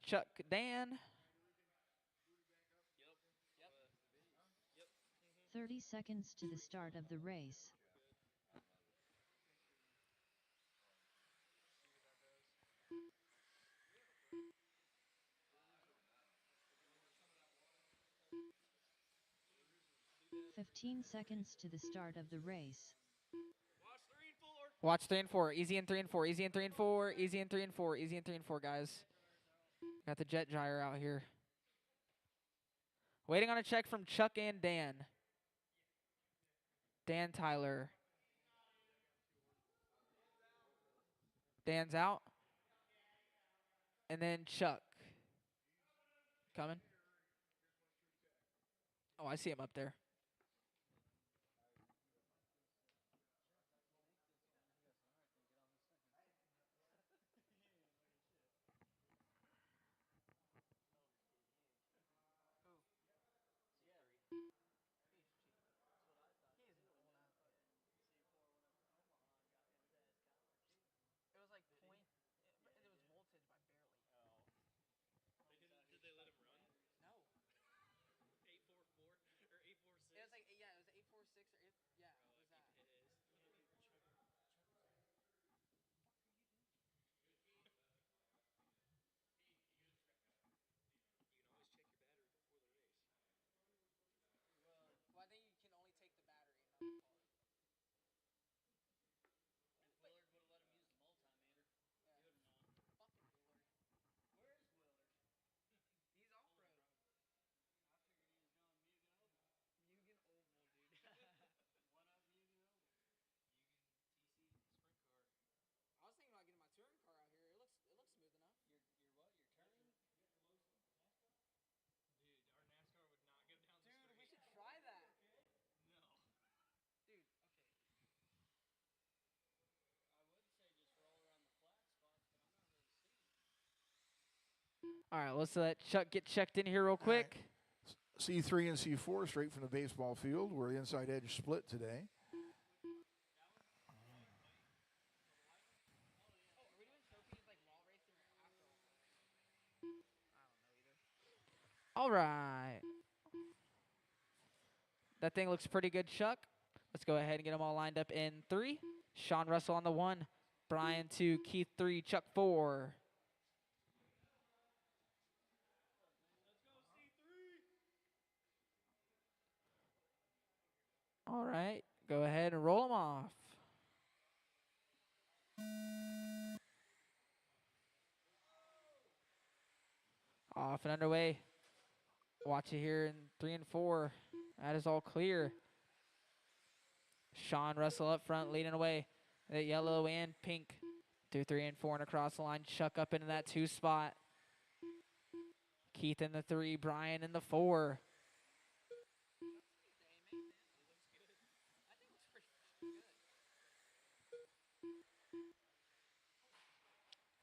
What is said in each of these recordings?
Chuck, Dan. 30 seconds to the start of the race. "15 seconds to the start of the race. Watch 3 and 4. Easy and 3 and 4. Easy and 3 and 4. Easy and 3 and 4. Easy and 3 and 4, guys. Got the jet gyre out here. Waiting on a check from Chuck and Dan. Dan Tyler. Dan's out. And then Chuck. Coming. Oh, I see him up there. It was like point. It was voltage by barely. Oh. Did they let him run? No. 844 or 846? It was like, yeah, it was 846 or 8. Yeah, it was that. You can always check your battery before the race. Well, I think you can only take the battery in the car. Willard would have let him use the multimeter. Yeah. He would have known. Fucking Willard. Where is Willard? He's off-road. I figured he was going Mugen Oval. Mugen Oval, dude. What up, Mugen Oval? Mugen TC sprint car. I was thinking about getting my touring car out here. It looks smooth enough. Your what? Your turn? Dude, our NASCAR would not go down the street. Dude, we should try that. No. Dude, okay. I would say just roll around the flat spots, but I'm not really seeing. All right, let's let Chuck get checked in here real quick. C3 and C4 straight from the baseball field where the inside edge split today. All right. That thing looks pretty good, Chuck. Let's go ahead and get them all lined up in 3. Sean Russell on the 1. Brian 2. Keith 3. Chuck 4. All right. Go ahead and roll them off. Off and underway. Watch it here in 3 and 4. That is all clear. Sean Russell up front, leading away. The yellow and pink. 2, 3, and 4 and across the line. Chuck up into that 2 spot. Keith in the 3. Brian in the 4.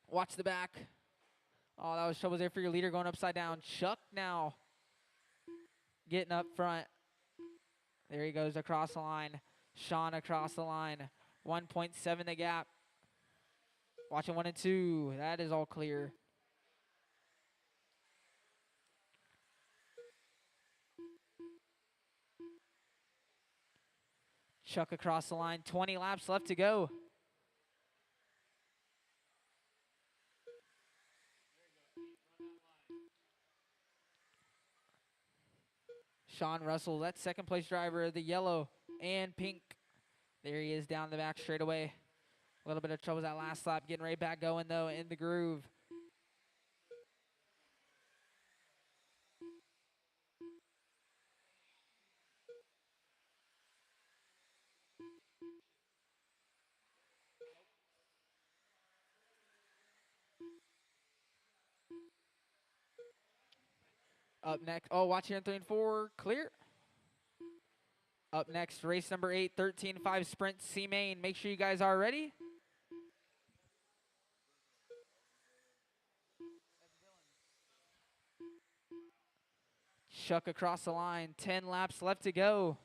Watch the back. Oh, that was trouble there for your leader going upside down. Chuck now getting up front. There he goes across the line. Sean across the line. 1.7 the gap. Watching 1 and 2. That is all clear. Chuck across the line. 20 laps left to go. Sean Russell, that second place driver, the yellow and pink. There he is down the back straightaway. A little bit of trouble that last lap. Getting right back going, though, in the groove. Up next. Oh, watch here in 3 and 4. Clear. Up next, race number 8, 13.5 sprint C main. Make sure you guys are ready. Chuck across the line. 10 laps left to go.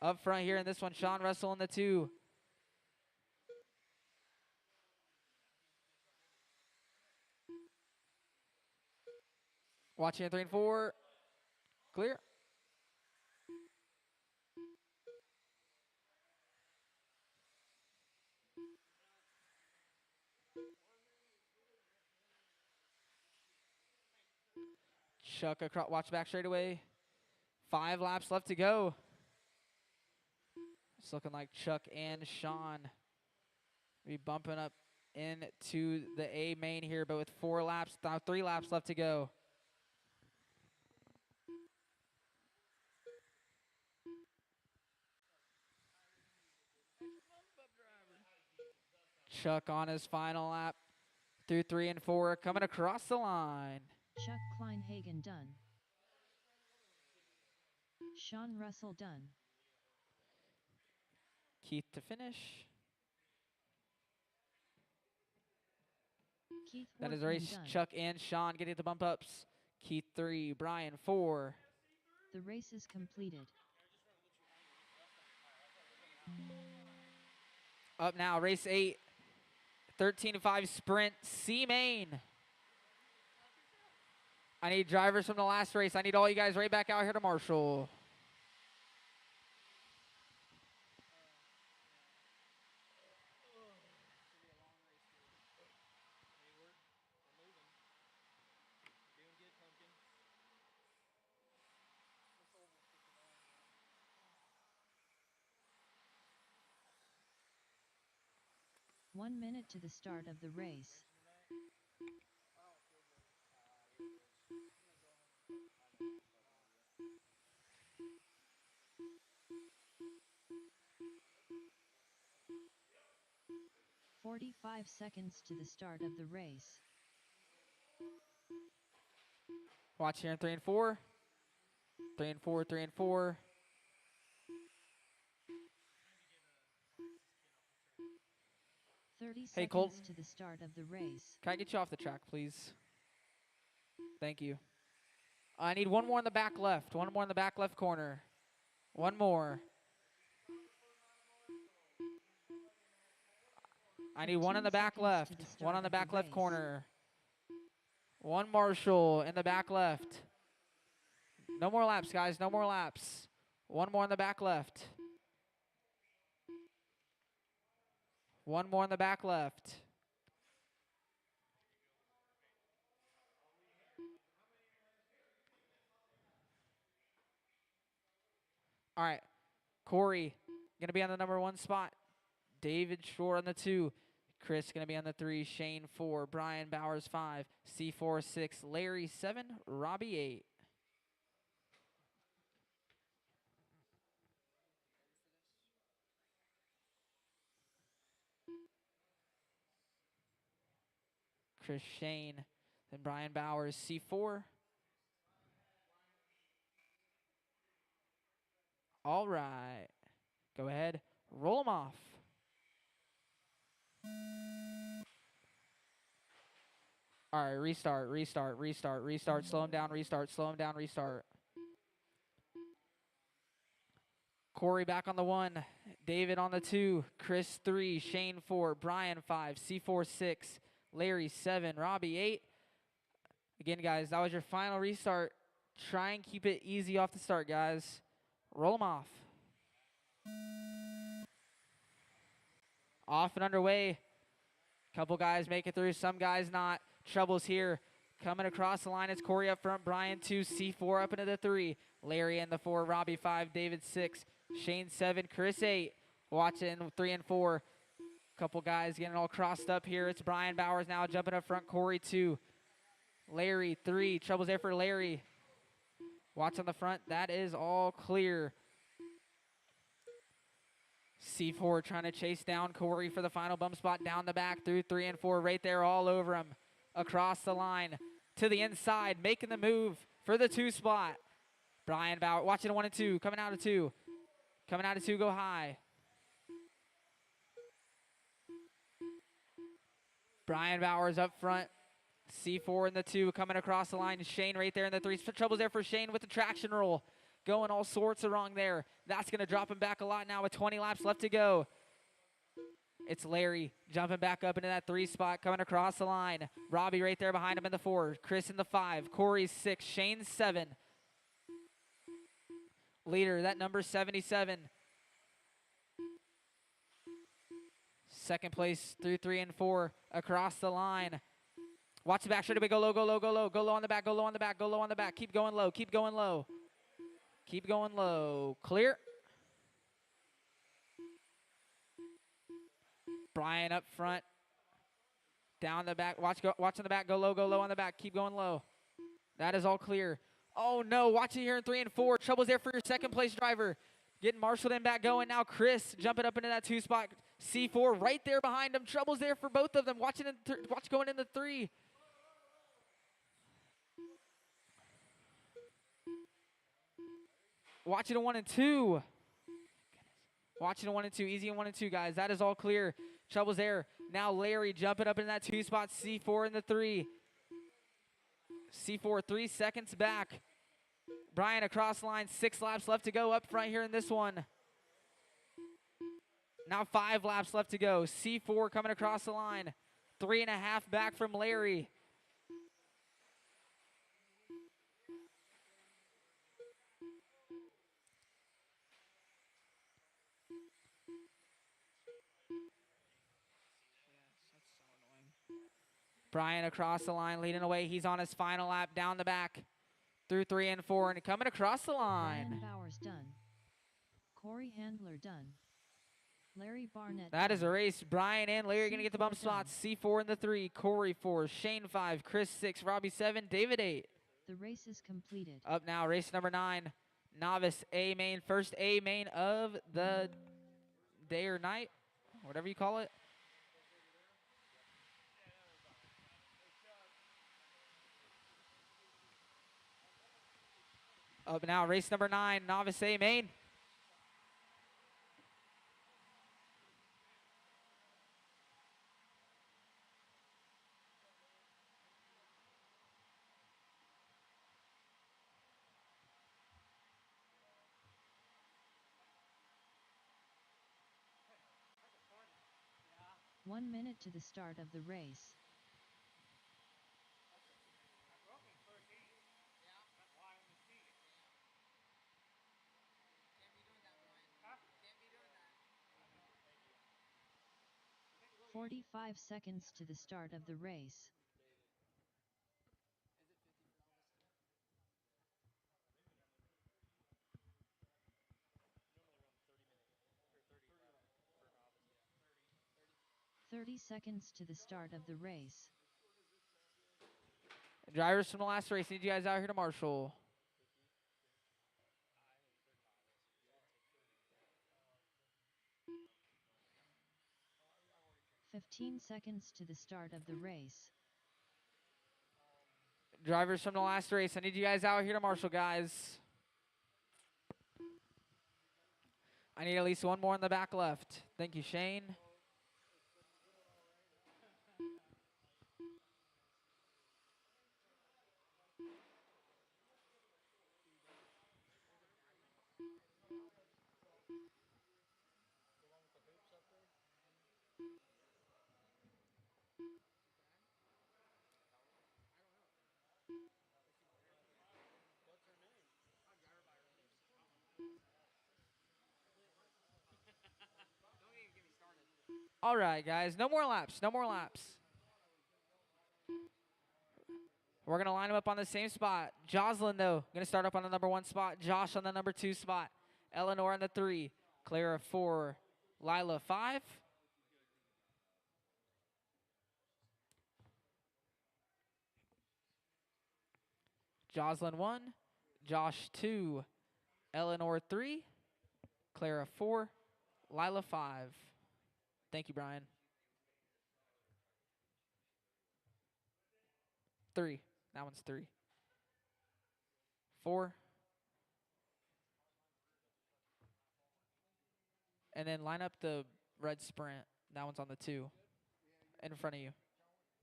Up front here in this one, Sean Russell in the 2. Watching 3 and 4. Clear. Chuck across, watch back straight away. 5 laps left to go. It's looking like Chuck and Sean be bumping up into the A main here, but with 3 laps left to go. Chuck on his final lap through 3 and 4, coming across the line. Chuck Kleinhagen done. Sean Russell done. Keith to finish. Keith That is Workman race. done. Chuck and Sean getting the bump ups. Keith 3, Brian 4. The race is completed. Up now, race 8. 13-5 sprint, C main. I need drivers from the last race. I need all you guys right back out here to Marshall. Hayward, we're moving. Doing good, Pumpkin. 1 minute to the start of the race. "45 seconds to the start of the race. Watch here in 3 and 4. 3 and 4, 3 and 4. "30 Hey, Colton. seconds to the start of the race. Can I get you off the track, please? Thank you. I need one more in the back left. One more in the back left corner. One more. I need one in 15 the back seconds to left. the One start on the of the back left race. corner. One Marshall in the back left. No more laps, guys. No more laps. One more in the back left. One more in the back left. All right. Corey going to be on the number 1 spot. David Shore on the 2. Chris going to be on the 3. Shane 4. Brian Bowers 5. C4 6. Larry 7. Robbie 8. Chris Shane. Then Brian Bowers C4. All right. Go ahead. Roll them off. All right, restart, restart, restart, restart. Slow him down, restart, slow him down, restart. Corey back on the 1. David on the 2. Chris 3. Shane 4. Brian 5. C4 6. Larry 7. Robbie 8. Again, guys, that was your final restart. Try and keep it easy off the start, guys. Roll them off. Off and underway. Couple guys make it through, some guys not. Troubles here. Coming across the line, it's Corey up front, Brian 2, C4 up into the 3. Larry in the 4, Robbie 5, David 6, Shane 7, Chris 8. Watching 3 and 4. Couple guys getting all crossed up here. It's Brian Bowers now jumping up front, Corey 2. Larry 3, troubles there for Larry. Watch on the front, that is all clear. C4 trying to chase down Corey for the final bump spot down the back through 3 and 4 right there all over him. Across the line to the inside, making the move for the 2 spot. Brian Bauer watching 1 and 2, coming out of 2. Coming out of 2, go high. Brian Bowers up front. C4 in the 2, coming across the line. Shane right there in the 3. Troubles there for Shane with the traction roll. Going all sorts of wrong there. That's going to drop him back a lot now with 20 laps left to go. It's Larry jumping back up into that 3 spot, coming across the line. Robbie right there behind him in the 4. Chris in the 5. Corey 6. Shane 7. Leader, that number 77. Second place through 3 and 4 across the line. Watch the back. Should we go low, go low, go low. Go low on the back, go low on the back, go low on the back. Keep going low, keep going low. Keep going low. Clear. Brian up front. Down the back. Watch on the back. Go low on the back. Keep going low. That is all clear. Oh, no. Watch it here in 3 and 4. Trouble's there for your second place driver. Getting marshaled in back going. Now Chris jumping up into that 2 spot. C4 right there behind him. Trouble's there for both of them. Watch going into 3. Watch it in 1 and 2. Watching in 1 and 2. Easy in 1 and 2, guys. That is all clear. Trouble's there. Now Larry jumping up in that 2 spot. C4 in the 3. C4 3 seconds back. Brian across the line. 6 laps left to go up front here in this one. Now 5 laps left to go. C4 coming across the line. 3.5 back from Larry. Brian across the line, leading away. He's on his final lap, down the back, through 3 and 4, and coming across the line. Brian Bowers done. Corey Handler done. Larry Barnett. That done. is a race. Brian and Larry are going to get the bump C4 done. spots. C4 in the 3, Corey 4, Shane 5, Chris 6, Robbie 7, David 8. The race is completed. Up now, race number 9, novice A main, first A main of the day or night, whatever you call it. Up now, race number 9, novice A main. Yeah. 1 minute to the start of the race. Yeah. That's why I'm the seat. 45 seconds to the start of the race. Normally around 30 minutes or 30 for novice. Yeah. 30. 30 seconds to the start of the race. Drivers from the last race, need you guys out here to marshal. 15 seconds to the start of the race. Drivers from the last race, I need you guys out here to marshal, guys. I need at least one more in the back left. Thank you, Shane. What's her name? Don't even get me started. All right, guys, no more laps, no more laps. We're going to line them up on the same spot. Jocelyn, though, going to start up on the number 1 spot. Josh on the number 2 spot. Eleanor on the 3. Clara 4. Lila 5. Jocelyn 1. Josh 2. Eleanor 3. Clara 4. Lila 5. Thank you, Brian. 3. That one's 3. 4. And then line up the red Sprint. That one's on the 2. In front of you.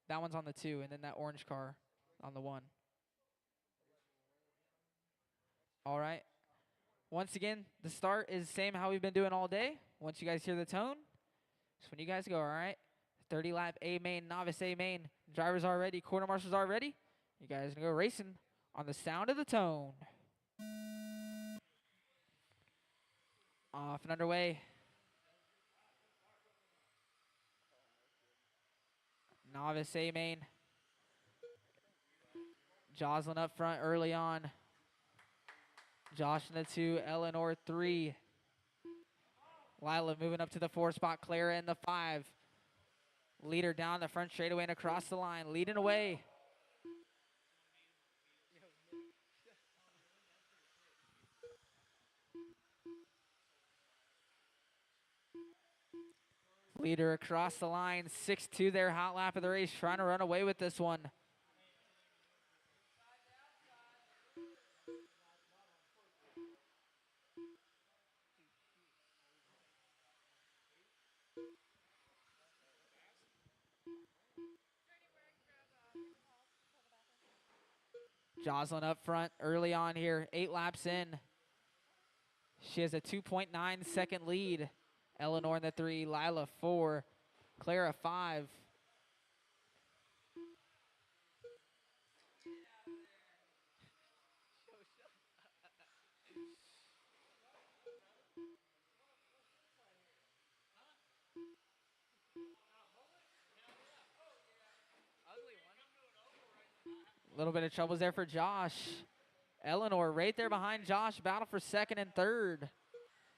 That one's on the 2. And then that orange car on the 1. All right. Once again, the start is the same how we've been doing all day. Once you guys hear the tone, Just when you guys go, all right? 30 lap A main, novice A main. Drivers are ready, quarter marshals are ready. You guys gonna go racing on the sound of the tone. Off and underway. Novice A main. Jocelyn up front early on. Josh in the 2, Eleanor 3. Lila moving up to the 4 spot, Clara in the 5. Leader down the front straightaway and across the line, leading away. Leader across the line, 6-2 there, hot lap of the race, trying to run away with this one. Jocelyn up front early on here, 8 laps in. She has a 2.9 second lead. Eleanor in the 3, Lila 4, Clara 5. A little bit of troubles there for Josh. Eleanor right there behind Josh, battle for second and third.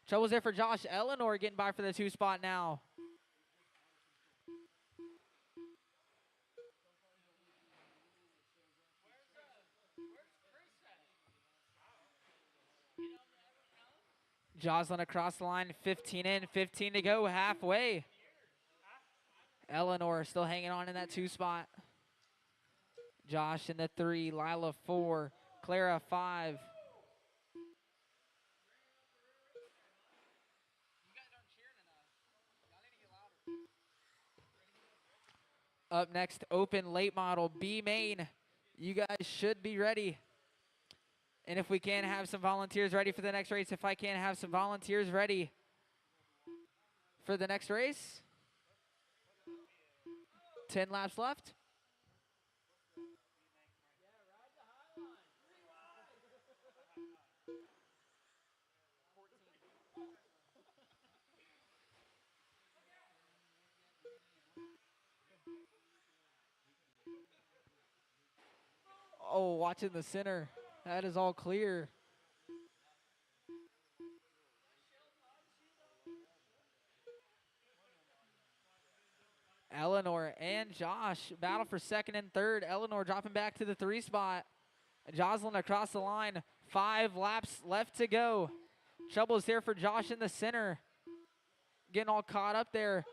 Troubles there for Josh. Eleanor getting by for the 2 spot now. Jocelyn across the line, 15 in, 15 to go, halfway. Eleanor still hanging on in that 2 spot. Josh in the 3, Lila 4, Clara 5. Up next, open late model B main. You guys should be ready. And if we can have some volunteers ready for the next race, if I can have some volunteers ready for the next race. 10 laps left. Oh, watching the center. That is all clear. Eleanor and Josh battle for second and third. Eleanor dropping back to the 3 spot. Jocelyn across the line. 5 laps left to go. Troubles here for Josh in the center. Getting all caught up there.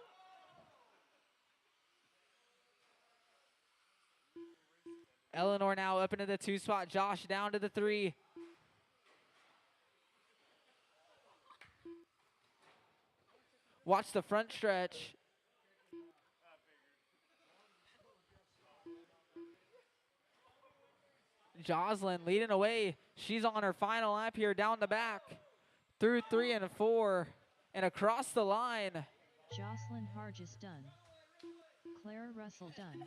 Eleanor now up into the 2 spot. Josh down to the 3. Watch the front stretch. Jocelyn leading away. She's on her final lap here down the back. Through 3 and 4 and across the line. Jocelyn Hargis done. Clara Russell done.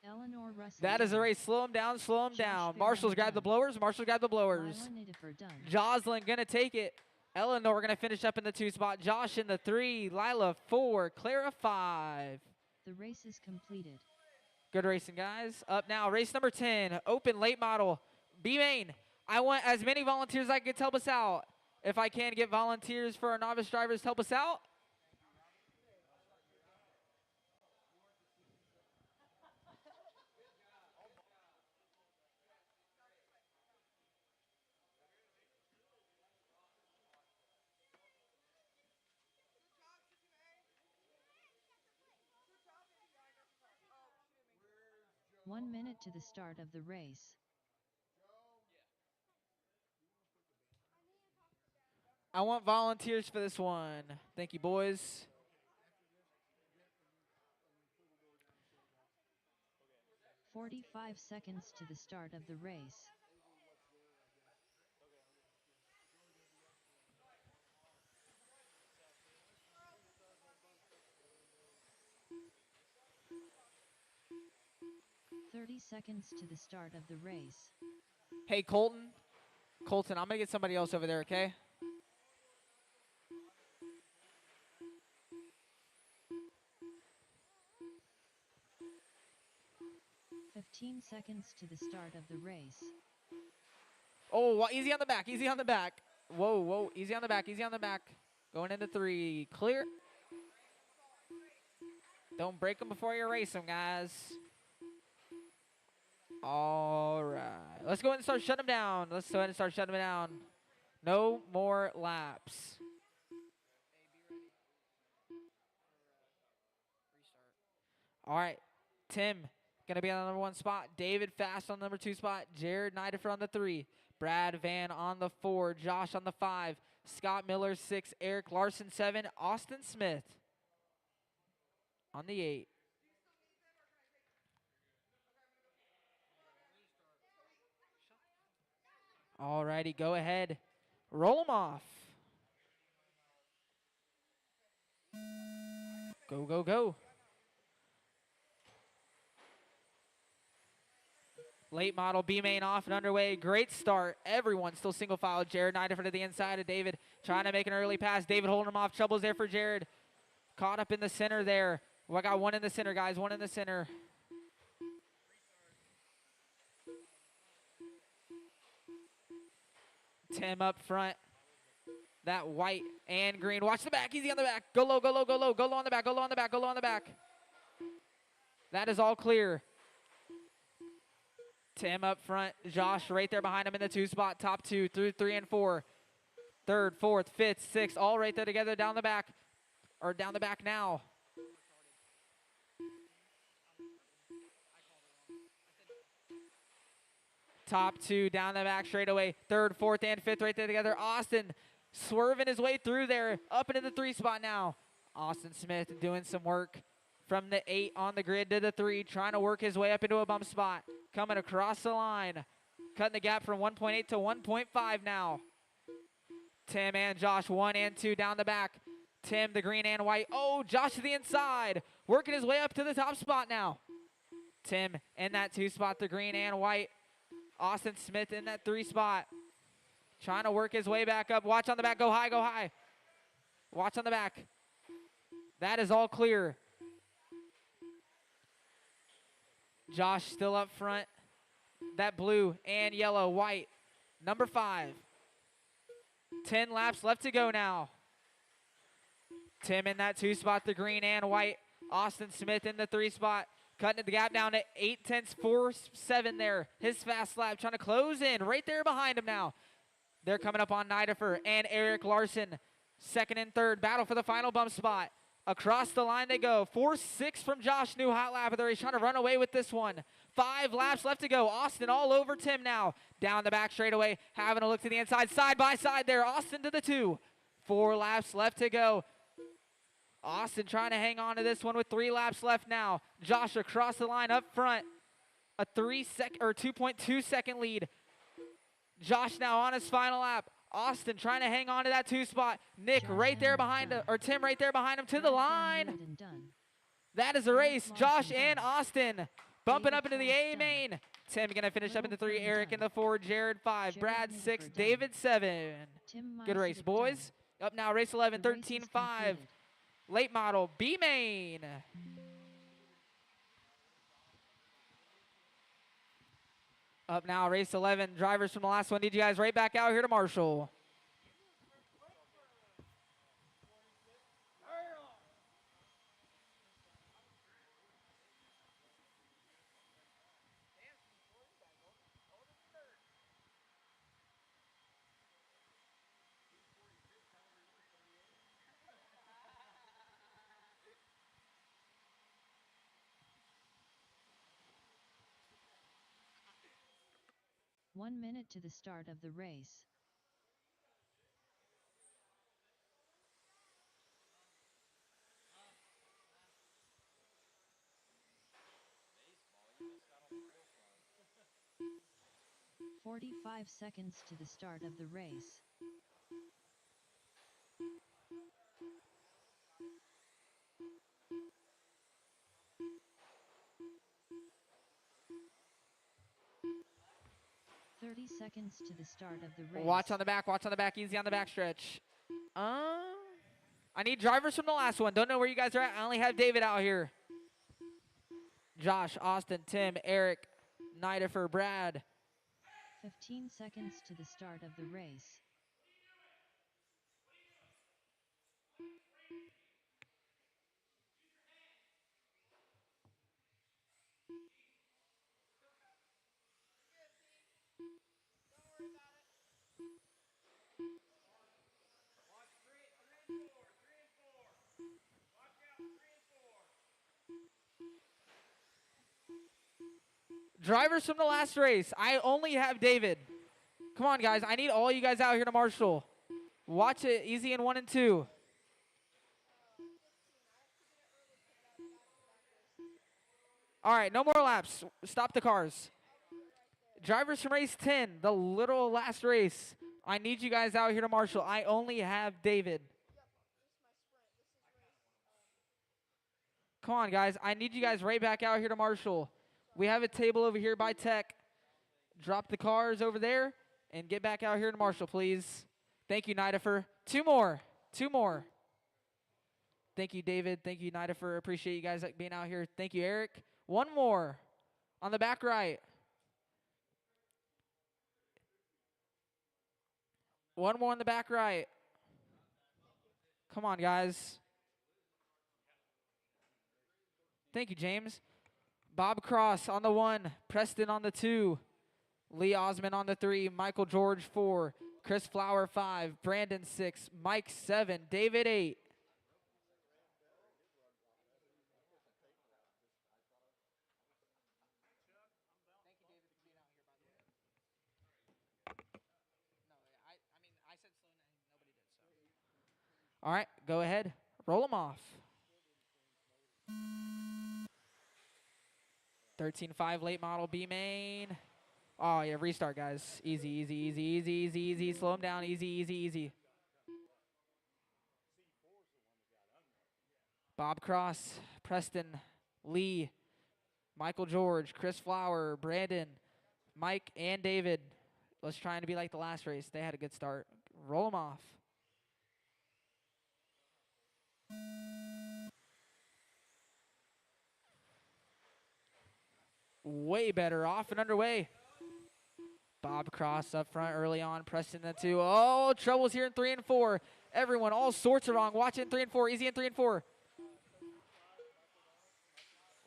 Eleanor Russell That is a done. race. Slow him down, slow him Josh down. Fairman Marshall's grab the done. blowers. Marshall grab the blowers. Lila Nidifer done. Jocelyn gonna take it. Eleanor gonna finish up in the 2 spot. Josh in the 3. Lila 4. Clara 5. The race is completed. Good racing, guys. Up now, race number 10. Open late model. B main. I want as many volunteers as I can to help us out. If I can get volunteers for our novice drivers to help us out. One minute to the start of the race. I want volunteers for this one. Thank you, boys. "45 seconds to the start of the race. 30 seconds to the start of the race. Hey, Colton. Colton, I'm going to get somebody else over there, okay? 15 seconds to the start of the race. Oh, easy on the back. Easy on the back. Whoa, whoa. Easy on the back. Easy on the back. Going into 3. Clear. Don't break them before you race them, guys. All right. Let's go ahead and start shutting them down. Let's go ahead and start shutting them down. No more laps. All right. Tim going to be on the number 1 spot. David Fast on the number 2 spot. Jared Nidifer on the 3. Brad Van on the 4. Josh on the 5. Scott Miller 6. Eric Larson 7. Austin Smith on the 8. All righty, go ahead. Roll them off. Go, go, go. Late model B main off and underway. Great start. Everyone still single file. Jared Nidifer to the inside of David. Trying to make an early pass. David holding him off. Trouble's there for Jared. Caught up in the center there. Well, I got one in the center, guys. One in the center. Tim up front. That white and green. Watch the back. Easy on the back. Go low, go low, go low. Go low on the back. Go low on the back. Go low on the back. That is all clear. Tim up front. Josh right there behind him in the 2 spot. Top 2 through 3 and 4. 3rd, 4th, 5th, 6th. All right there together down the back. Or down the back now. Top 2 down the back straight away. 3rd, 4th, and 5th right there together. Austin swerving his way through there. Up into the 3 spot now. Austin Smith doing some work from the 8 on the grid to the 3. Trying to work his way up into a bump spot. Coming across the line. Cutting the gap from 1.8 to 1.5 now. Tim and Josh 1 and 2 down the back. Tim, the green and white. Oh, Josh to the inside. Working his way up to the top spot now. Tim in that 2 spot, the green and white. Austin Smith in that 3 spot. Trying to work his way back up. Watch on the back. Go high, go high. Watch on the back. That is all clear. Josh still up front. That blue and yellow, white. Number 5. 10 laps left to go now. Tim in that 2 spot, the green and white. Austin Smith in the 3 spot. Cutting the gap down to 8/10, 4-7 there. His fast lap trying to close in right there behind him now. They're coming up on Nidifer and Eric Larson. 2nd and 3rd. Battle for the final bump spot. Across the line they go. 4-6 from Josh. New hot lap there. He's trying to run away with this one. 5 laps left to go. Austin all over Tim now. Down the back straightaway. Having a look to the inside. Side by side there. Austin to the 2. 4 laps left to go. Austin trying to hang on to this one with 3 laps left now. Josh across the line up front. A 2.2 second lead. Josh now on his final lap. Austin trying to hang on to that 2 spot. Nick Josh right there Hamilton behind him, done. or Tim right there behind him to the Brad Van line. Woerden done. That is a Eric race. Larson Josh done. and Austin bumping David up into the Forrest A done. main. Tim gonna finish up in the 3. Littleton Eric in done. the 4. Jared 5. Jared Brad Nidifer 6. done. David 7. Tim Good race, Meisick boys. done. Up now, race 11, The race is 13-5. concluded. Late model, B main. Up now, race 11. Drivers from the last one need you guys right back out here to Marshall. One minute to the start of the race. Baseball, you missed out on the real fun. 45 seconds to the start of the race. 30 seconds to the start of the race. Watch on the back, easy on the back stretch. I need drivers from the last one. Don't know where you guys are at. I only have David out here. Josh, Austin, Tim, Eric, Nidifer, Brad. 15 seconds to the start of the race. Drivers from the last race. I only have David. Come on, guys. I need all you guys out here to marshal. Watch it. Easy in 1 and 2. All right, no more laps. Stop the cars. Drivers from race 10, the little last race. I need you guys out here to marshal. I only have David. Come on, guys. I need you guys right back out here to marshal. We have a table over here by Tech. Drop the cars over there and get back out here to marshal, please. Thank you, Nidifer. 2 more. 2 more. Thank you, David. Thank you, Nidifer. Appreciate you guys being out here. Thank you, Eric. 1 more on the back right. 1 more on the back right. Come on, guys. Thank you, James. Bob Cross on the 1. Preston on the 2. Lee Osmond on the 3. Michael George 4. Chris Flower 5. Brandon 6. Mike 7. David 8. All right, go ahead. Roll them off. 13.5 late model B main. Oh, yeah, restart, guys. Easy, easy, easy, easy, easy, easy. Slow them down. Easy, easy, easy. Bob Cross, Preston, Lee, Michael George, Chris Flower, Brandon, Mike, and David. Let's try to be like the last race. They had a good start. Roll them off. Way better. Off and underway. Bob Cross up front early on. Preston the 2. Oh, troubles here in 3 and 4. Everyone, all sorts of wrong. Watch in 3 and 4. Easy in 3 and 4.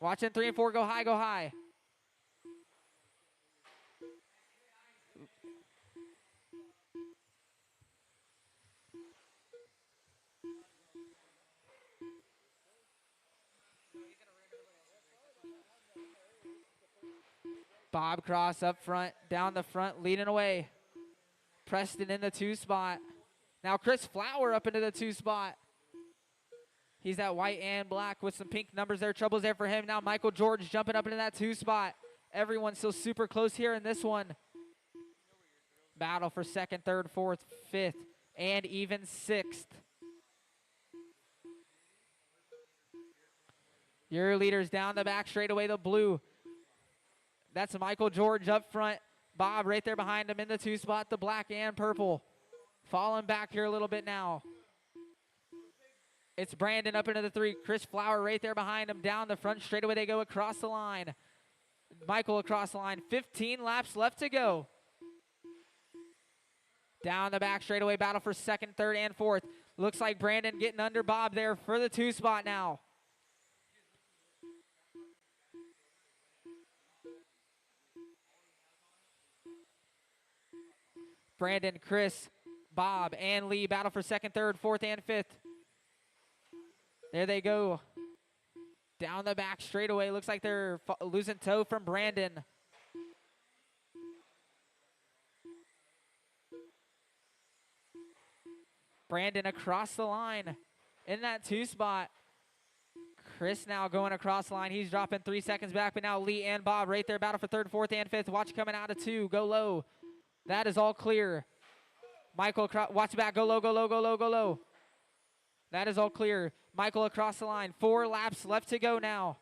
Watch in 3 and 4. Go high, go high. Bob Cross up front, down the front, leading away. Preston in the 2 spot. Now Chris Flower up into the 2 spot. He's that white and black with some pink numbers there. Troubles there for him. Now Michael George jumping up into that 2 spot. Everyone's still super close here in this one. Battle for 2nd, 3rd, 4th, 5th, and even 6th. Your leaders down the back straight away, the blue. That's Michael George up front. Bob right there behind him in the 2 spot, the black and purple. Falling back here a little bit now. It's Brandon up into the 3. Chris Flower right there behind him. Down the front straight away they go across the line. Michael across the line. 15 laps left to go. Down the back straight away. Battle for 2nd, 3rd, and 4th. Looks like Brandon getting under Bob there for the 2 spot now. Brandon, Chris, Bob, and Lee battle for 2nd, 3rd, 4th, and 5th. There they go. Down the back straightaway. Looks like they're losing toe from Brandon. Brandon across the line in that 2 spot. Chris now going across the line. He's dropping 3 seconds back, but now Lee and Bob right there. Battle for 3rd, 4th, and 5th. Watch coming out of 2. Go low. That is all clear. Michael, watch back. Go low, go low, go low, go low. That is all clear. Michael across the line. 4 laps left to go now.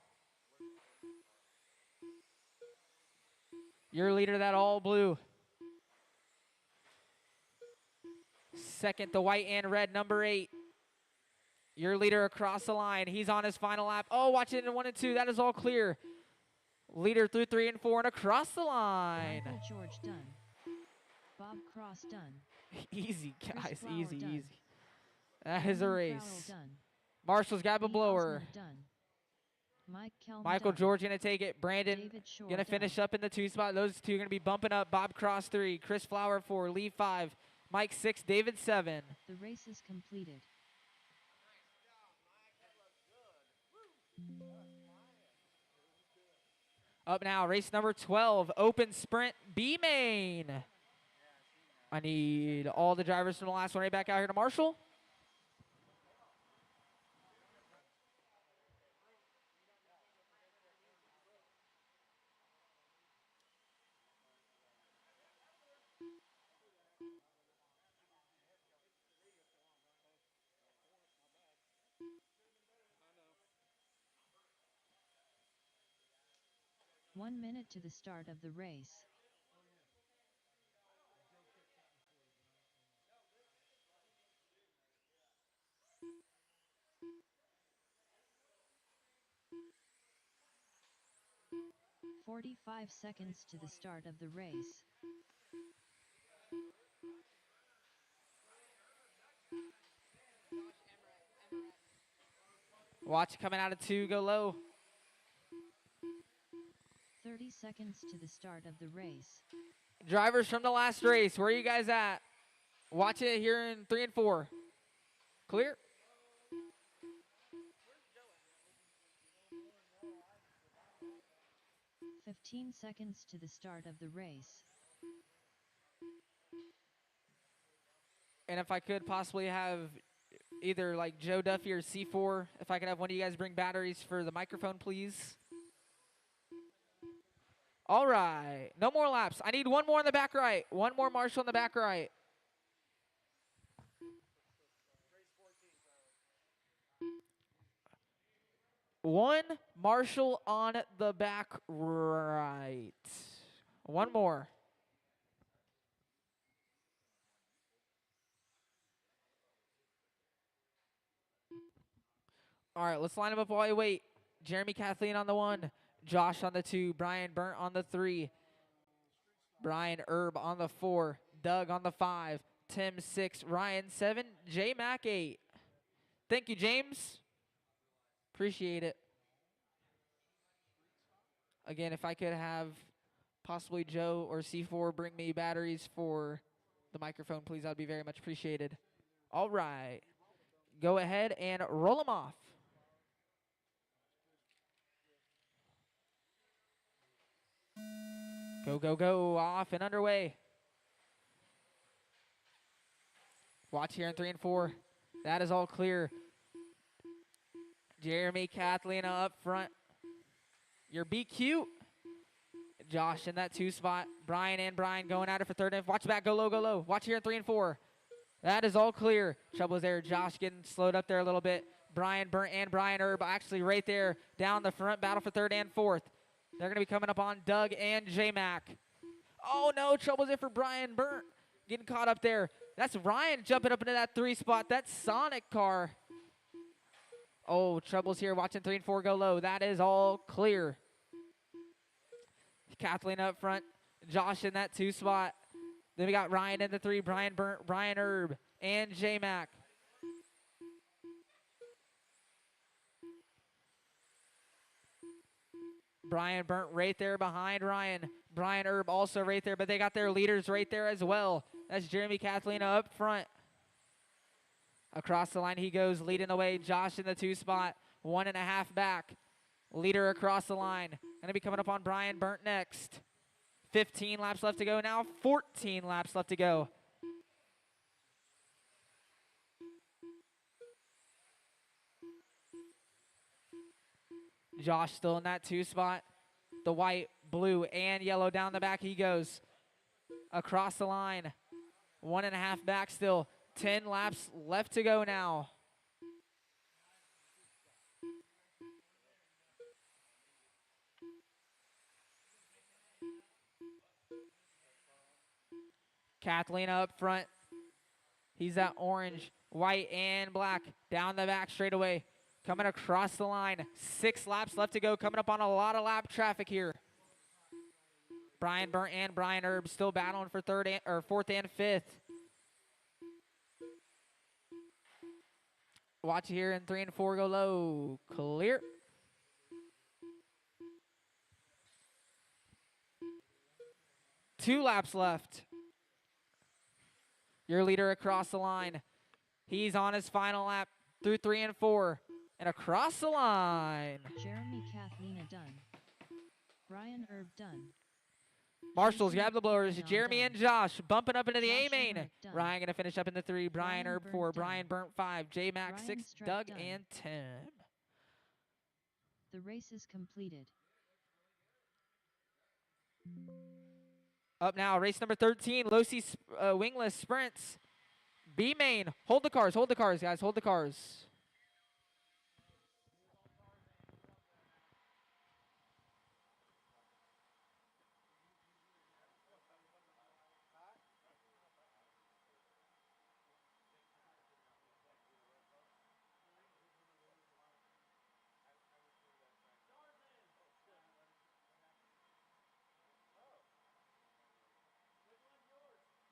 Your leader, that all blue. second, the white and red, number 8. Your leader across the line. He's on his final lap. Oh, watch it in 1 and 2. That is all clear. Leader through 3 and 4 and across the line. Michael George done. Bob Cross done. Easy, Chris guys. Flower Easy, done. easy. That is a Cameron race. Crowell done. Marshall's got a Lee blower. Osmond done. Mike Kelman Michael done. George going to take it. Brandon David Shore going to done. finish up in the 2 spot. Those two going to be bumping up. Bob Cross 3. Chris Flower 4. Lee 5. Mike 6. David 7. The race is completed. Up now, race number 12, open sprint B main. I need all the drivers from the last one right back out here to Marshall. One minute to the start of the race. "45 seconds to the start of the race. Watch coming out of 2, go low. 30 seconds to the start of the race. Drivers from the last race, where are you guys at? Watch it here in 3 and 4. Clear? "15 seconds to the start of the race. And if I could possibly have either like Joe Duffy or C4, if I could have one of you guys bring batteries for the microphone, please. All right, no more laps. I need one more in the back right. One more Marshall in the back right. One Marshall on the back right. One more. All right, let's line them up while you wait. Jeremy Kathleen on the 1, Josh on the 2, Brian Burnt on the 3, Brian Erb on the 4, Doug on the 5, Tim 6, Ryan 7, J Mac 8. Thank you, James. Appreciate it. Again, if I could have possibly Joe or C4 bring me batteries for the microphone, please, that would be very much appreciated. All right. Go ahead and roll them off. Go, go, go. Off and underway. Watch here in 3 and 4. That is all clear. Jeremy Kathleen up front. Your BQ. Josh in that 2 spot. Brian and Brian going at it for 3rd and 5th. Watch back. Go low, go low. Watch here in 3 and 4. That is all clear. Trouble is there. Josh getting slowed up there a little bit. Brian Burnt and Brian Erb actually right there down the front. Battle for 3rd and 4th. They're going to be coming up on Doug and J-Mac. Oh, no. Trouble's there for Brian Burnt. Getting caught up there. That's Ryan jumping up into that 3 spot. That's Sonic car. Oh, Trouble's here watching 3 and 4 go low. That is all clear. Kathleen up front. Josh in that 2 spot. Then we got Ryan in the 3. Brian Burnt, Brian Erb, and J-Mac. Brian Burnt right there behind Ryan. Brian Erb also right there, but they got their leaders right there as well. That's Jeremy Kathleen up front. Across the line he goes, leading the way. Josh in the 2 spot, 1.5 back. Leader across the line. Going to be coming up on Brian Burnt next. 15 laps left to go now. 14 laps left to go. Josh still in that 2 spot. The white, blue, and yellow down the back he goes. Across the line. 1.5 back still. 10 laps left to go now. Kathleen up front. He's that orange, white, and black. Down the back straightaway. Coming across the line. 6 laps left to go. Coming up on a lot of lap traffic here. Brian Burnt and Brian Erb still battling for 4th and 5th. Watch here in 3 and 4 go low. Clear. Two laps left. Your leader across the line. He's on his final lap through 3 and 4. And across the line. Jeremy Kathleen Dunn. Brian Erb Dunn. Marshals, Jason grab the blowers. Leon Jeremy Dunn. and Josh bumping up into the Josh A main. Emmerich Dunn. Ryan going to finish up in the 3. Brian Brian Erb Burnt 4. Dunn. Brian Burnt 5. J Max Ryan 6. Stripe Doug Dunn. and Tim. The race is completed. Up now, race number 13. Losi wingless sprints. B main. Hold the cars, guys. Hold the cars.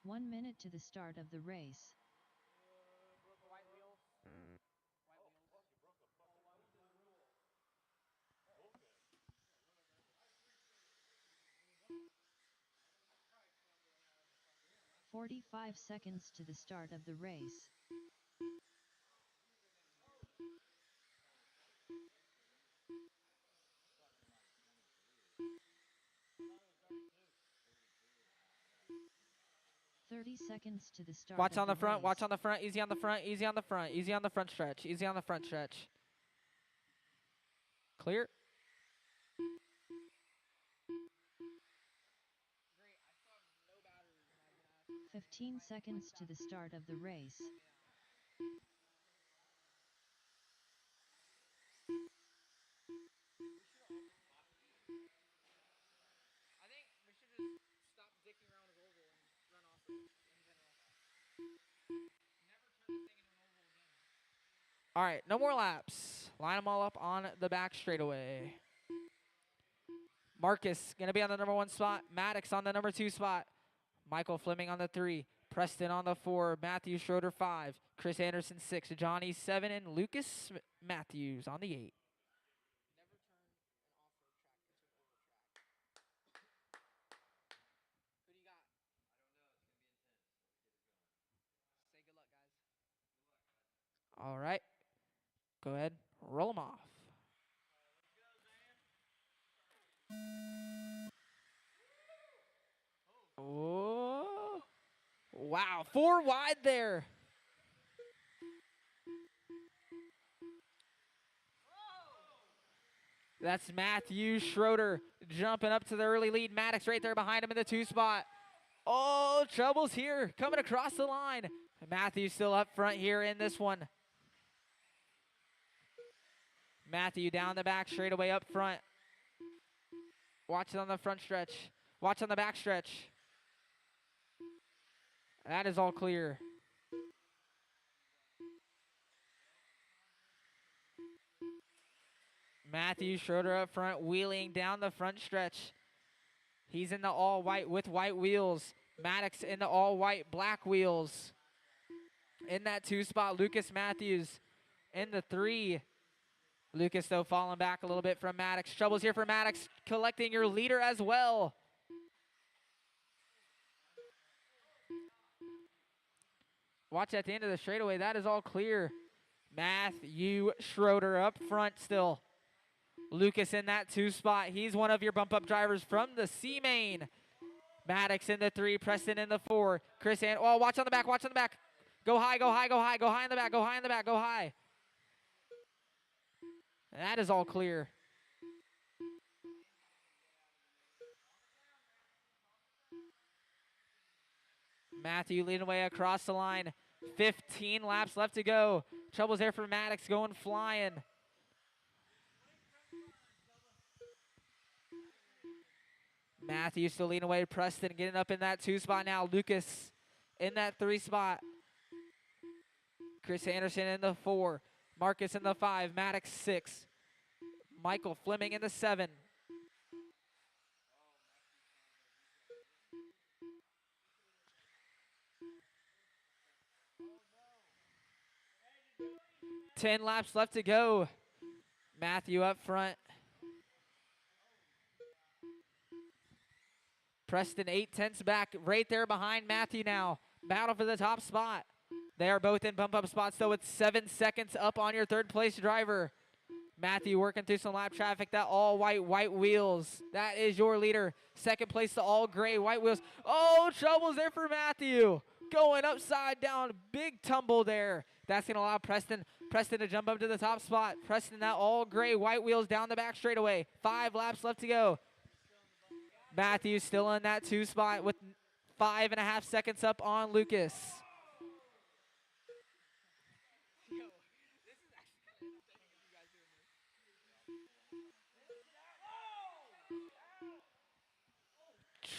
One minute to the start of the race. "45 seconds to the start of the race. "30 seconds to the start Watch of on the front, race. watch on the front, easy on the front, easy on the front, easy on the front stretch, easy on the front stretch. Clear. 15 seconds to the start of the race. I think we should just stop dicking around with oval and run off in general. Never turn this thing into an oval again. All right, no more laps. Line them all up on the back straightaway. Marcus going to be on the number 1 spot. Maddox on the number 2 spot. Michael Fleming on the 3. Preston on the 4. Matthew Schroeder 5. Chris Anderson 6. Johnny 7. And Lucas Matthews on the 8. All right. Go ahead. Roll them off. Oh. Wow. 4 wide there. That's Matthew Schroeder jumping up to the early lead. Maddox right there behind him in the 2 spot. Oh, trouble's here. Coming across the line. Matthew still up front here in this one. Matthew down the back, straightaway up front. Watch it on the front stretch. Watch on the back stretch. That is all clear. Matthew Schroeder up front, wheeling down the front stretch. He's in the all white with white wheels. Maddox in the all white black wheels. In that 2 spot, Lucas Matthews in the 3. Lucas, though, falling back a little bit from Maddox. Troubles here for Maddox, collecting your leader as well. Watch at the end of the straightaway. That is all clear. Matthew Schroeder up front still. Lucas in that 2 spot. He's one of your bump-up drivers from the C main. Maddox in the 3. Preston in the 4. Oh, watch on the back. Watch on the back. Go high, go high, go high. Go high in the back. Go high in the back. Go high. That is all clear. Matthew leading away across the line. 15 laps left to go. Trouble's there for Maddox going flying. Matthew still leading away. Preston getting up in that 2 spot now. Lucas in that 3 spot. Chris Anderson in the 4. Marcus in the 5. Maddox 6. Michael Fleming in the 7. Ten laps left to go. Matthew up front. Preston 8/10 back, right there behind Matthew now. Battle for the top spot. They are both in bump up spots, though, with 7 seconds up on your third place driver. Matthew working through some lap traffic. That all white wheels. That is your leader. Second place, the all gray white wheels. Oh, trouble's there for Matthew. Going upside down. Big tumble there. That's going to allow Preston to jump up to the top spot. Preston, that all gray white wheels down the back straightaway. 5 laps left to go. Matthew still in that 2 spot with 5.5 seconds up on Lucas.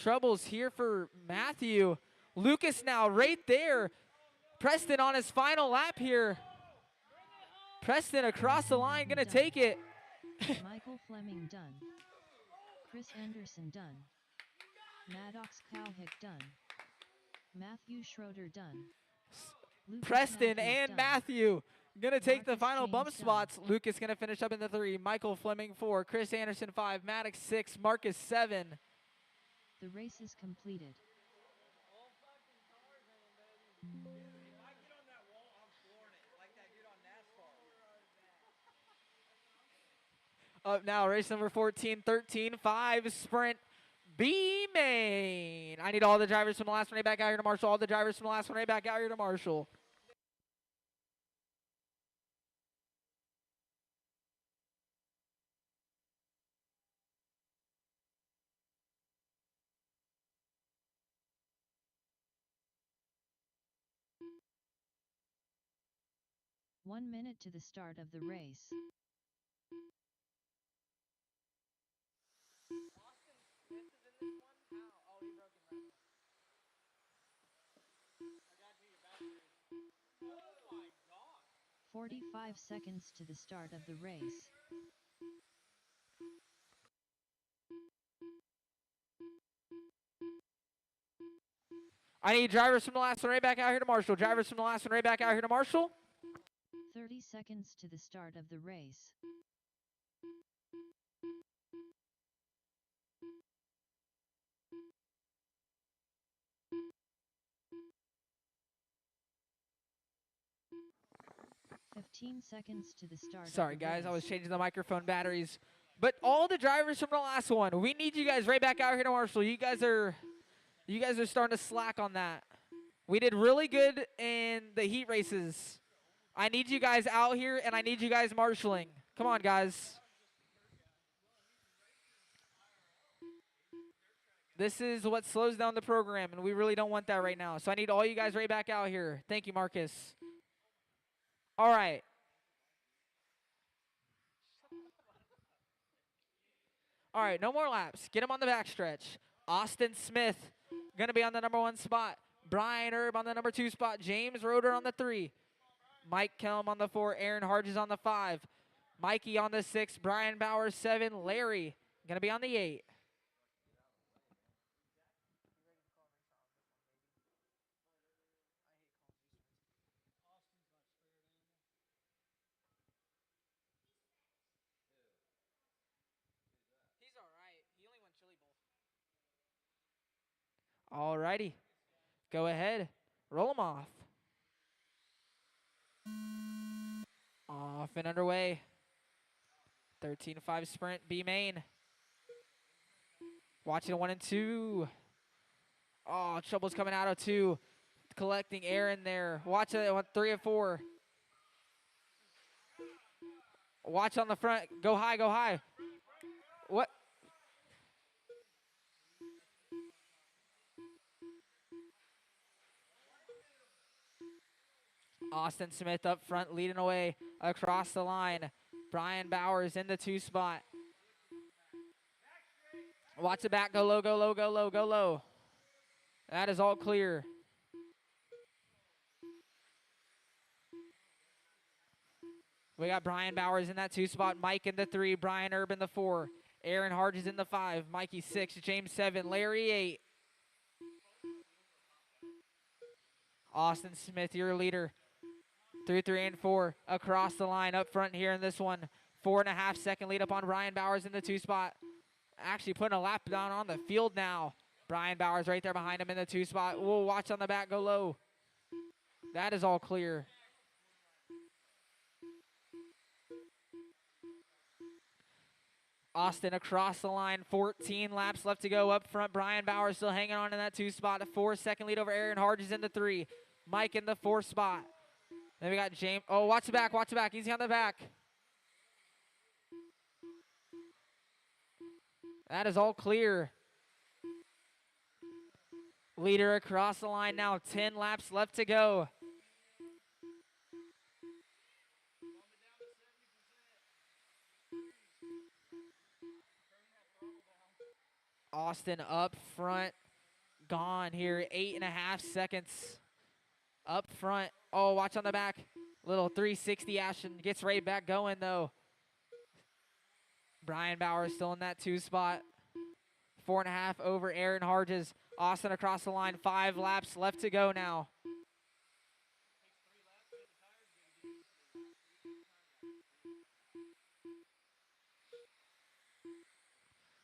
Troubles here for Matthew. Lucas now right there. Preston on his final lap here. Preston across the line, gonna take it. Michael Fleming done. Chris Anderson done. Maddox Cowhick done. Matthew Schroeder done. Lucas Preston Matthews and done. Matthew gonna take the Marcus final James bump done. spots. Lucas gonna finish up in the 3. Michael Fleming 4. Chris Anderson 5. Maddox 6. Marcus 7. The race is completed. All fucking cars in 'em, baby. If I get on that wall, I'm flooring it like that dude on NASCAR. Up now, race number 14, 13, 5 sprint. B main. I need all the drivers from the last one back out here to Marshall. All the drivers from the last one back out here to Marshall. One minute to the start of the race. Austin Smith is in this one. Oh, he broke his leg. I got to your battery. Oh my god. 45 seconds to the start of the race. I need drivers from the last one back out here to Marshall. Drivers from the last one back out here to Marshall. 30 seconds to the start of the race. "15 seconds to the start." Sorry, of the guys. I was race. changing the microphone batteries. But all the drivers from the last one, we need you guys right back out here to Marshall. You guys are starting to slack on that. We did really good in the heat races. I need you guys out here, and I need you guys marshalling. Come on, guys. This is what slows down the program, and we really don't want that right now. So I need all you guys right back out here. Thank you, Marcus. All right. All right, no more laps. Get him on the backstretch. Austin Smith going to be on the number 1 spot. Brian Erb on the number 2 spot. James Roeder on the 3. Mike Kelm on the 4. Aaron Harges on the 5. Mikey on the 6. Brian Bauer 7. Larry going to be on the 8. He's all right. He only won Chili Bowl. All righty. Go ahead. Roll them off. Off and underway. 13-5 sprint, B main. Watching 1 and 2. Oh, trouble's coming out of 2. Collecting air in there. Watch it on 3 and 4. Watch on the front. Go high, go high. What? Austin Smith up front, leading away across the line. Brian Bowers in the 2 spot. Watch the back. Go low, go low, go low, go low. That is all clear. We got Brian Bowers in that 2 spot, Mike in the 3, Brian Erb in the 4, Aaron Harges in the 5, Mikey 6, James 7, Larry 8. Austin Smith, your leader, through 3 and 4, across the line, up front here in this one. 4.5 second lead up on Brian Bowers in the 2 spot. Actually putting a lap down on the field now. Brian Bowers right there behind him in the 2 spot. We'll watch on the back go low. That is all clear. Austin across the line, 14 laps left to go. Up front, Brian Bowers still hanging on in that 2 spot. A 4 second lead over Aaron Harges in the 3. Mike in the 4 spot. Then we got James. Oh, watch the back, watch the back. Easy on the back. That is all clear. Leader across the line now, 10 laps left to go. Austin up front, gone here, 8.5 seconds up front. Oh, watch on the back. Little 360 Ashton gets right back going though. Brian Bowers still in that 2 spot. 4.5 over Aaron Harges. Austin across the line, 5 laps left to go now.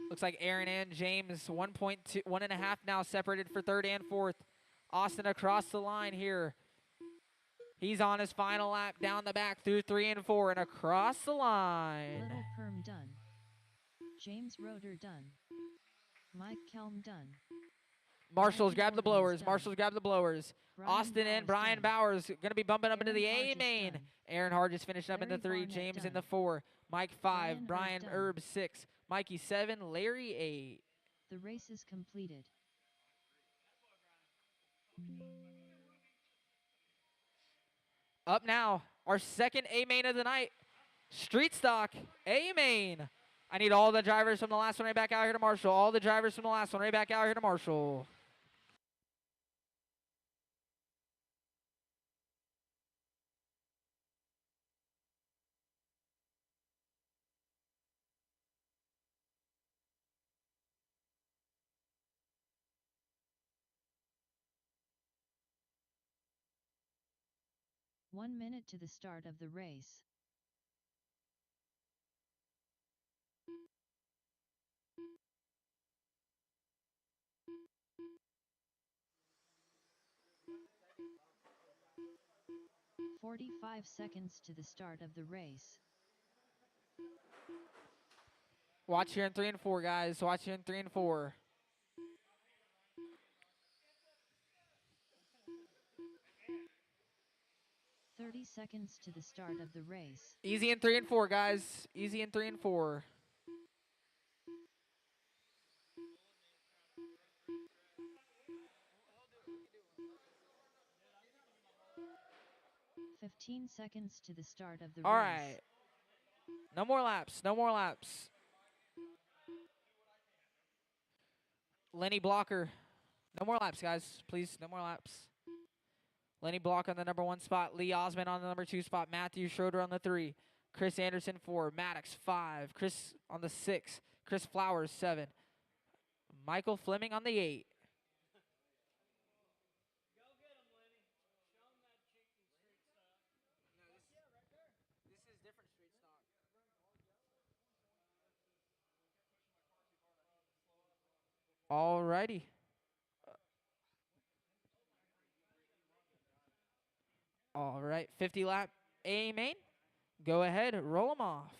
Looks like Aaron and James 1.5 now separated for 3rd and 4th. Austin across the line here. He's on his final lap down the back through 3 and 4 and across the line. Little Perm done. James Roeder done. Mike Kelm done. Marshall's Mikey grab the Morgan is blowers. done. Marshall's grab the blowers. Brian Austin and Bowers Brian done. Bowers going to be bumping up into the Aaron A Harges main. done. Aaron Harges finished up in the Larry 3. Barnett James in done. the 4. Mike 5. Brian Brian Erb Erb done. 6. Mikey 7. Larry 8. The race is completed. Up now, our second A main of the night. Street stock A main. I need all the drivers from the last one right back out here to Marshall. All the drivers from the last one right back out here to Marshall. One minute to the start of the race. "45 seconds to the start of the race. Watch here in 3 and 4, guys. Watch here in 3 and 4. "30 seconds to the start of the race. Easy in 3 and 4, guys. Easy in 3 and 4. "15 seconds to the start of the All race. right. No more laps. No more laps. Lenny Blocker. No more laps, guys. Please, no more laps. Lenny Block on the number 1 spot. Lee Osmond on the number 2 spot. Matthew Schroeder on the 3. Chris Anderson 4. Maddox 5. Chris on the 6. Chris Flowers 7. Michael Fleming on the 8. Go get him, Lenny. Show him that chicken street stock. This is different street stock. Alrighty. All right, 50 lap A main. Go ahead, roll them off.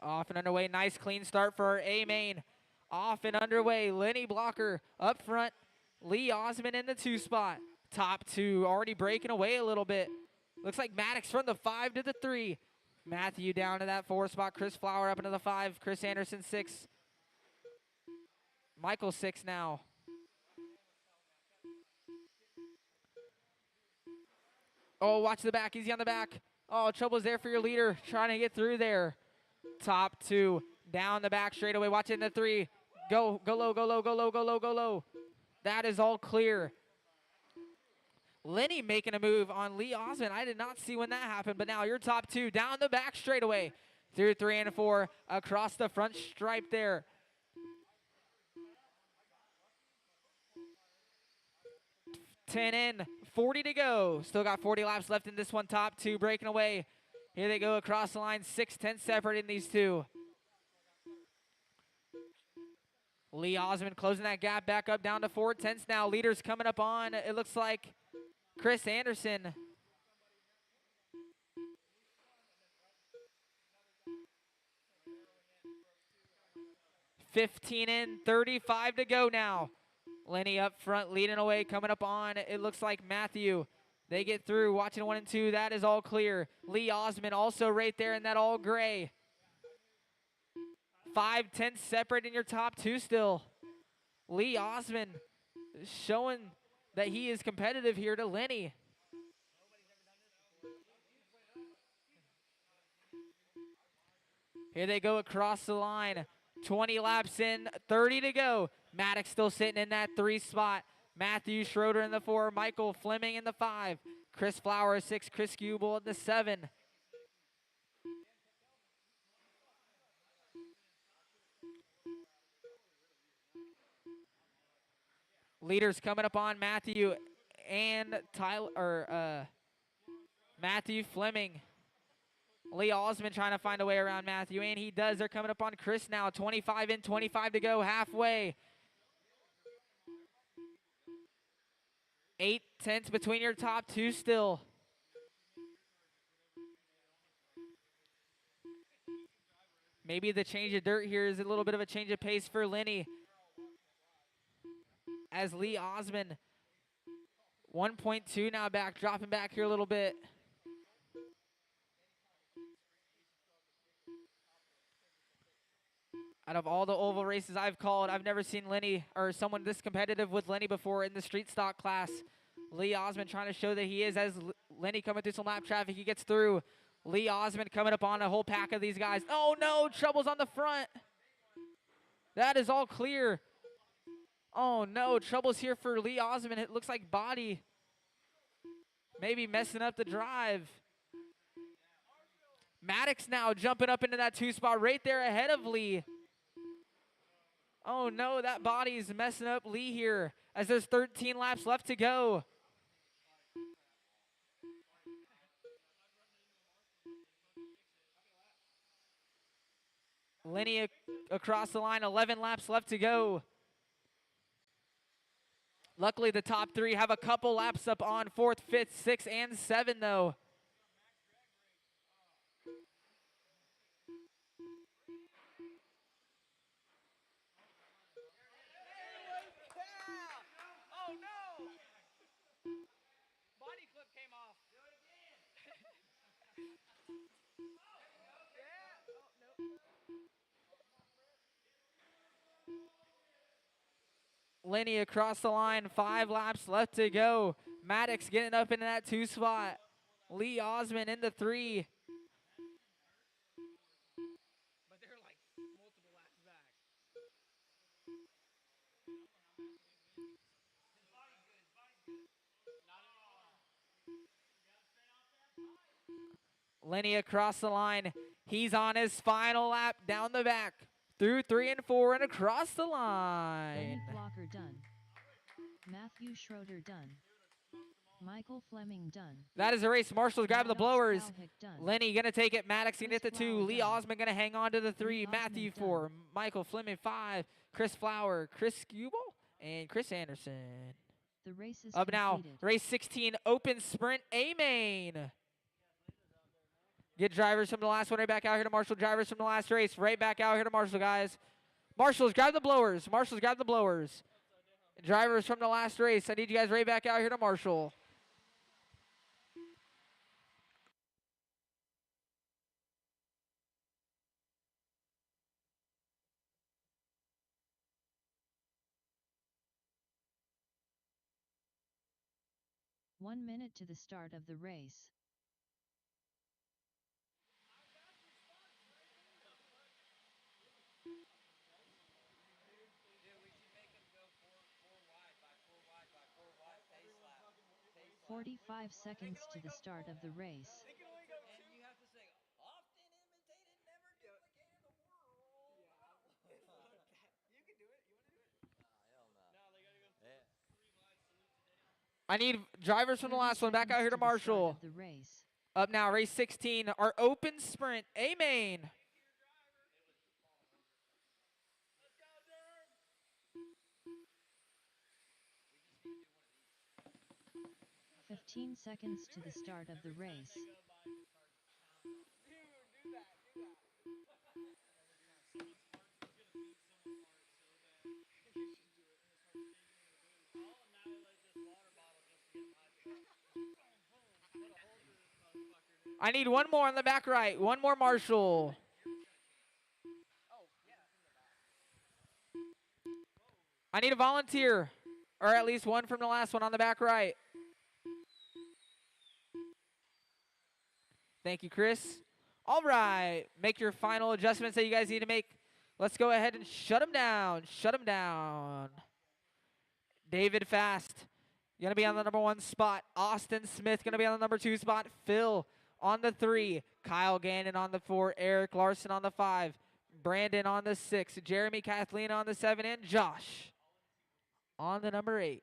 Off and underway, nice clean start for our A main. Off and underway, Lenny Blocker up front. Lee Osmond in the 2 spot. Top 2 already breaking away a little bit. Looks like Maddox from the 5 to the 3. Matthew down to that 4 spot. Chris Flower up into the 5. Chris Anderson 6. Michael 6 now. Oh, watch the back. Easy on the back. Oh, trouble's there for your leader. Trying to get through there. Top 2. Down the back straight away. Watch it in the 3. Go low, go low, go low, go low, go low. That is all clear. Lenny making a move on Lee Osmond. I did not see when that happened, but now your top two down the back straightaway. Through 3 and 4 across the front stripe there. Ten in, 40 to go. Still got 40 laps left in this one. Top two breaking away. Here they go across the line. 6-10 separating these two. Lee Osmond closing that gap back up down to 4/10 now. Leaders coming up on, it looks like, Chris Anderson. $15 in, 35 to go now. Lenny up front, leading away, coming up on, it looks like Matthew. They get through, watching 1 and 2, that is all clear. Lee Osmond also right there in that all gray. 5-10 separate in your top two still. Lee Osmond showing that he is competitive here to Lenny. Here they go across the line. 20 laps in, 30 to go. Maddox still sitting in that 3 spot. Matthew Schroeder in the 4, Michael Fleming in the 5, Chris Flower 6, Chris Kubel in the 7. Leaders coming up on Matthew and Matthew Fleming. Lee Osmond trying to find a way around Matthew, and he does. They're coming up on Chris now. 25 in, 25 to go, halfway. 8/10 between your top two still. Maybe the change of dirt here is a little bit of a change of pace for Lenny. As Lee Osmond, 1.2 now back, dropping back here a little bit. Out of all the oval races I've called, I've never seen Lenny or someone this competitive with Lenny before in the street stock class. Lee Osmond trying to show that he is, as Lenny coming through some lap traffic, he gets through. Lee Osmond coming up on a whole pack of these guys. Oh no, trouble's on the front. That is all clear. Oh no, trouble's here for Lee Osmond. It looks like body maybe messing up the drive. Maddox now jumping up into that 2 spot right there ahead of Lee. Oh no, that body is messing up Lee here as there's 13 laps left to go. Lenny across the line, 11 laps left to go. Luckily, the top 3 have a couple laps up on 4th, 5th, 6th, and 7, though. Oh no! Body clip came off. Lenny across the line, 5 laps left to go. Maddox getting up into that 2 spot. Lee Osmond in the 3. But they're like multiple laps back. Lenny across the line. He's on his final lap down the back. Through 3 and 4 and across the Benny line. Blocker done. Matthew Schroeder done. Michael Fleming done. That is a race. Marshall's grabbing the Maddox blowers. Kalhick done. Lenny gonna take it. Maddox gonna Chris get the 2. Flower Lee done. Osmond gonna hang on to the 3. Lee Matthew Osmond 4. done. Michael Fleming 5. Chris Flower, Chris Kubel, and Chris Anderson. The race is Up now, completed. race 16, open sprint A main. Get drivers from the last one right back out here to Marshall. Drivers from the last race right back out here to Marshall, guys. Marshalls, grab the blowers. Marshalls, grab the blowers. Drivers from the last race, I need you guys right back out here to Marshall. One minute to the start of the race. Dude, we should make them go four wide by 45 seconds to the start of the race. They can only go and you have to say, often imitated, never duplicate in the world. You can do it. You want to do it? Hell no. No, they gotta go Yeah. 3 wide salute today. I need drivers from the 30 last one back out here to seconds the start Marshall. of the race. Up now, race 16, our open sprint, A-Main. Let's go, Durham. 15 seconds to the start of the race. Dude, do that. Do that. I'll annihilate this water bottle just to get my truck. Put a hole through this motherfucker, dude. I need one more on the back right. One more Marshall. I need a volunteer, or at least one from the last one on the back right. Thank you, Chris. All right, make your final adjustments that you guys need to make. Let's go ahead and shut them down. Shut them down. David Fast going to be on the number 1 spot. Austin Smith going to be on the number 2 spot. Phil on the 3. Kyle Gannon on the 4. Eric Larson on the 5. Brandon on the 6. Jeremy Kathleen on the 7. And Josh on the number 8.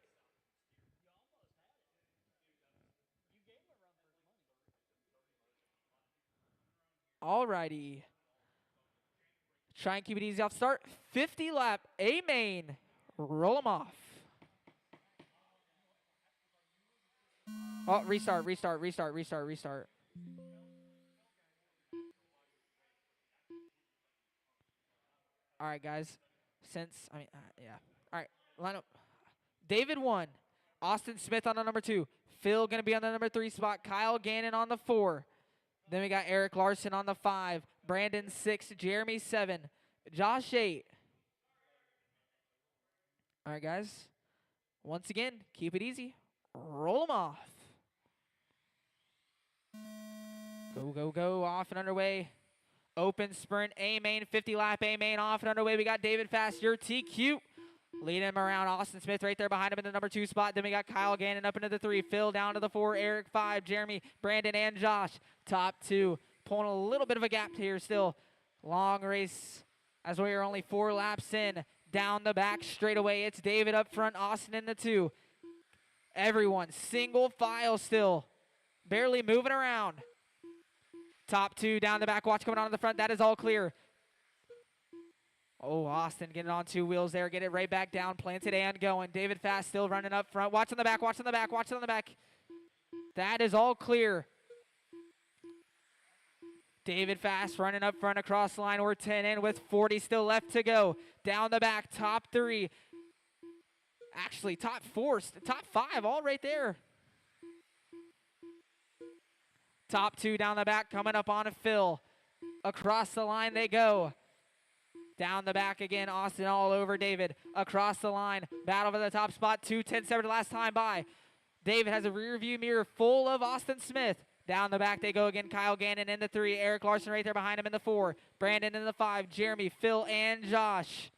All righty. Try and keep it easy off start. 50 lap A-Main. Roll them off. Oh, restart. All right, guys. Yeah. All right, line up. David 1. Austin Smith on the number 2. Phil going to be on the number 3 spot. Kyle Gannon on the 4. Then we got Eric Larson on the 5. Brandon 6. Jeremy 7. Josh 8. All right, guys. Once again, keep it easy. Roll them off. Go. Off and underway. Open sprint A-Main. 50 lap A-Main. Off and underway. We got David Fast, your TQ. Leading him around. Austin Smith right there behind him in the number 2 spot. Then we got Kyle Gannon up into the 3. Phil down to the 4. Eric 5. Jeremy, Brandon, and Josh. Top 2. Pulling a little bit of a gap here still. Long race as we are only 4 laps in. Down the back straight away. It's David up front. Austin in the 2. Everyone single file still. Barely moving around. Top 2 down the back. Watch coming on the front. That is all clear. Oh, Austin getting on 2 wheels there. Get it right back down. Planted and going. David Fast still running up front. Watch on the back. Watch on the back. Watch on the back. That is all clear. David Fast running up front across the line. We're 10 in with 40 still left to go. Down the back. Top 3. Actually, top 4. Top 5 all right there. Top 2 down the back. Coming up on a Phil. Across the line they go. Down the back again, Austin all over David. Across the line, battle for the top spot. 2:10 the last time by. David has a rear view mirror full of Austin Smith. Down the back they go again. Kyle Gannon in the 3. Eric Larson right there behind him in the 4. Brandon in the 5. Jeremy, Phil, and Josh.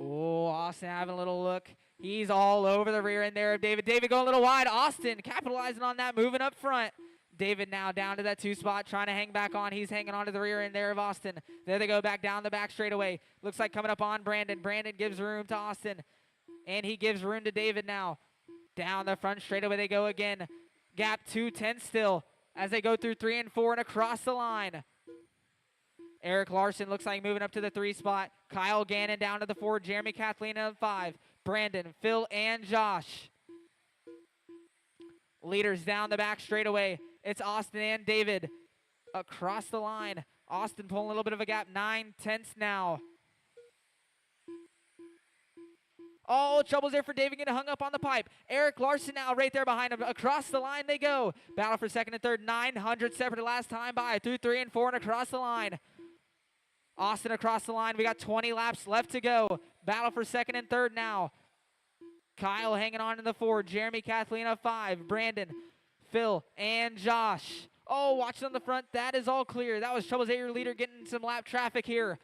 Oh, Austin having a little look. He's all over the rear end there of David. David going a little wide. Austin capitalizing on that, moving up front. David now down to that 2 spot, trying to hang back on. He's hanging on to the rear end there of Austin. There they go back down the back straightaway. Looks like coming up on Brandon. Brandon gives room to Austin, and he gives room to David now. Down the front straightaway they go again. Gap 2:10 still as they go through 3 and 4 and across the line. Eric Larson looks like moving up to the 3 spot. Kyle Gannon down to the 4. Jeremy Kathleen on the 5. Brandon, Phil, and Josh. Leaders down the back straightaway. It's Austin and David across the line. Austin pulling a little bit of a gap. 9/10 now. Oh, trouble's there for David, getting hung up on the pipe. Eric Larson now right there behind him. Across the line they go. Battle for second and third. 900 separate last time by. Through 3 and 4 and across the line. Austin across the line. We got 20 laps left to go. Battle for second and third now. Kyle hanging on in the 4. Jeremy Kathleen of 5. Brandon, Phil, and Josh. Oh, watching on the front. That is all clear. That was Trouble Xavier leader getting some lap traffic here.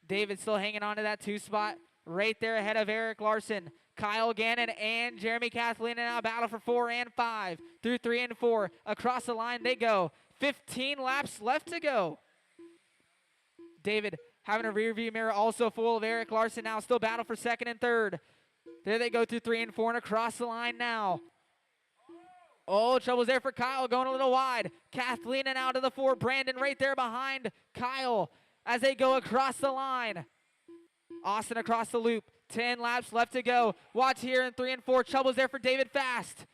David still hanging on to that 2 spot. right there ahead of Eric Larson. Kyle Gannon and Jeremy Kathleen now battle for 4 and 5 through 3 and 4. Across the line they go. 15 laps left to go. David having a rear view mirror also full of Eric Larson now. Still battle for 2nd and 3rd. There they go through 3 and 4 and across the line now. Oh, trouble's there for Kyle, going a little wide. Kathleen and out to the 4. Brandon right there behind Kyle as they go across the line. Austin across the loop. 10 laps left to go. Watch here in 3 and 4. Trouble's there for David Fast.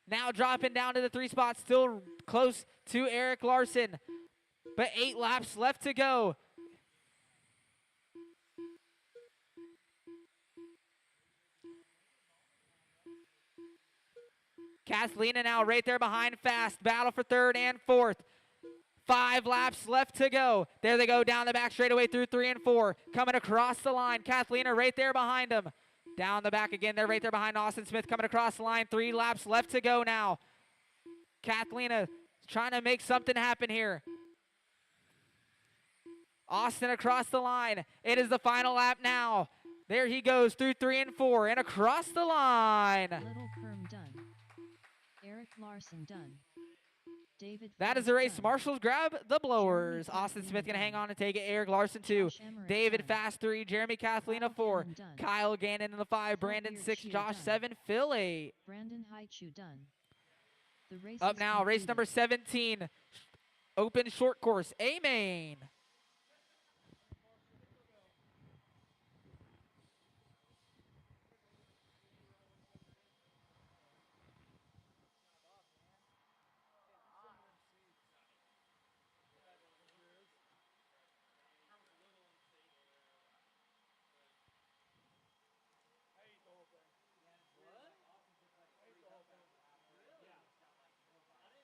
Now dropping down to the 3 spot. Still close to Eric Larson. But 8 laps left to go. Kathlina now right there behind Fast. Battle for 3rd and 4th. 5 laps left to go. There they go down the back straightaway through 3 and 4. Coming across the line. Kathlina right there behind him. Down the back again. They're right there behind Austin Smith coming across the line. 3 laps left to go now. Kathlina trying to make something happen here. Austin across the line. It is the final lap now. There he goes through 3 and 4 and across the line. Little Kerm done. Eric Larson done. David. That is Fast the race. done. Marshals grab the blowers. Jeremy Austin Kathleen Smith going to hang done. on and take it. Eric Larson 2. Josh Emmerich David done. Fast 3. Jeremy Kathleen Kyle 4. Gannon done. Kyle Gannon in the 5. Brandon Beard 6. Cheer Josh done. 7. Phil 8. Brandon Haichu done. The race Up is now, race completed. number 17. Open short course. A-Main.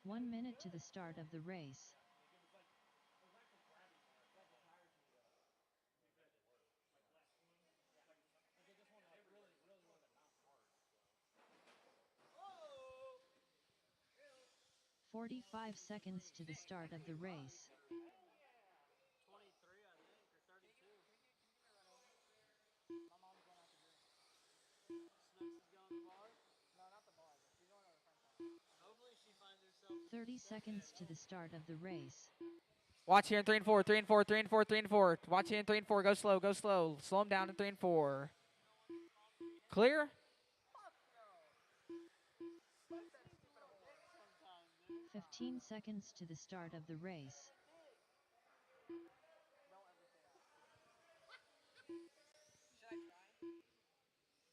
One minute to the start of the race. Whoa! 45 seconds to the start of the race. 23, I think, or 32. My mom's going out to drink. Snooks is going to the bar? No, not the bar, but she's going to her friend's house. Hopefully she finds herself 30 seconds to the start of the race. Watch here in 3 and 4. 3 and 4. 3 and 4. 3 and 4. Watch here in 3 and 4. Go slow. Go slow. Slow them down in 3 and 4. Clear? 15 seconds to the start of the race. Should I try?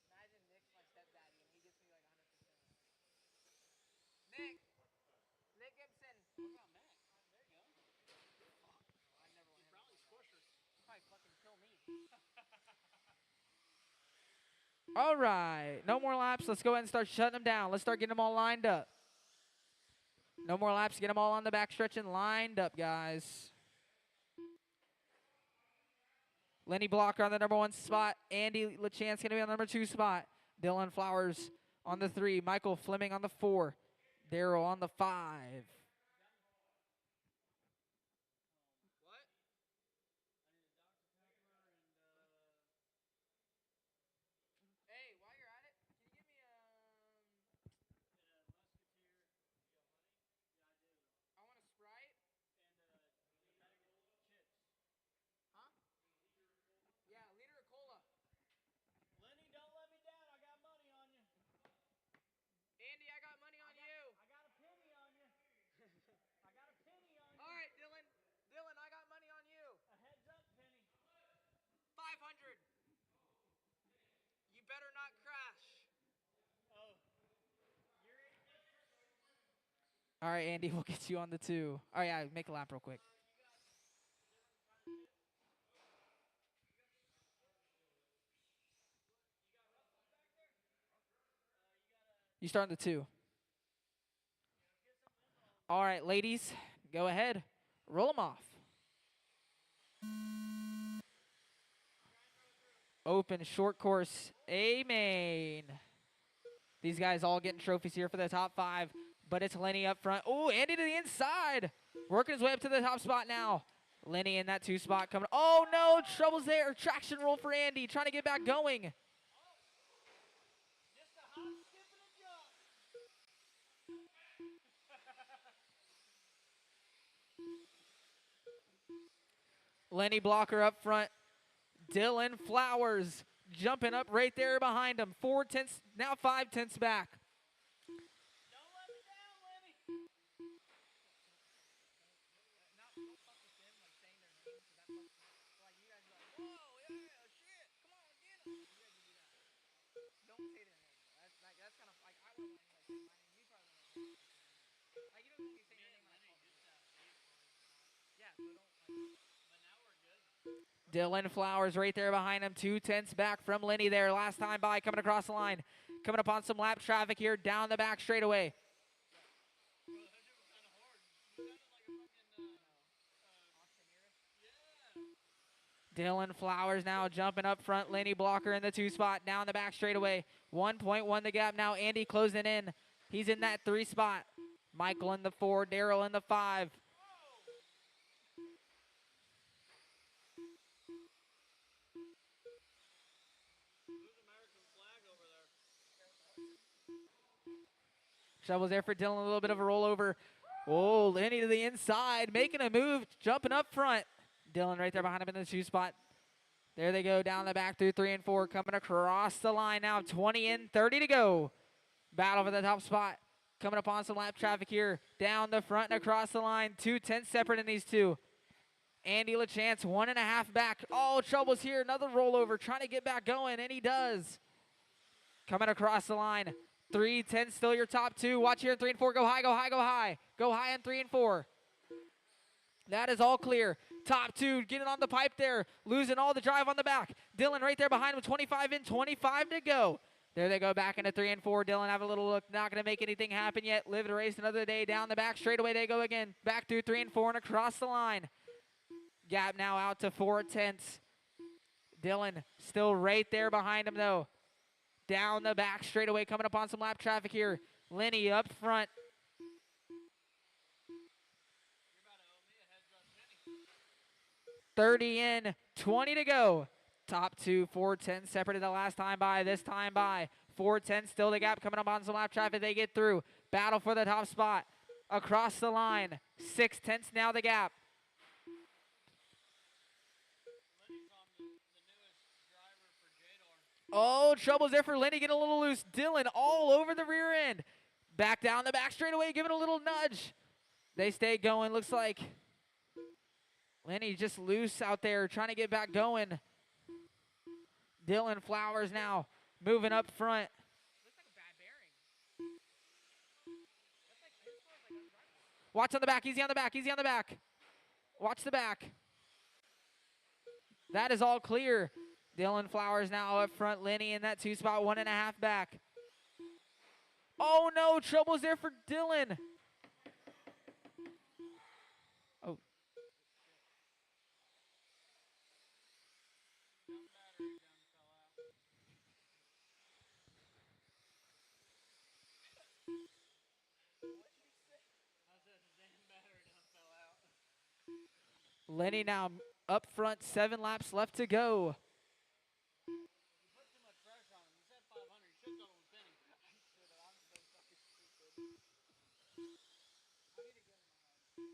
Imagine Nick's my stepdaddy and he gets me like 100%. Nick! Nick Gibson! What about Mac? There you go. Fuck. I never want him. Probably squish her. Probably fucking kill me. All right. No more laps. Let's go ahead and start shutting them down. Let's start getting them all lined up. No more laps. Get them all on the back stretch and lined up, guys. Lenny Blocker on the number 1 spot. Andy LaChance going to be on the number 2 spot. Dylan Flowers on the 3. Michael Fleming on the 4. Daryl on the 5. What? Hey, while you're at it, can you give me I want a Sprite. Huh? Yeah, a liter of cola. Lenny, don't let me down. I got money on you. Andy, I got money on you. I got a penny on you. I got a penny on you. All right, Dylan. Dylan, I got money on you. A heads up penny. 500. You better not crash. Oh. All right, Andy, we'll get you on the 2. Oh, yeah, make a lap real quick. You start on the 2. All right, ladies, go ahead. Roll them off. Open short course, A-Main. These guys all getting trophies here for the top 5, but it's Lenny up front. Oh, Andy to the inside. Working his way up to the top spot now. Lenny in that 2 spot coming. Oh no, trouble's there. Traction roll for Andy, trying to get back going. Just a hop, skip, and a jump. Lenny Blocker up front. Dylan Flowers jumping up right there behind him. 4/10, now 5/10 back. Don't let me down, Lenny. Don't fuck with them, like saying their names, 'cause that fucks like you guys are like, whoa, yeah, shit, come on, get him. You guys do that. Don't say their name. That's kind of like I wouldn't mind you like saying my name. You probably wouldn't say like you don't want me saying your name when I call you. Yeah, so don't. But now we're good. Dylan Flowers right there behind him. 2/10 back from Lenny there. Last time by coming across the line. Coming up on some lap traffic here down the back straightaway. Bro, that shit was kind of hard. You sounded like a fucking yeah. Dylan Flowers now jumping up front. Lenny Blocker in the 2 spot. Down the back straightaway. 1.1 the gap now. Andy closing in. He's in that 3 spot. Michael in the 4. Daryl in the 5. Who's American flag over there? Shovels there for Dylan. A little bit of a rollover. Oh, Lenny to the inside. Making a move. Jumping up front. Dylan right there behind him in the 2 spot. There they go down the back through 3 and 4. Coming across the line now. 20 in, 30 to go. Battle for the top spot. Coming up on some lap traffic here. Down the front and across the line. 2/10 separate in these two. Andy LaChance, 1.5 back. Oh, trouble's here. Another rollover. Trying to get back going, and he does. Coming across the line. 3:10 still your top 2. Watch here in 3 and 4. Go high, go high, go high. Go high in 3 and 4. That is all clear. Top 2 getting on the pipe there. Losing all the drive on the back. Dylan right there behind him. 25 in, 25 to go. There they go back into 3 and 4. Dylan have a little look. Not going to make anything happen yet. Live to race another day. Down the back straightaway they go again. Back through 3 and 4 and across the line. Gap now out to 4/10. Dylan still right there behind him though. Down the back straightaway coming up on some lap traffic here. Lenny up front. You're about to owe me a heads up, Kenny. 30 in, 20 to go. Top 2, 4:10 separated the last time by. This time by 4:10 still the gap coming up on some lap traffic. They get through. Battle for the top spot. Across the line. 6/10 now the gap. Lenny's on the newest driver for Jador. Oh, trouble's there for Lenny. Getting a little loose. Dylan all over the rear end. Back down the back straightaway, giving a little nudge. They stay going. Looks like Lenny just loose out there, trying to get back going. Dylan Flowers now moving up front. Looks like a bad bearing. That's like his car's like undrivable. Watch on the back. Easy on the back. Easy on the back. Watch the back. That is all clear. Dylan Flowers now up front. Lenny in that 2 spot, 1.5 back. Oh no, trouble's there for Dylan. Oh. Dumb battery gun fell out. I said the damn battery gun fell out. Lenny now up front, 7 laps left to go. You put too much pressure on him. You said 500. You should go with Penny. I should have. I'm so fucking stupid. I need to get him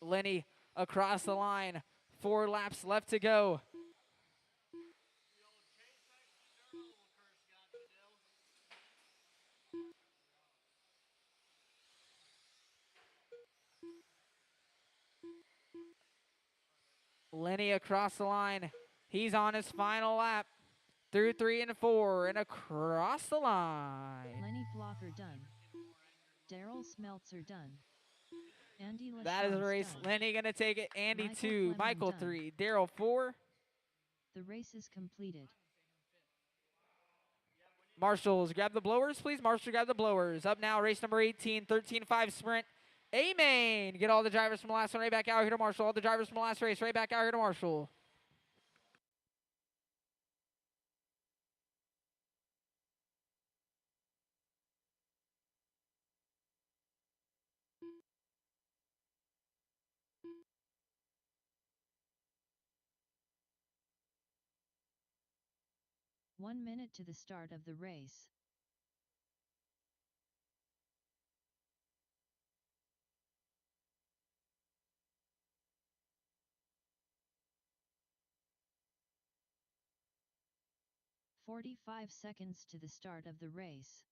a Lenny across the line, 4 laps left to go. The old Chase Turtle curse got you, Dill. Lenny across the line. He's on his final lap. Through 3 and 4 and across the line. Lenny Blocker done. Daryl Smeltzer done. Andy That is a LaChance race. done. Lenny gonna take it. Andy Michael 2, Fleming Michael done. 3, Daryl 4. The race is completed. Marshals, grab the blowers, please. Marshall, grab the blowers. Up now, race number 18, 13-5 sprint. Amen. Get all the drivers from the last one right back out here to Marshall. All the drivers from the last race right back out here to Marshall. 1 minute to the start of the race. "45 seconds to the start of the race.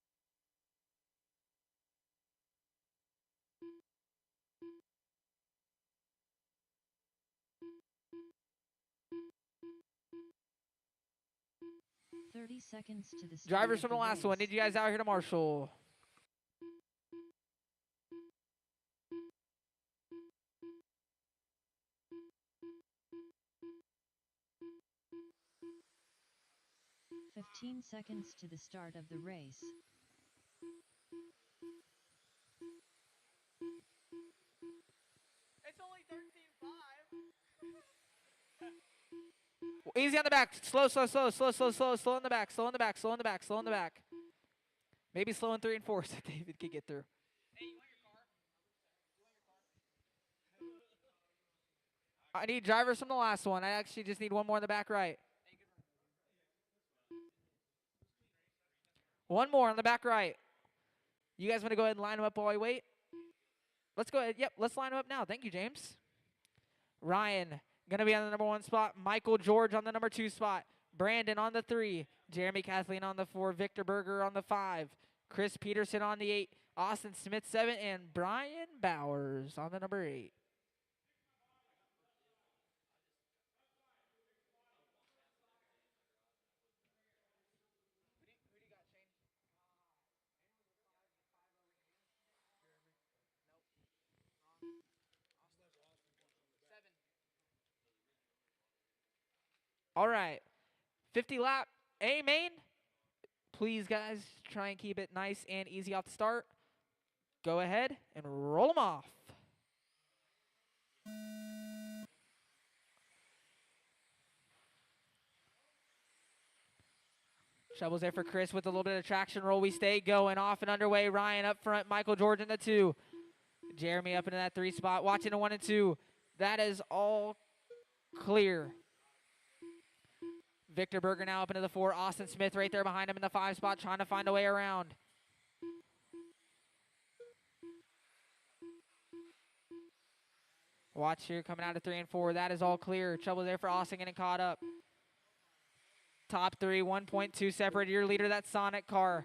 "30 seconds to the start Drivers of from the last race. one, need you guys out here to marshal. "15 seconds to the start of the race. It's only 13.5. Easy on the back. Slow, slow, slow, slow, slow, slow, slow in the back, slow in the back, slow in the back, slow in the back. Maybe slow in 3 and 4 so David could get through. Hey, you want your car? I need drivers from the last one. I actually just need one more in the back right. One more on the back right. You guys want to go ahead and line them up while I wait? Let's go ahead. Yep, let's line them up now. Thank you, James. Ryan, going to be on the number 1 spot. Michael George on the number 2 spot. Brandon on the 3. Jeremy Kathleen on the 4. Victor Berger on the 5. Chris Peterson on the 8. Austin Smith 7. And Brian Bowers on the number 8. All right. 50 lap A main. Please, guys, try and keep it nice and easy off the start. Go ahead and roll them off. Shovels there for Chris with a little bit of traction roll. We stay going off and underway. Ryan up front. Michael George in the 2. Jeremy up into that 3 spot. Watching a 1 and 2. That is all clear. Victor Berger now up into the 4. Austin Smith right there behind him in the 5 spot, trying to find a way around. Watch here coming out of 3 and 4. That is all clear. Trouble there for Austin getting caught up. Top 3, 1.2 separated. Your leader, that Sonic car.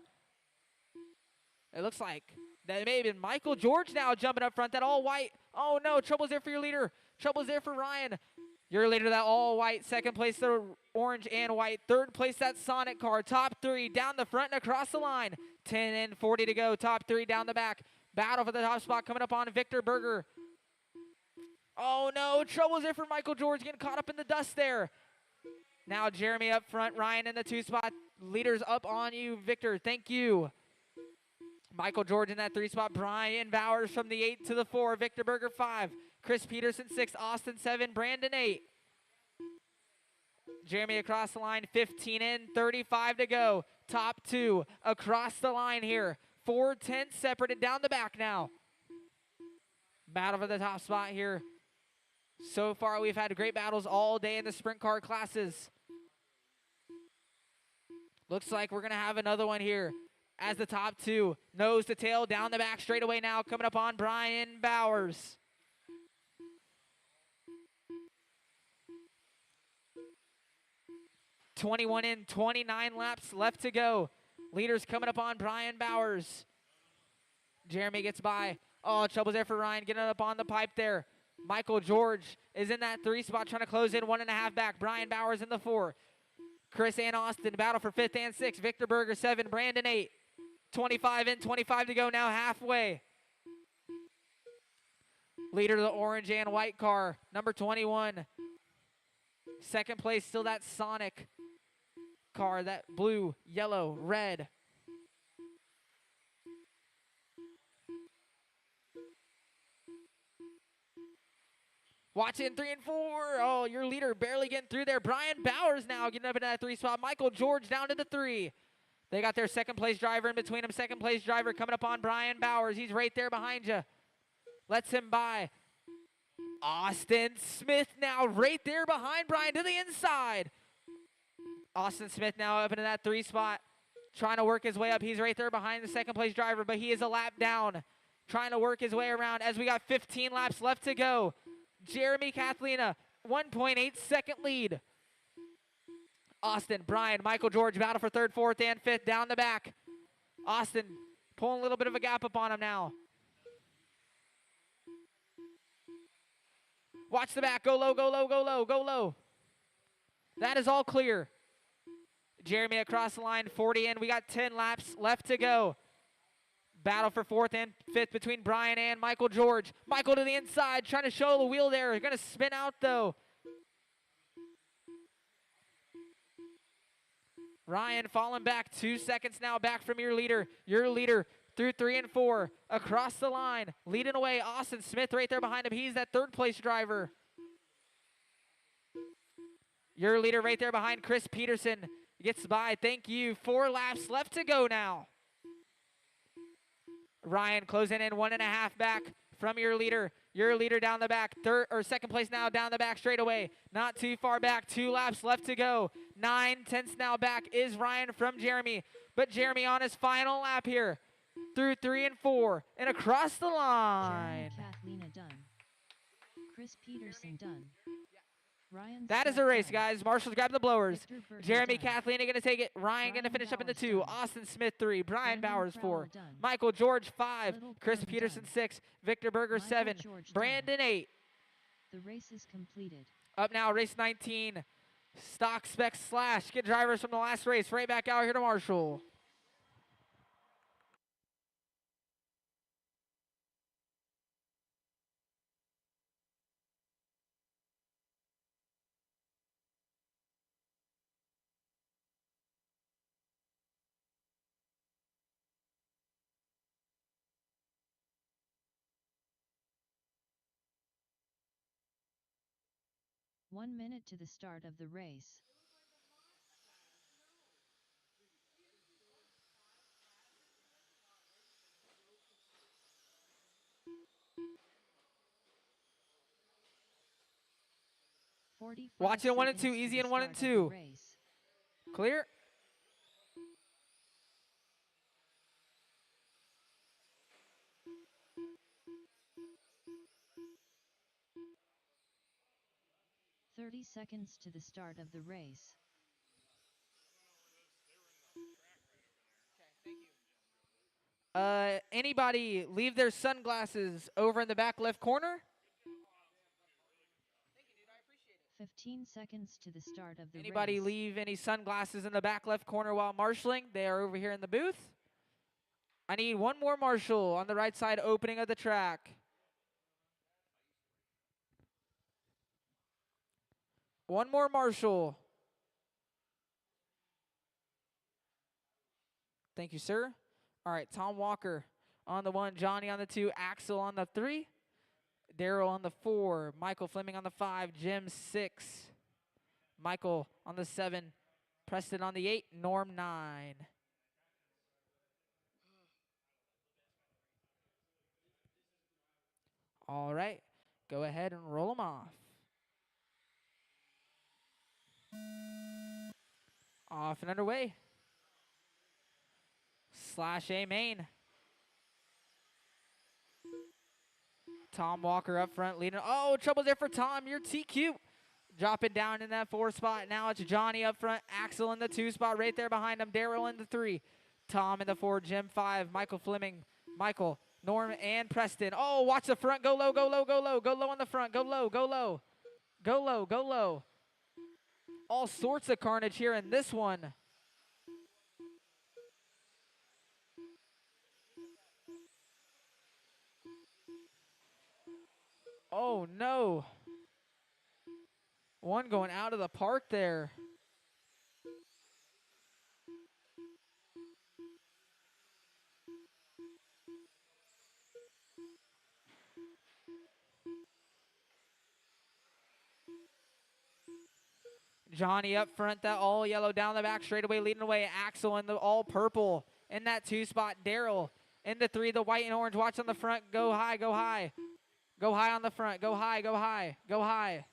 It looks like that may have been Michael George now jumping up front. That all white. Oh no, trouble's there for your leader. Trouble's there for Ryan. Your leader, that all white. 2nd place, the orange and white. 3rd place, that Sonic car. Top 3 down the front and across the line. 10 and 40 to go. Top 3 down the back. Battle for the top spot coming up on Victor Berger. Oh no, trouble's there for Michael George getting caught up in the dust there. Now Jeremy up front, Ryan in the 2 spot. Leaders up on you, Victor. Thank you. Michael George in that 3 spot. Brian Bowers from the 8 to the 4. Victor Berger 5. Chris Peterson 6. Austin 7. Brandon 8. Jeremy across the line. 15 in. 35 to go. Top 2 across the line here. 4 tenths separated down the back now. Battle for the top spot here. So far, we've had great battles all day in the sprint car classes. Looks like we're going to have another one here as the top 2. Nose to tail, down the back straightaway now. Coming up on Brian Bowers. .21 in, 29 laps left to go. Leaders coming up on Brian Bowers. Jeremy gets by. Oh, trouble's there for Ryan, getting up on the pipe there. Michael George is in that 3 spot, trying to close in 1.5 back. Brian Bowers in the 4. Chris and Austin battle for 5th and 6th. Victor Berger 7, Brandon 8. 25 in, 25 to go now, halfway. Leader of the orange and white car, number 21. 2nd place, still that Sonic car, that blue, yellow, red. Watch it in 3 and 4. Oh, your leader barely getting through there. Brian Bowers now getting up into that 3 spot. Michael George down to the 3. They got their 2nd place driver in between them. 2nd place driver coming up on Brian Bowers. He's right there behind you. Lets him by. Austin Smith now right there behind Brian to the inside. Austin Smith now up into that 3 spot, trying to work his way up. He's right there behind the second place driver, but he is a lap down, trying to work his way around as we got 15 laps left to go. Jeremy Kathlina, 1.8 second lead. Austin, Brian, Michael George battle for third, fourth, and fifth down the back. Austin pulling a little bit of a gap up on him now. Watch the back. Go low, go low, go low, go low. That is all clear. Jeremy across the line, 40 in. We got 10 laps left to go. Battle for fourth and fifth between Brian and Michael George. Michael to the inside, trying to show the wheel there. Going to spin out, though. Ryan falling back 2 seconds now back from your leader. Your leader through 3 and 4. Across the line, leading away. Austin Smith right there behind him. He's that third place driver. Your leader right there behind Chris Peterson gets by. Thank you. 4 laps left to go now. Ryan closing in 1.5 back from your leader. Your leader down the back. Third or second place now down the back straight away. Not too far back. 2 laps left to go. 9/10 now back is Ryan from Jeremy. But Jeremy on his final lap here. Through 3 and 4. And across the line. Jeremy Kathlina done. Chris Peterson done. Ryan That is Scott a race, done. guys. Marshall's grabbing the blowers. Victor Berger Jeremy done. Kathleen going to take it. Ryan going to Brian finish up in the Bowers 2. done. Austin Smith 3. Brian Brandon Bowers 4. Crowell done. Michael George 5. Little Chris Crowell Peterson done. 6. Victor Berger Michael 7. George done. Brandon 8. The race is completed. Up now, race 19. Stock Spec Slash. Get drivers from the last race right back out here to Marshall. One minute to the start of the race. Watching 1 and 2, easy in 1 and 2. Clear. Seconds to the start of the race. Anybody leave their sunglasses over in the back left corner? 15 seconds to the start of the Anybody race. leave any sunglasses in the back left corner while marshalling? They are over here in the booth. I need one more marshal on the right side opening of the track. One more marshal. Thank you, sir. All right, Tom Walker on the 1, Johnny on the 2, Axel on the 3, Daryl on the 4, Michael Fleming on the 5, Jim 6, Michael on the 7, Preston on the 8, Norm 9. All right, go ahead and roll them off. Off and underway. Slash A main. Tom Walker up front leading. Oh, trouble there for Tom. You're TQ. Dropping down in that 4 spot. Now it's Johnny up front. Axel in the 2 spot right there behind him. Daryl in the 3. Tom in the 4. Jim 5. Michael Fleming. Michael, Norm, and Preston. Oh, watch the front. Go low, go low, go low. Go low on the front. Go low, go low. Go low, go low. All sorts of carnage here in this one. Oh, no. One going out of the park there. Johnny up front, that all yellow down the back straightaway, leading away. Axel in the all purple in that 2 spot. Daryl in the 3, the white and orange. Watch on the front. Go high, go high. Go high on the front. Go high, go high, go high.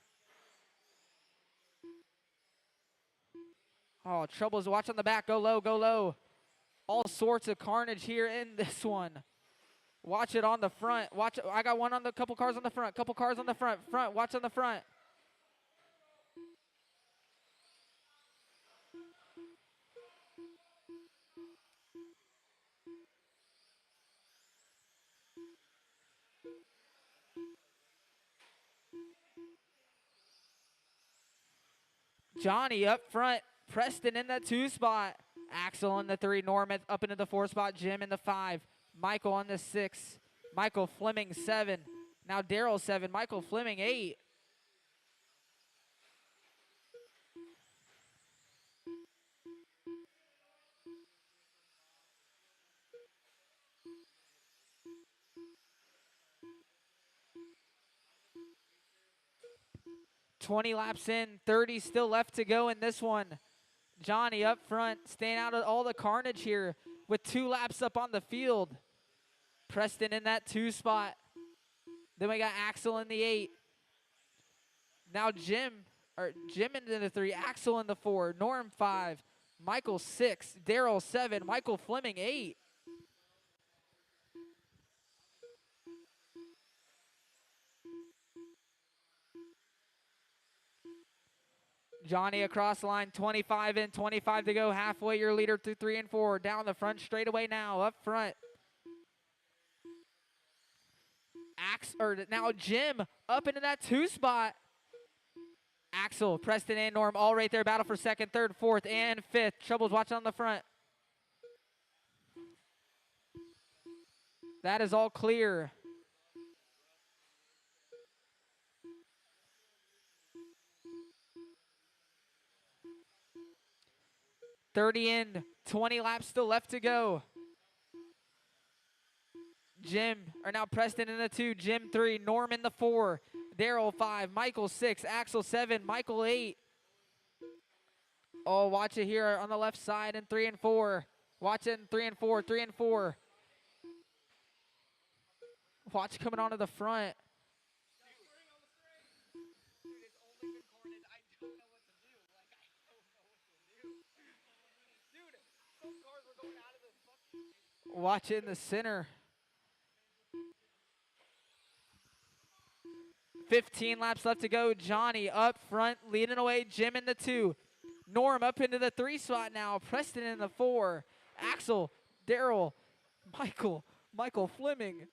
Oh, troubles. Watch on the back. Go low, go low. All sorts of carnage here in this one. Watch it on the front. Watch. I got one on the couple cars on the front. Couple cars on the front. Front. Watch on the front. Johnny up front. Preston in that 2 spot. Axel in the 3. Norm up into the 4 spot. Jim in the 5. Michael on the 6. Michael Fleming 7. Now Daryl 7. Michael Fleming 8. $20 laps in, 30 still left to go in this one. Johnny up front, staying out of all the carnage here with 2 laps up on the field. Preston in that 2 spot. Then we got Axel in the 8. Now Jim in the 3, Axel in the 4, Norm 5, Michael 6, Daryl 7, Michael Fleming 8. Johnny across the line, 25 in, 25 to go. Halfway, your leader through 3 and 4. Down the front straightaway now, up front. Now Jim up into that 2 spot. Axel, Preston, and Norm all right there. Battle for 2nd, 3rd, 4th, and 5th. Troubles watching on the front. That is all clear. $30 in, 20 laps still left to go. Now Preston in the 2, Jim 3, Norm in the 4, Daryl 5, Michael 6, Axel 7, Michael 8. Oh, watch it here on the left side in 3 and 4. Watch it in 3 and 4, 3 and 4. Watch coming onto the front. Watch it in the center. 15 laps left to go. Johnny up front, leading away. Jim in the 2. Norm up into the 3 spot now. Preston in the 4. Axel, Daryl, Michael Fleming.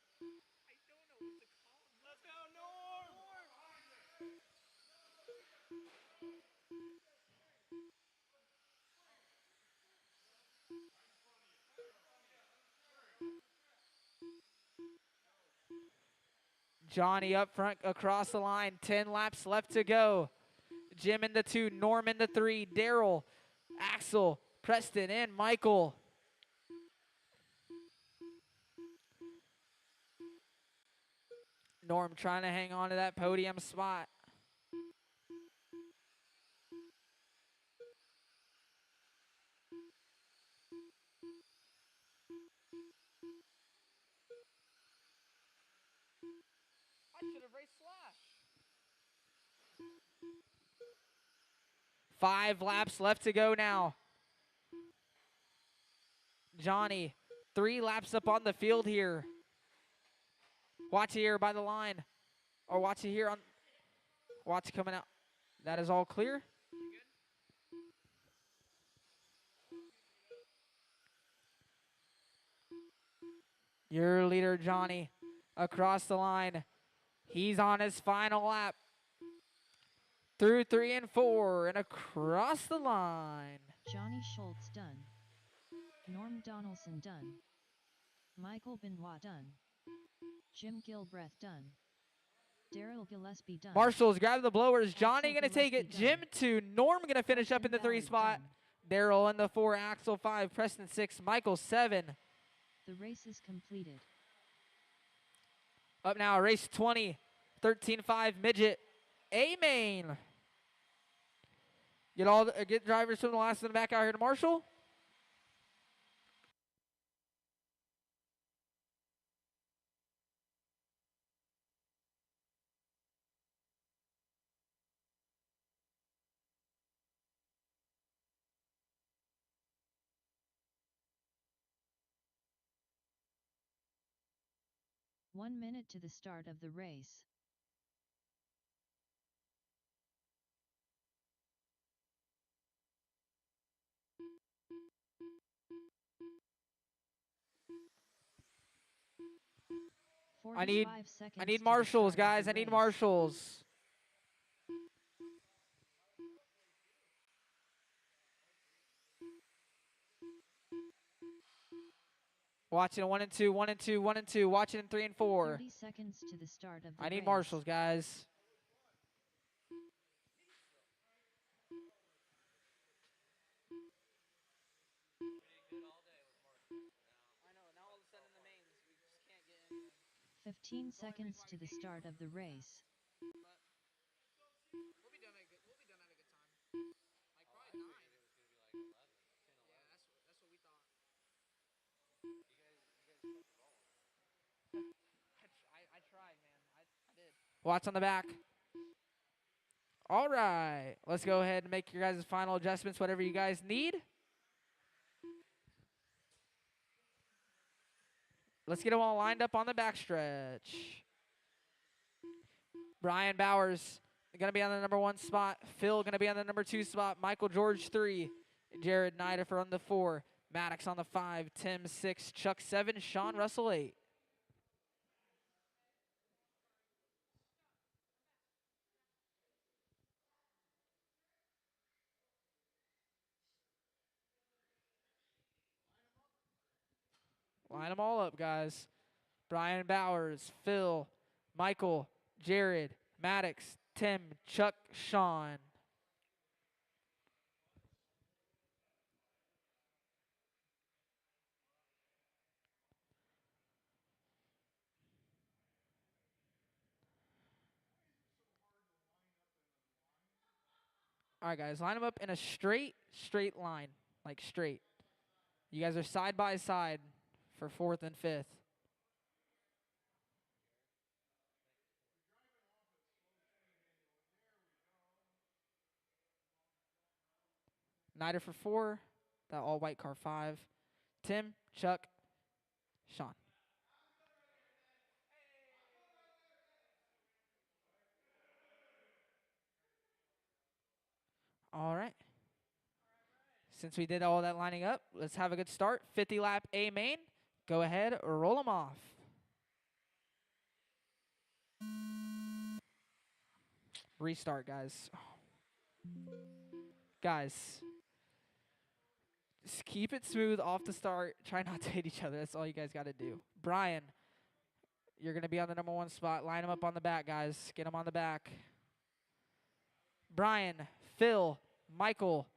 Johnny up front across the line. 10 laps left to go. Jim in the 2, Norm in the 3, Daryl, Axel, Preston, and Michael. Norm trying to hang on to that podium spot. I should have raced Slash. 5 laps left to go now. Johnny, 3 laps up on the field here. Watch here by the line. Or watch it here on. Watch coming out. That is all clear. Your leader, Johnny, across the line. He's on his final lap. Through 3 and 4 and across the line. Johnny Schultz done. Norm Donaldson done. Michael Benoit done. Jim Gilbreth done. Daryl Gillespie done. Marshall's grabbing the blowers. Johnny Axel going to take it. Gillespie Jim 2. Norm going to finish up in the 3 Valley spot. done. Daryl in the 4. Axel 5. Preston 6. Michael 7. The race is completed. Up now, race 20. 13-5 midget. A-main. Get drivers from the last and the back out here to Marshall. 1 minute to the start of the race. I need 45 seconds I need to the marshals, start of guys. the I need race. marshals. Watching 1 and 2, 1 and 2, 1 and 2. Watching in 3 and 4. 30 seconds to the start of the I need race. marshals, guys. I know. Now all of a sudden the mains, we just can't get in. 15 seconds to the start of the race. We'll be done at a good time. Like probably 9. Yeah, that's what we thought. I tried, man. I did. Watch on the back. All right. Let's go ahead and make your guys' final adjustments, whatever you guys need. Let's get them all lined up on the backstretch. Brian Bowers going to be on the number 1 spot. Phil going to be on the number 2 spot. Michael George 3. Jared Nidifer on the 4. Maddox on the 5. Tim 6. Chuck 7. Sean Russell 8. Line them all up, guys. Brian Bowers, Phil, Michael, Jared, Maddox, Tim, Chuck, Sean. All right, guys, line them up in a straight line, like straight. You guys are side by side for 4th and 5th. Nider for 4, that all white car 5. Tim, Chuck, Sean. All right. Since we did all that lining up, let's have a good start. 50 lap A main. Go ahead, roll them off. Restart, guys. Guys, just keep it smooth off the start. Try not to hit each other. That's all you guys got to do. Brian, you're going to be on the number 1 spot. Line them up on the back, guys. Get them on the back. Brian, Phil, Michael,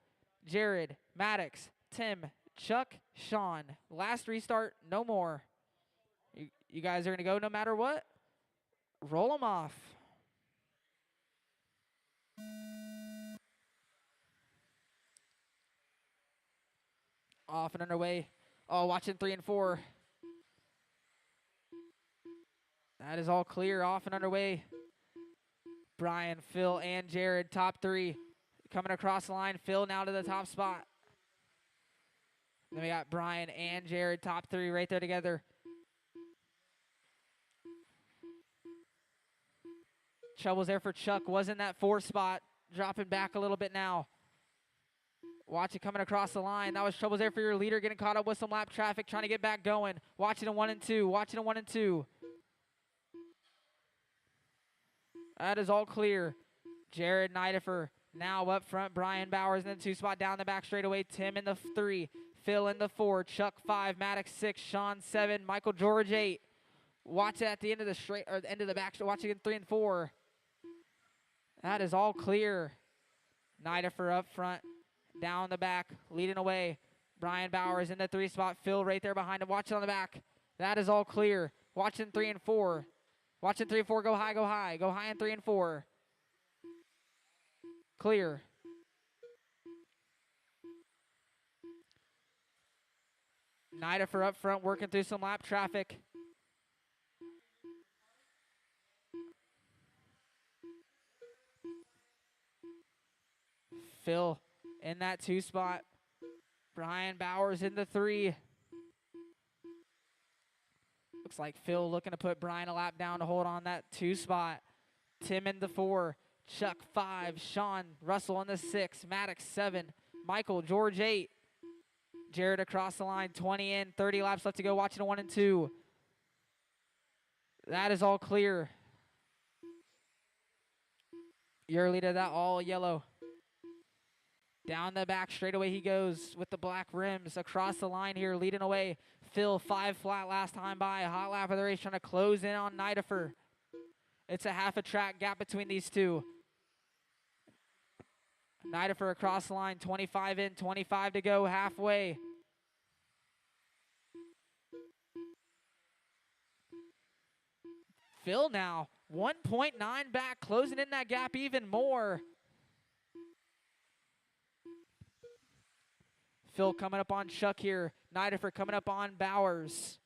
Jared, Maddox, Tim, Chuck, Sean. Last restart, no more. You guys are going to go no matter what. Roll them off. Off and underway. Oh, watching 3 and 4. That is all clear. Off and underway. Brian, Phil, and Jared, top 3. Coming across the line. Phil now to the top spot. Then we got Brian and Jared, top 3 right there together. Trouble's there for Chuck. Was in that 4 spot. Dropping back a little bit now. Watch it coming across the line. That was Trouble's there for your leader. Getting caught up with some lap traffic. Trying to get back going. Watching a 1 and 2. Watching a 1 and 2. That is all clear. Jared Nidifer now up front. Brian Bowers in the 2 spot. Down the back straightaway. Tim in the 3. Phil in the 4. Chuck 5. Maddox 6. Sean 7. Michael George 8. Watch it at the end of the straight or the end of the back. Watching in 3 and 4. That is all clear. Nidifer up front. Down the back. Leading away. Brian Bowers in the 3 spot. Phil right there behind him. Watch it on the back. That is all clear. Watching 3 and 4. Watching 3 and 4. Go high, go high. Go high in 3 and 4. Clear. Nidifer up front working through some lap traffic. Phil in that 2 spot. Brian Bowers in the 3. Looks like Phil looking to put Brian a lap down to hold on that 2 spot. Tim in the 4, Chuck 5, Sean Russell in the 6, Maddox 7, Michael George 8. Jared across the line, 20 in, 30 laps left to go, watching a 1 and 2. That is all clear. Your leader, that all yellow. Down the back straightaway he goes with the black rims across the line here, leading away. Phil 5 flat last time by. Hot lap of the race trying to close in on Nidifer. It's a half a track gap between these two. Nidifer across the line, 25 in, 25 to go, halfway. Phil now, 1.9 back, closing in that gap even more. Phil coming up on Chuck here. Nidifer coming up on Bowers.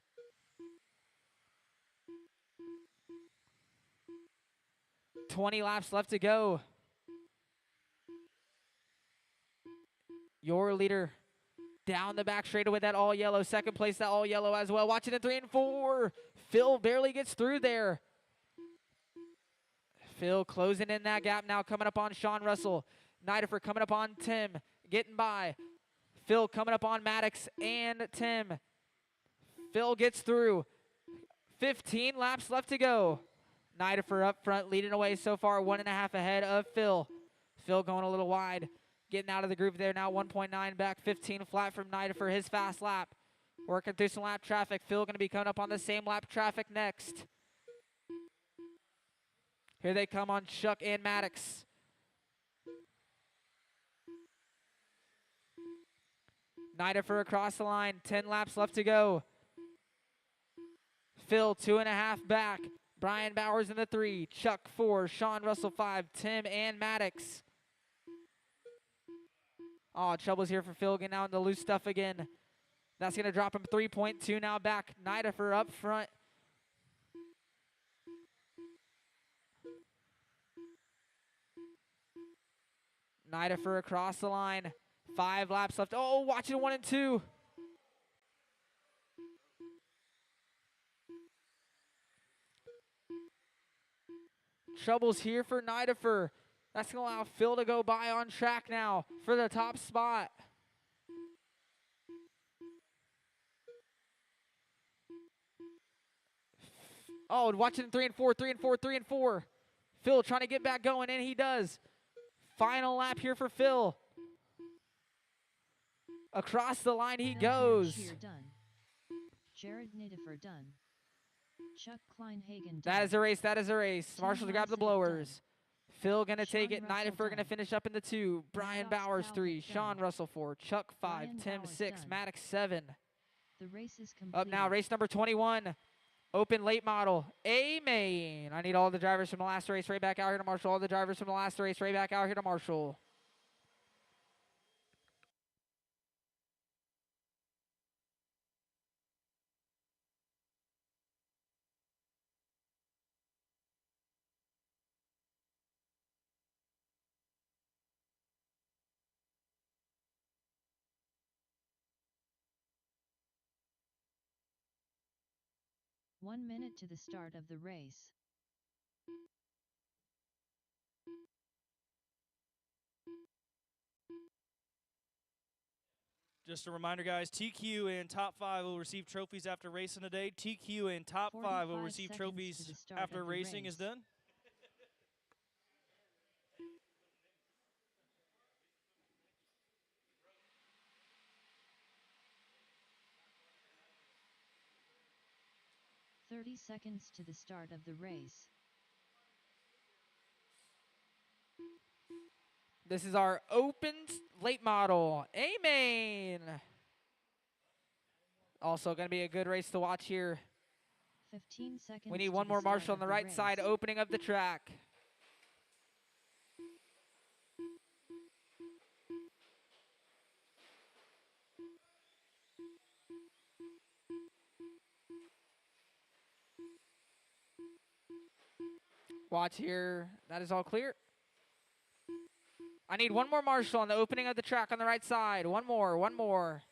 $20 laps left to go. Your leader down the back straightaway, that all yellow. Second place, that all yellow as well. Watching it 3 and 4. Phil barely gets through there. Phil closing in that gap now, coming up on Sean Russell. Nidifer coming up on Tim, getting by. Phil coming up on Maddox and Tim. Phil gets through. 15 laps left to go. Nidifer up front, leading away so far, 1.5 ahead of Phil. Phil going a little wide, getting out of the groove there now, 1.9 back, 15 flat from Nidifer, his fast lap. Working through some lap traffic. Phil going to be coming up on the same lap traffic next. Here they come on Chuck and Maddox. Nidifer across the line, 10 laps left to go. Phil 2.5 back. Brian Bowers in the 3, Chuck 4, Sean Russell 5, Tim and Maddox. Oh, trouble's here for Phil, getting out into loose stuff again. That's going to drop him 3.2 now back. Nidifer up front. Nidifer across the line. 5 laps left. Oh, watching 1 and 2. Trouble's here for Nidifer. That's going to allow Phil to go by on track now for the top spot. Oh, watching 3 and 4, 3 and 4, 3 and 4. Phil trying to get back going, and he does. Final lap here for Phil. Across the line he goes. Shear done. Jared Nidifer done. Chuck Kleinhagen done. That is a race. That is a race. Tim Marshall to grab the Lysak blowers. done. Phil going to Sean take it. Russell Nidifer going to done. finish up in the 2. Brian Maddox Bowers 3. Talbot Sean done. Russell 4. Chuck 5. Brian Tim Bowers 6. done. Maddox 7. The race is complete. Up now, race number 21. Open late model. A-Main. I need all the drivers from the last race right back out here to Marshall. All the drivers from the last race right back out here to Marshall. One minute to the start of the race. Just a reminder, guys, TQ and top 5 will receive trophies after racing today. TQ and top 5 will 45 receive seconds to trophies the start after of the racing is race. done. "30 seconds to the start of the race. This is our open late model. A-Main. Also going to be a good race to watch here. 15 seconds. We need to one the more start Marshall on of the right race. side, opening of the track. Watch here. That is all clear. I need one more Marshall on the opening of the track on the right side. One more, one more.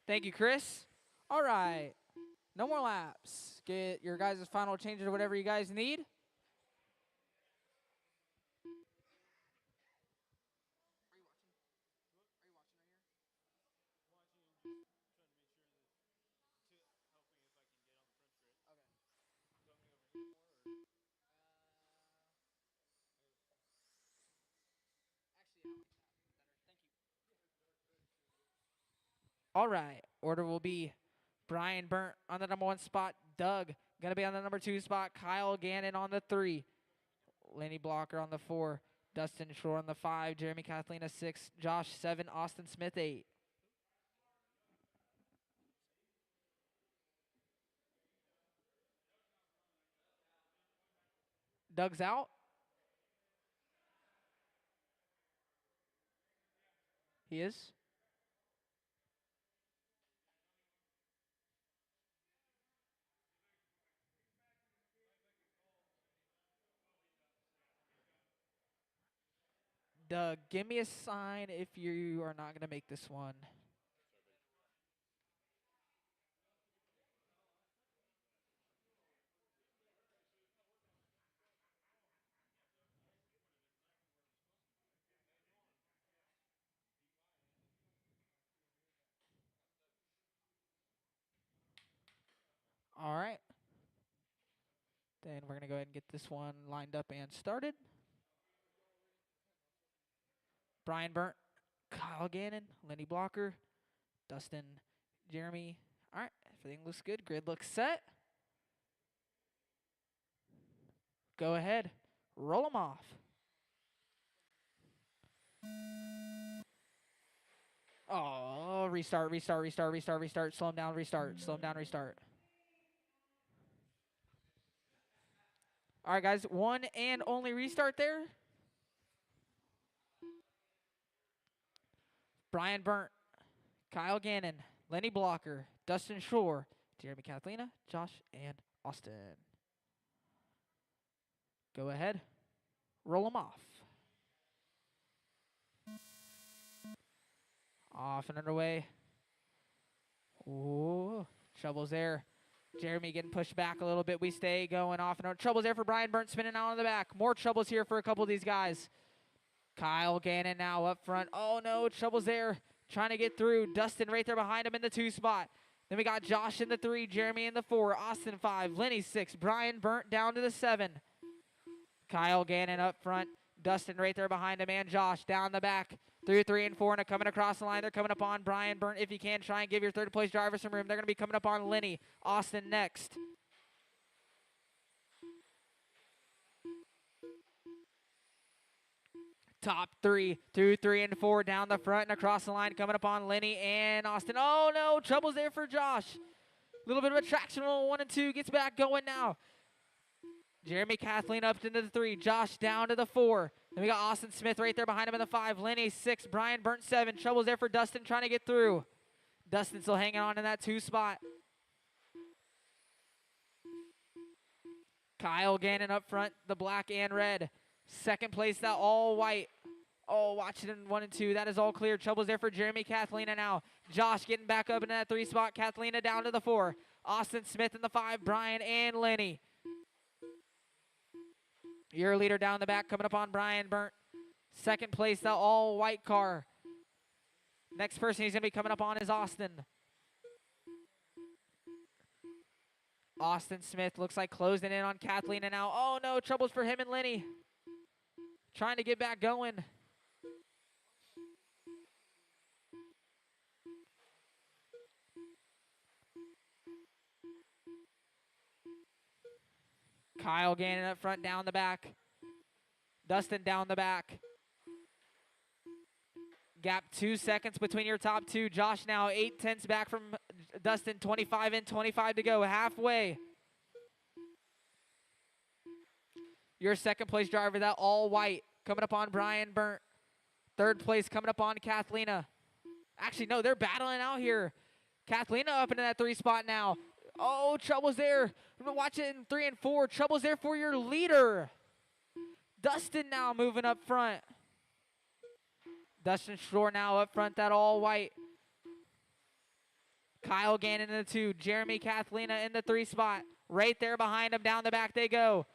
Thank you, Chris. All right. No more laps. Get your guys' final changes or whatever you guys need. All right. Order will be Brian Burnt on the number 1 spot. Doug going to be on the number 2 spot. Kyle Gannon on the 3. Lenny Blocker on the 4. Dustin Shore on the 5. Jeremy Kathleen 6. Josh 7. Austin Smith 8. Doug's out. He is. Doug, give me a sign if you are not going to make this one. All right. Then we're going to go ahead and get this one lined up and started. Brian Burnt, Kyle Gannon, Lenny Blocker, Dustin, Jeremy. All right, everything looks good. Grid looks set. Go ahead. Roll them off. Oh, restart. Slow them down, restart. All right, guys, one and only restart there. Brian Burnt, Kyle Gannon, Lenny Blocker, Dustin Shore, Jeremy Kathleen, Josh, and Austin. Go ahead. Roll them off. Off and underway. Ooh, trouble's there. Jeremy getting pushed back a little bit. We stay going off and on. Trouble's there for Brian Burnt, spinning out on the back. More troubles here for a couple of these guys. Kyle Gannon now up front. Oh, no, trouble's there. Trying to get through. Dustin right there behind him in the 2 spot. Then we got Josh in the 3, Jeremy in the 4, Austin 5, Lenny 6, Brian Burnt down to the 7. Kyle Gannon up front. Dustin right there behind him, and Josh down the back. Through 3 and 4, and coming across the line. They're coming up on Brian Burnt. If you can, try and give your third place driver some room. They're going to be coming up on Lenny. Austin next. Top 3, through 3 and 4, down the front and across the line, coming up on Lenny and Austin. Oh, no, trouble's there for Josh. A little bit of a traction on 1 and 2, gets back going now. Jeremy Kathleen up into the 3, Josh down to the 4. Then we got Austin Smith right there behind him in the 5, Lenny 6, Brian Burnt 7. Trouble's there for Dustin trying to get through. Dustin still hanging on in that 2 spot. Kyle Gannon up front, the black and red. Second place, that all white. Oh, watch it in 1 and 2. That is all clear. Trouble's there for Jeremy Kathleen now. Josh getting back up in that 3 spot. Kathleen down to the 4. Austin Smith in the 5. Brian and Lenny. Your leader down the back coming up on Brian Burnt. Second place, the all white car. Next person he's going to be coming up on is Austin. Austin Smith looks like closing in on Kathleen now. Oh, no, troubles for him and Lenny. Trying to get back going. Kyle Gannon up front, down the back. Dustin down the back. Gap 2 seconds between your top 2. Josh now 8/10 back from Dustin. 25 in, 25 to go. Halfway. Your second place driver, that all white, coming up on Brian Burnt. Third place coming up on Kathleen. Actually, no, they're battling out here. Kathleen up into that 3 spot now. Oh, trouble's there. Watch it in 3 and 4. Trouble's there for your leader. Dustin now moving up front. Dustin Shore now up front, that all white. Kyle Gannon in the 2. Jeremy Kathlina in the 3 spot. Right there behind him. Down the back they go.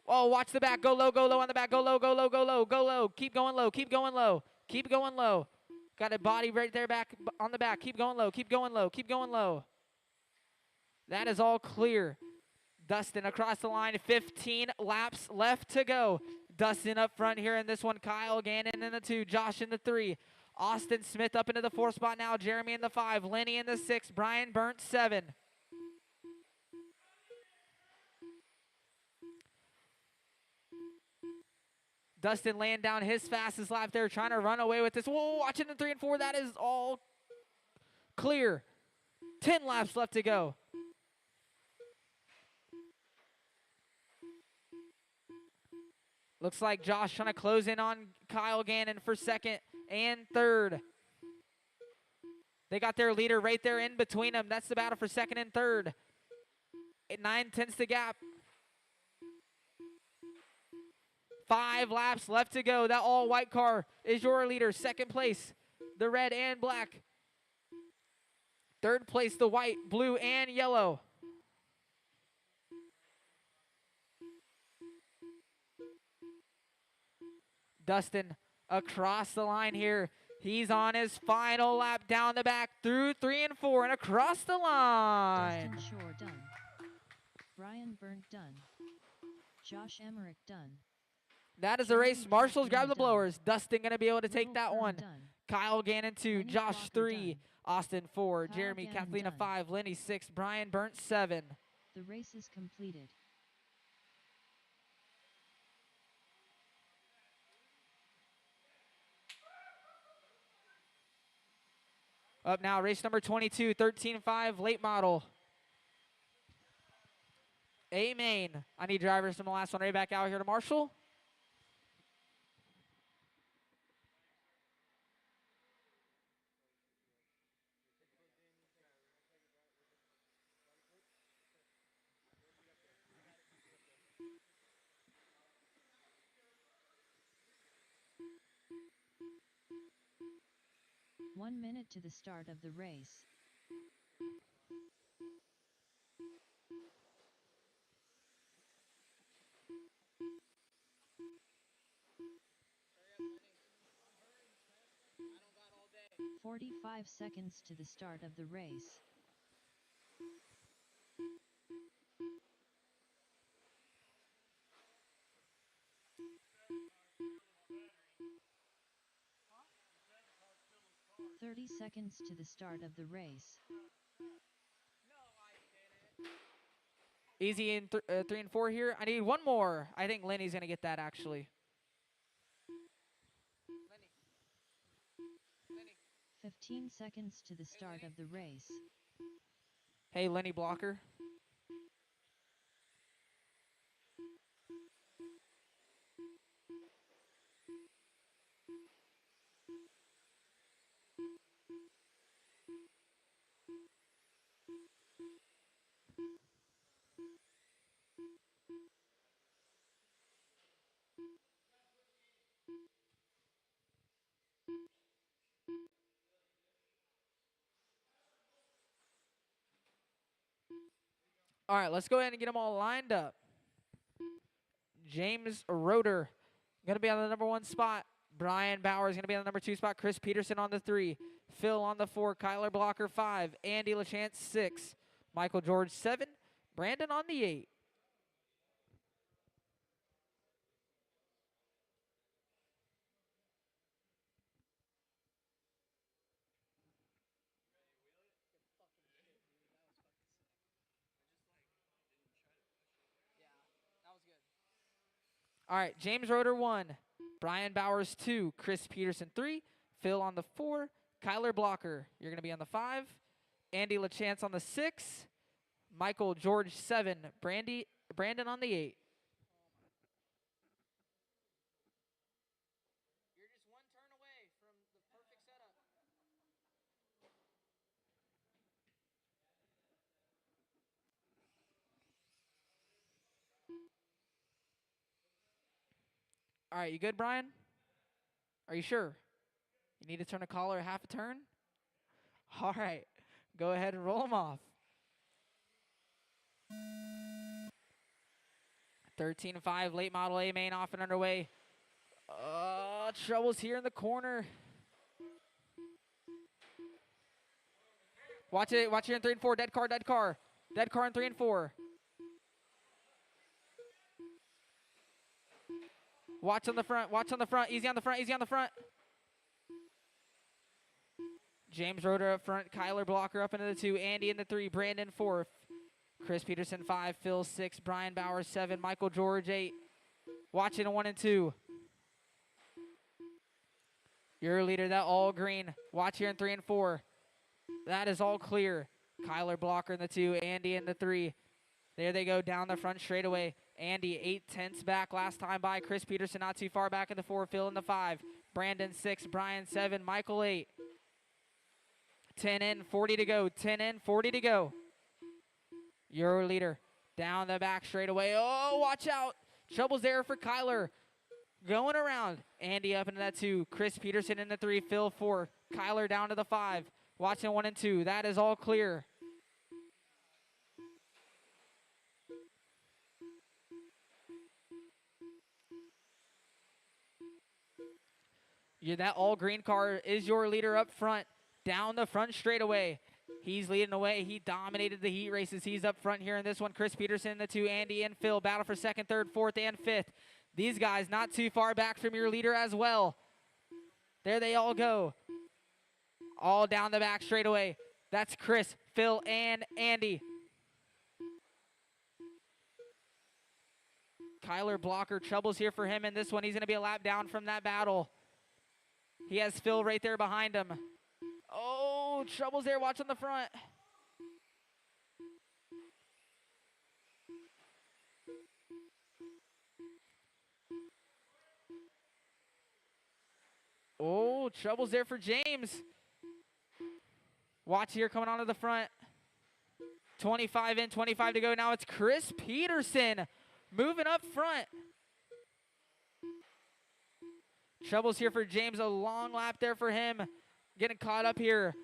Oh, watch the back. Go low on the back. Go low, go low, go low, go low. Keep going low, keep going low. Keep going low. Got a body right there back on the back. Keep going low, keep going low, keep going low. That is all clear. Dustin across the line. 15 laps left to go. Dustin up front here in this one. Kyle Gannon in the 2. Josh in the 3. Austin Smith up into the 4 spot now. Jeremy in the 5. Lenny in the 6. Brian Burnt 7. Dustin laying down his fastest lap there, trying to run away with this. Whoa, watching the 3 and 4. That is all clear. 10 laps left to go. Looks like Josh trying to close in on Kyle Gannon for 2nd and 3rd. They got their leader right there in between them. That's the battle for 2nd and 3rd. 9/10 the gap. 5 laps left to go. That all white car is your leader. 2nd place, the red and black. 3rd place, the white, blue, and yellow. Dustin across the line here. He's on his final lap down the back through 3 and 4 and across the line. Dustin Shore done. Brian Burnt done. Josh Emmerich done. That is the race. Jeremy Marshall's grab the Kathleen done. blowers. Dustin going to be able to take Will that Fern one. done. Kyle Gannon 2, Lenny Josh Blocker 3, done. Austin 4, Kyle Jeremy Gannon Kathlina done. 5, Lenny 6, Brian Burnt 7. The race is completed. Up now, race number 22, 13.5, late model. A main. I need drivers from the last one right back out here to Marshall. One minute to the start of the race. Hurry up, Lenny. I don't got all day. 45 seconds to the start of the race. Huh? 30 seconds to the start of the race. No, I didn't. Easy in 3 and 4 here. I need one more. I think Lenny's going to get that, actually. Lenny. Lenny. 15 seconds to the start of the race. Hey, Lenny Blocker. All right, let's go ahead and get them all lined up. James Roeder going to be on the number 1 spot. Brian Bowers going to be on the number 2 spot. Chris Peterson on the 3. Phil on the 4. Kyler Blocker 5. Andy LaChance 6. Michael George 7. Brandon on the 8. That was good. All right, James Roeder 1. Brian Bowers 2. Chris Peterson 3. Phil on the 4. Kyler Blocker, you're going to be on the 5. Andy LaChance on the 6. Michael George 7. Brandon on the 8. You're just one turn away from the perfect setup. All right, you good, Brian? Are you sure? You need to turn a collar half a turn? All right. Go ahead and roll them off. 13-5, late model A main off and underway. Troubles here in the corner. Watch it. Watch here in 3 and 4. Dead car, dead car. Dead car in 3 and 4. Watch on the front. Watch on the front. Easy on the front. Easy on the front. James Roeder up front. Kyler Blocker up into the 2. Andy in the 3. Brandon 4. Chris Peterson 5. Phil 6. Brian Bowers 7. Michael George 8. Watch it in 1 and 2. Your leader, that all green. Watch here in 3 and 4. That is all clear. Kyler Blocker in the 2. Andy in the 3. There they go down the front straightaway. Andy 8/10 back last time by. Chris Peterson not too far back in the 4. Phil in the 5. Brandon 6. Brian 7. Michael 8. 10 in, 40 to go. 10 in, 40 to go. Your leader down the back straightaway. Oh, watch out. Trouble's there for Kyler. Going around. Andy up into that 2. Chris Peterson in the 3. Phil 4. Kyler down to the 5. Watching 1 and 2. That is all clear. That all green car is your leader up front. Down the front straightaway. He's leading the way. He dominated the heat races. He's up front here in this one. Chris Peterson in the 2. Andy and Phil battle for 2nd, 3rd, 4th, and 5th. These guys not too far back from your leader as well. There they all go. All down the back straightaway. That's Chris, Phil, and Andy. Kyler Blocker, troubles here for him in this one. He's going to be a lap down from that battle. He has Phil right there behind him. Oh, troubles there. Watch on the front. Oh, troubles there for James. Watch here coming onto the front. 25 in, 25 to go. Now it's Chris Peterson moving up front. Troubles here for James. A long lap there for him. Getting caught up here.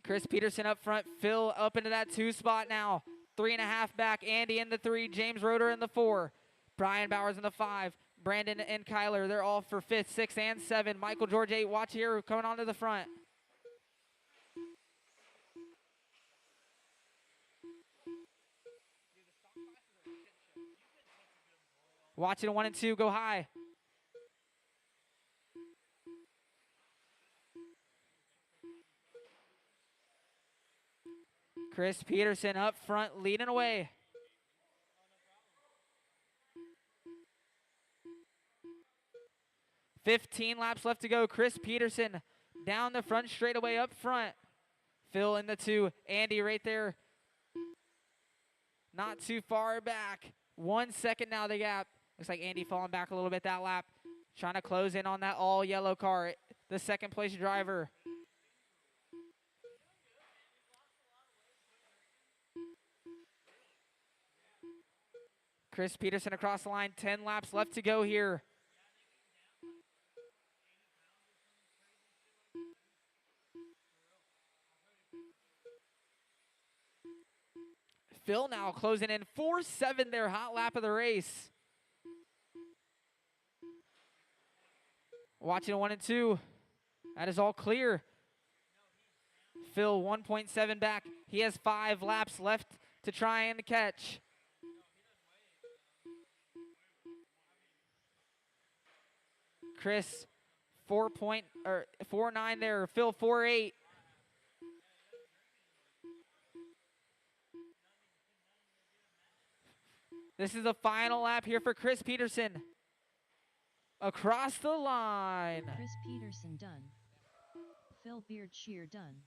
Chris Peterson up front. Phil up into that 2 spot now. 3.5 back. Andy in the 3. James Roeder in the 4. Brian Bowers in the 5. Brandon and Kyler, they're all for 5th, 6th, and 7. Michael George 8. Watch here coming onto the front. Watching 1 and 2 go high. Chris Peterson up front leading away. $15 laps left to go. Chris Peterson down the front straightaway up front. Phil in the 2. Andy right there. Not too far back. 1 second now the gap. Looks like Andy falling back a little bit that lap. Trying to close in on that all yellow car. The 2nd place driver. Chris Peterson across the line. 10 laps left to go here. Phil now closing in 4-7 their hot lap of the race. Watching 1 and 2. That is all clear. Phil 1.7 back. He has 5 laps left to try and catch. Chris 4.49 there. Phil 4.8. This is the final lap here for Chris Peterson. Across the line. Chris Peterson done. Phil Beardshear done.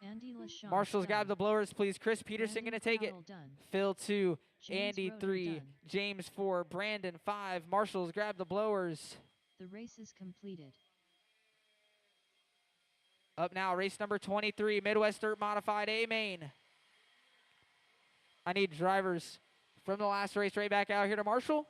Andy LaChamp Marshals done. grab the blowers, please. Chris Peterson Brandon going to take it. Powell done. Phil 2, James Andy Roeder 3, done. James 4, Brandon 5. Marshals grab the blowers. The race is completed. Up now, race number 23, Midwest Dirt Modified A main. I need drivers from the last race right back out here to Marshall.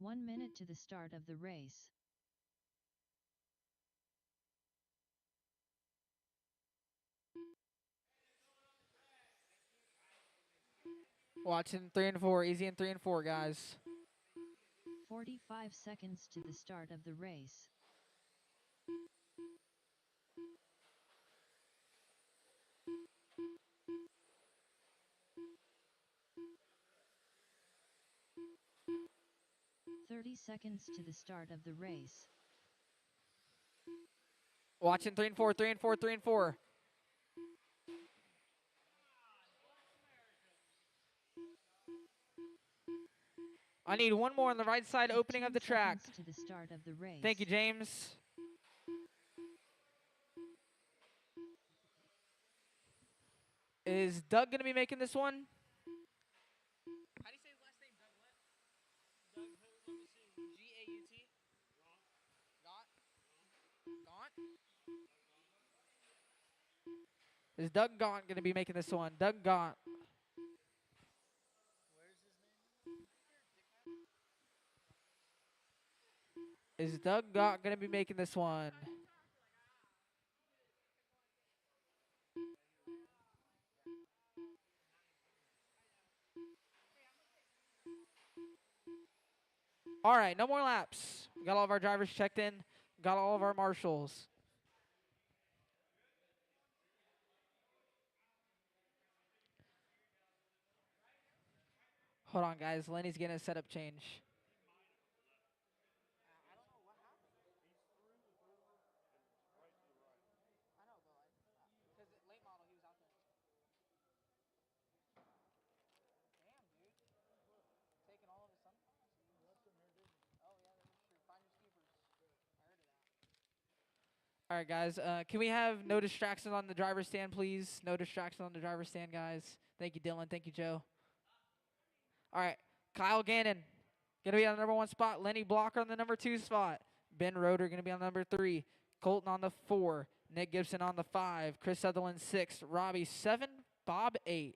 1 minute to the start of the race. Watching 3 and 4. Easy in 3 and 4, guys. 45 seconds to the start of the race. Seconds to the start of the race. Watching 3 and 4, 3 and 4, 3 and 4. I need one more on the right side opening of the track. To the start of the race. Thank you, James. Is Doug going to be making this one? How do you say his last name? Doug what? Doug who? Let me see. G-A-U-T? Gaunt? Is Doug Gaunt going to be making this one? Doug Gaunt. Where's his name? Is Doug Gaunt going to be making this one? All right, no more laps. We got all of our drivers checked in. Got all of our marshals. Hold on, guys. Lenny's getting a setup change. I don't know what happened. I know, but like, because late model, he was out there. Damn, dude. Taking all of his sunflowers? Oh, yeah, that is true. Find your skeepers. I heard of that. All right, guys. Can we have no distractions on the driver's stand, please? No distractions on the driver's stand, guys. Thank you, Dylan. Thank you, Joe. All right, Kyle Gannon going to be on the number 1 spot. Lenny Blocker on the number 2 spot. Ben Roeder going to be on number 3. Colton on the 4. Nick Gibson on the 5. Chris Sutherland 6. Robbie 7. Bob 8.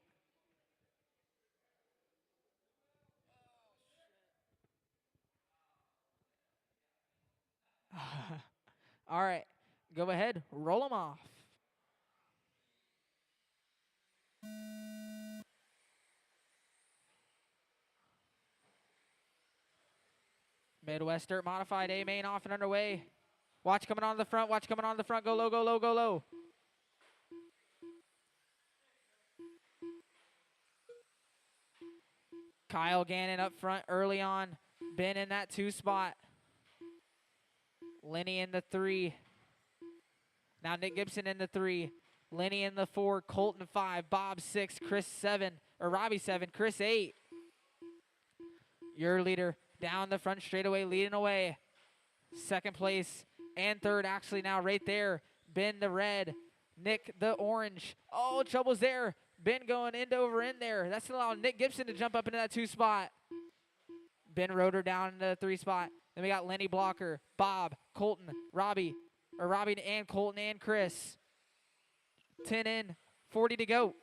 All right, go ahead. Roll them off. Midwest Dirt Modified A main off and underway. Watch coming on the front. Watch coming on the front. Go low, go low, go low. Kyle Gannon up front early on. Ben in that 2 spot. Lenny in the 3. Now Nick Gibson in the 3. Lenny in the 4. Colton 5. Bob 6. Chris 7. Or Robbie 7. Chris 8. Your leader down the front straightaway, leading away. 2nd place and 3rd actually now right there. Ben the red. Nick the orange. Oh, trouble's there. Ben going over in there. That's allowing Nick Gibson to jump up into that 2 spot. Ben Roeder down in the 3 spot. Then we got Lenny Blocker, Bob, Colton, Robbie and Colton and Chris. 10 in, 40 to go.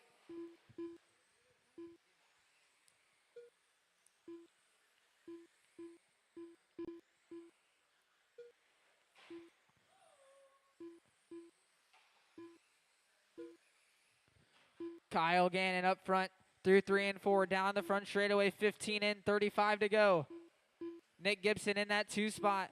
Kyle Gannon up front through 3 and 4. Down the front straightaway, 15 in, 35 to go. Nick Gibson in that 2 spot.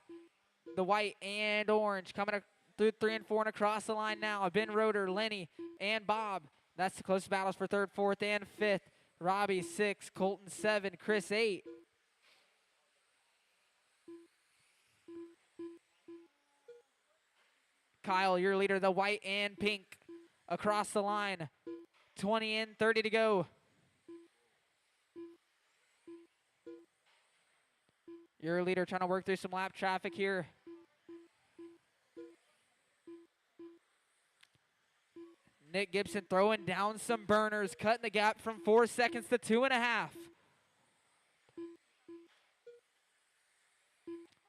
The white and orange coming through 3 and 4 and across the line now. Ben Roeder, Lenny, and Bob. That's the close battles for 3rd, 4th, and 5th. Robbie 6, Colton 7, Chris 8. Kyle, your leader, the white and pink across the line. 20 in, 30 to go. Your leader trying to work through some lap traffic here. Nick Gibson throwing down some burners, cutting the gap from 4 seconds to 2.5.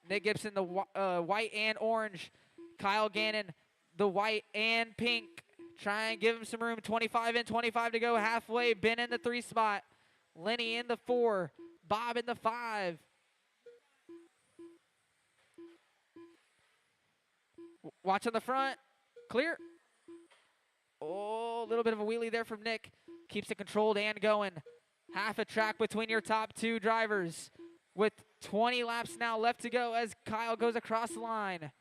Nick Gibson, the white and orange. Kyle Gannon, the white and pink. Try and give him some room. 25 in, 25 to go. Halfway, Ben in the 3 spot. Lenny in the 4. Bob in the 5. Watch on the front. Clear. Oh, a little bit of a wheelie there from Nick. Keeps it controlled and going. Half a track between your top two drivers. With 20 laps now left to go as Kyle goes across the line.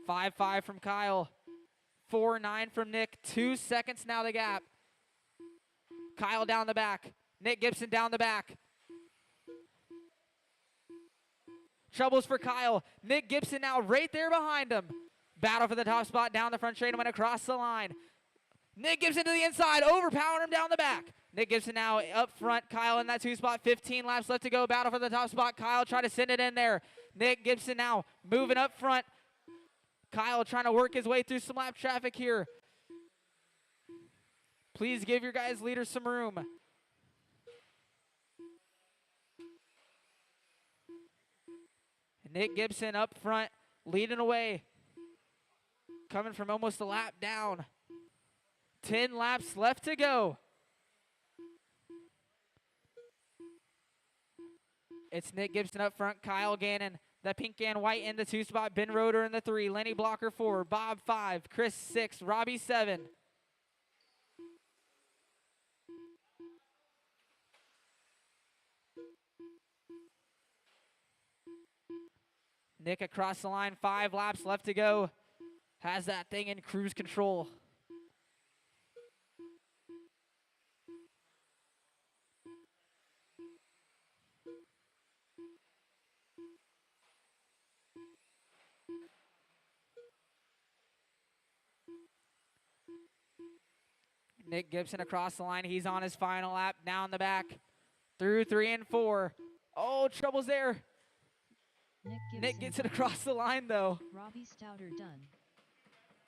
5-5 from Kyle. 4-9 from Nick. 2 seconds now the gap. Kyle down the back. Nick Gibson down the back. Troubles for Kyle. Nick Gibson now right there behind him. Battle for the top spot down the front straight and went across the line. Nick Gibson to the inside, overpowering him down the back. Nick Gibson now up front. Kyle in that 2 spot. 15 laps left to go. Battle for the top spot. Kyle try to send it in there. Nick Gibson now moving up front. Kyle trying to work his way through some lap traffic here. Please give your guys' leaders some room. Nick Gibson up front, leading away. Coming from almost a lap down. 10 laps left to go. It's Nick Gibson up front, Kyle Gannon, the pink and white in the 2 spot, Ben Roeder in the 3, Lenny Blocker 4, Bob 5, Chris 6, Robbie 7. Nick across the line, 5 laps left to go. Has that thing in cruise control. Nick Gibson across the line. He's on his final lap, down the back, through 3 and 4. Oh, troubles there. Nick gets it across the line, though. Robbie Stouter done.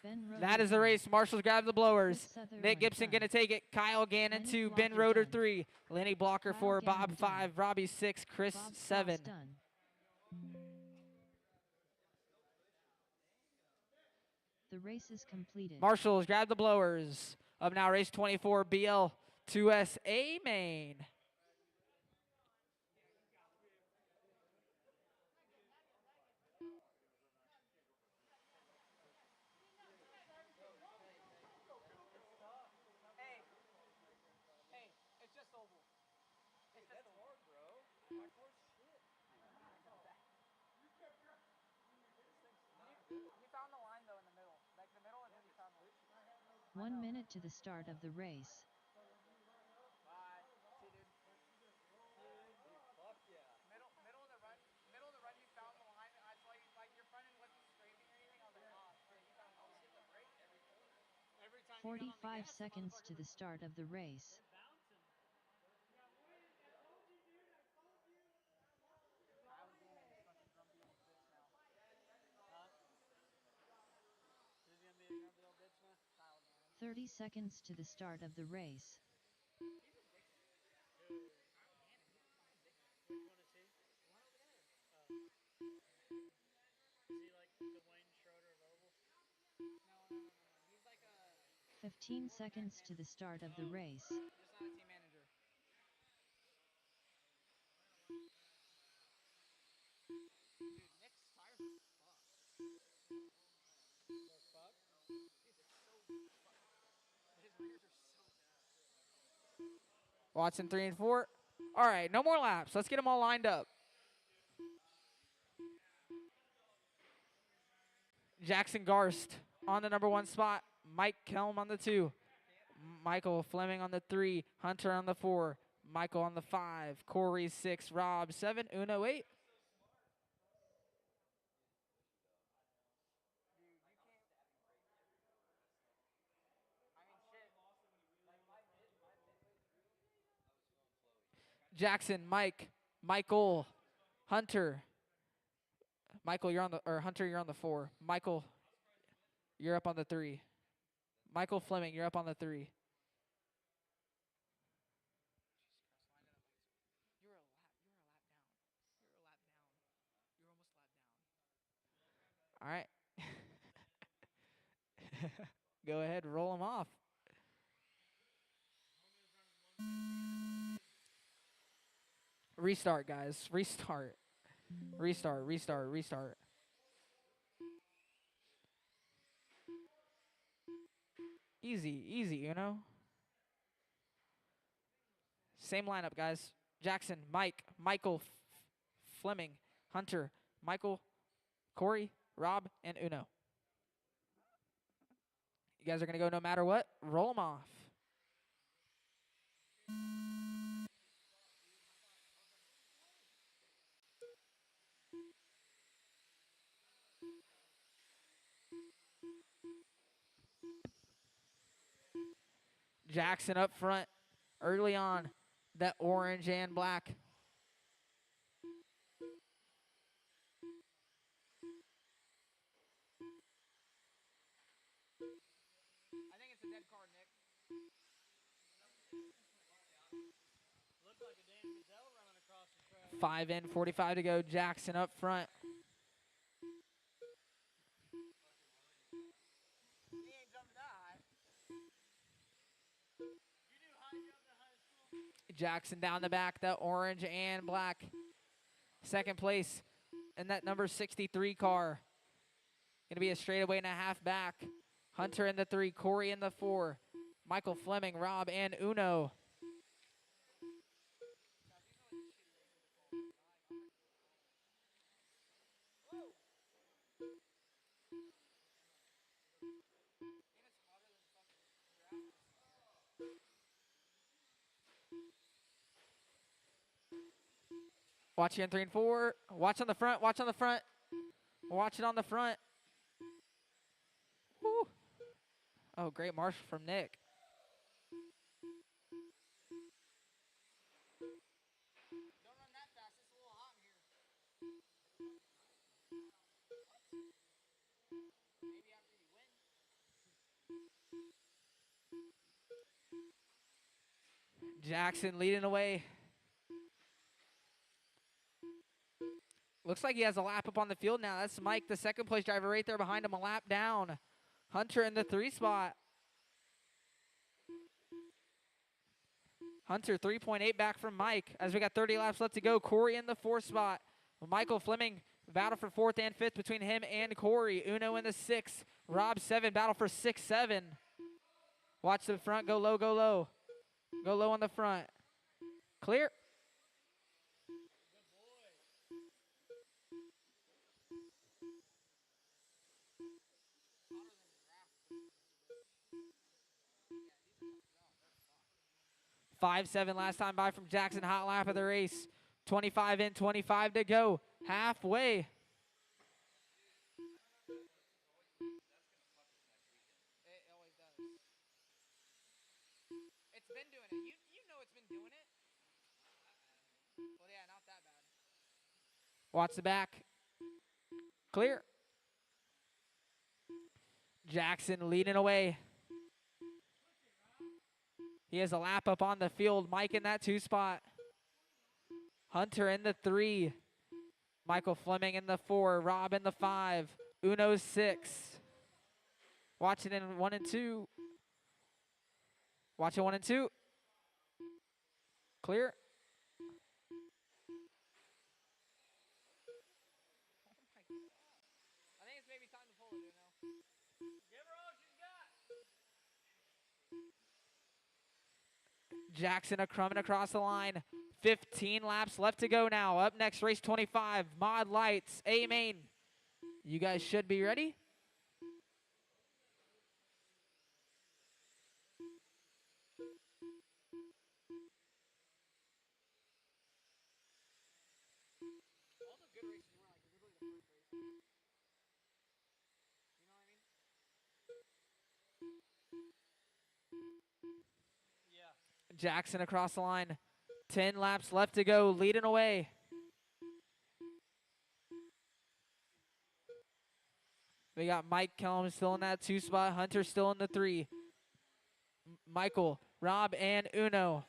Ben Roeder That is the done. race. Marshall's grabbed the blowers. Chris Sutherland Nick Gibson done. going to take it. Kyle Gannon Lenny 2, Ben Blocker Roeder done. 3, Lenny Blocker Kyle 4, Gannon Bob done. 5, Robbie 6, Chris Bob Cross 7. done. The race is completed. Marshall's grabbed the blowers. Up now, race 24, BL 2SA main. One minute to the start of the race. Middle of the run, you found the line. I saw you, like, your front end wasn't scraping or anything. I was like, oh, shit, you found the hit the brake every time. 45 seconds to the start of the race. Kyle Gannon is fucking grumpy old bitch now. Who's gonna be a grumpy old bitch now? Kyle Gannon. 30 seconds to the start of the race. Which one is he? One over there. Is he like the Wayne Schroeder of Oval? No. He's like a 15 seconds to the start of the race. just not a team manager. Dude, Nick's tires are fucked. They're fucked? Dude, they're so fucked. His rears are so bad. Watson 3 and 4. All right, no more laps. Let's get them all lined up. Jackson Garst on the number 1 spot. Mike Kelm on the 2. Michael Fleming on the 3. Hunter on the 4. Michael on the 5. Corey 6. Rob 7. Uno 8. Jackson, Mike, Michael, Hunter. Michael, you're on the, or Hunter, you're on the 4. Michael, you're up on the 3. Michael Fleming, you're up on the 3. You're a lap down. You're almost a lap down. All right. Go ahead, roll them off. Restart, guys. Restart. Restart, restart, restart. Easy, easy, you know? Same lineup, guys. Jackson, Mike, Michael, Fleming, Hunter, Michael, Corey, Rob, and Uno. You guys are going to go no matter what. Roll them off. Jackson up front early on. That orange and black. I think it's a dead card, Nick. Looked like a damn gazelle running across the track. 5 in, 45 to go. Jackson up front. He ain't jumping that high. You do high jump to high school? Jackson down the back. That orange and black. Second place in that number 63 car. Going to be a straightaway and a half back. Hunter in the 3, Corey in the 4, Michael Fleming, Rob, and Uno. Watch here in 3 and 4. Watch on the front. Watch on the front. Watch it on the front. Woo. Oh, great marshal from Nick. Don't run that fast. It's a little hot in here. Maybe after you win. Jackson leading away. Looks like he has a lap up on the field now. That's Mike, the second place driver, right there behind him, a lap down. Hunter in the 3 spot. Hunter 3.8 back from Mike as we got 30 laps left to go. Corey in the 4 spot. Michael Fleming, battle for 4th and 5th between him and Corey. Uno in the 6th. Rob 7, battle for 6, 7. Watch the front, go low, go low. Go low on the front. Clear. Five, 7 last time by from Jackson. Hot lap of the race. 25 in, 25 to go. Halfway. It always does. It's been doing it. You know it's been doing it. Well, yeah, not that bad. Watch the back. Clear. Jackson leading away. He has a lap up on the field. Mike in that 2 spot. Hunter in the 3. Michael Fleming in the 4. Rob in the 5. Uno 6. Watch it in 1 and 2. Watch it 1 and 2. Clear. I think it's maybe time to pull it, you know. Give her all she's got. Jackson coming across the line. 15 laps left to go now. Up next, race 25. Mod Lights, A Main. You guys should be ready. All the good races were like literally the first race. You know what I mean? Yeah. Jackson across the line. 10 laps left to go, leading away. We got Mike Kellum still in that 2 spot. Hunter still in the 3. Michael, Rob, and Uno.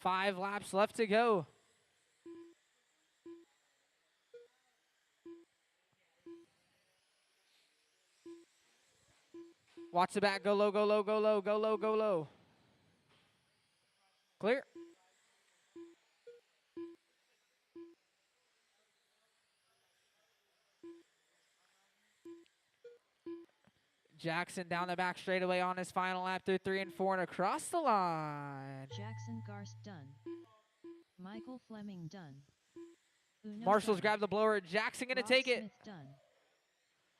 Five laps left to go. Watch the back. Go low, go low, go low, go low, go low. Clear. Jackson down the back straightaway on his final lap through 3 and 4 and across the line. Jackson Garst done. Michael Fleming done. Uno Marshall's done. grabbed the blower. Jackson going to Rob take it. Smith done.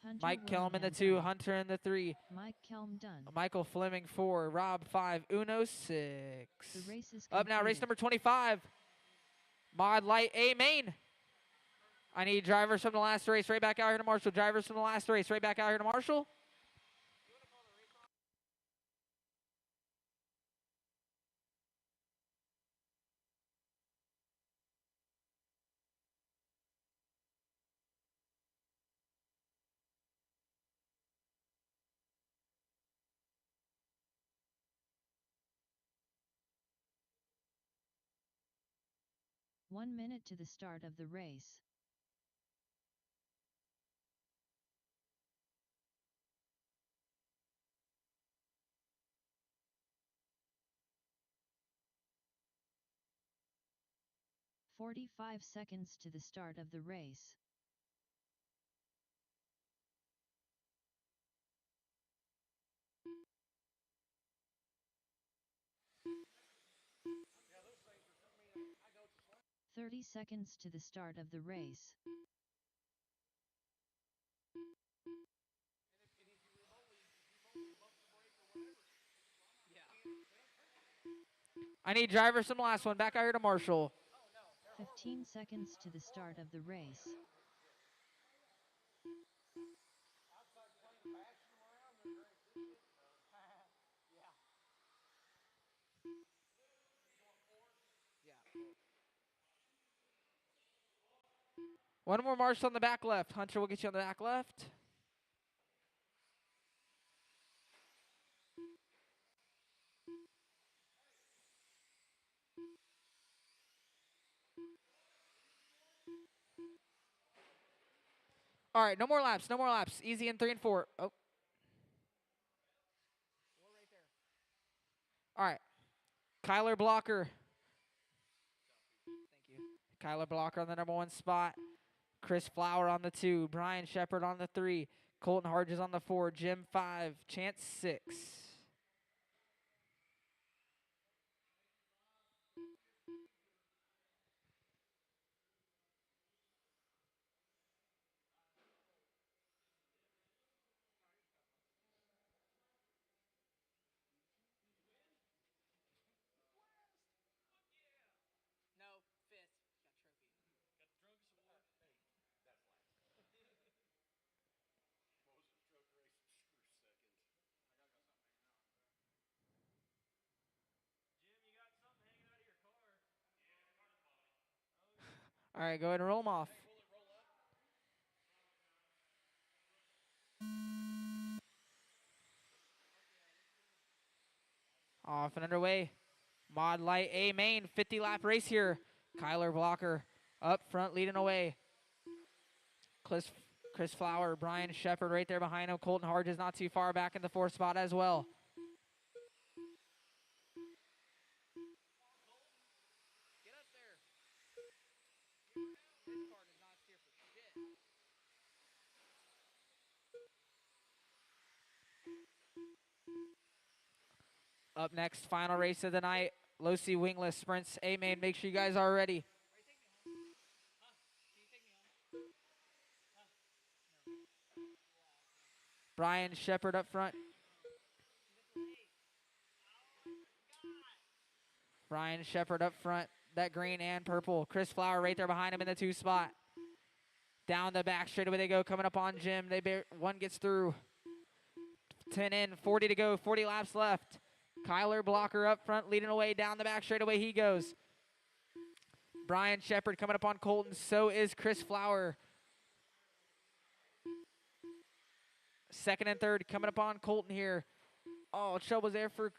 Hunter Mike Kelm in the Willingham 2, done. Hunter in the 3, Mike Kelm done. Michael Fleming 4, Rob 5, Uno 6. The race is Up now, race completed. number 25. Mod Light A main. I need drivers from the last race right back out here to Marshall. Drivers from the last race right back out here to Marshall. One minute to the start of the race. "45 seconds to the start of the race. "30 seconds to the start of the race. I need drivers from the last one back out here to Marshall. 15 seconds to the start of the race. One more Marshall on the back left. Hunter will get you on the back left. All right, no more laps, no more laps. Easy in 3 and 4. Oh. All right. Kyler Blocker. Thank you. Kyler Blocker on the number 1 spot. Chris Flower on the 2. Brian Shepard on the 3. Colton Harges on the 4. Jim 5. Chance 6. No, 5th. Got trophy. All right, go ahead and roll them off. Off and underway. Mod Light A main, 50 lap race here. Kyler Blocker up front leading away. Chris Flower, Brian Shepard right there behind him. Colton Harges not too far back in the 4th spot as well. Get up there. His car does not steer for shit. Up next, final race of the night. Losi Wingless Sprints A main. Make sure you guys are ready. Brian Shepard up front. Brian Shepard up front. That green and purple. Chris Flower right there behind him in the 2 spot. Down the back straight away they go. Coming up on Jim. One gets through. 10 in. 40 to go. 40 laps left. Kyler Blocker up front leading away. Down the back straight away he goes. Brian Shepard coming up on Colton. So is Chris Flower. 2nd and 3rd coming up on Colton here. Oh, trouble's there for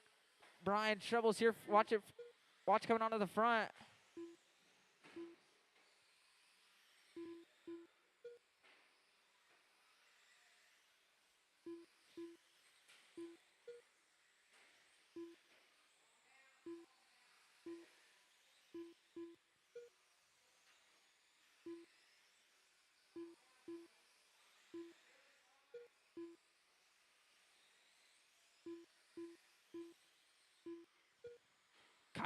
Brian. Trouble's here. Watch it. Watch coming onto the front.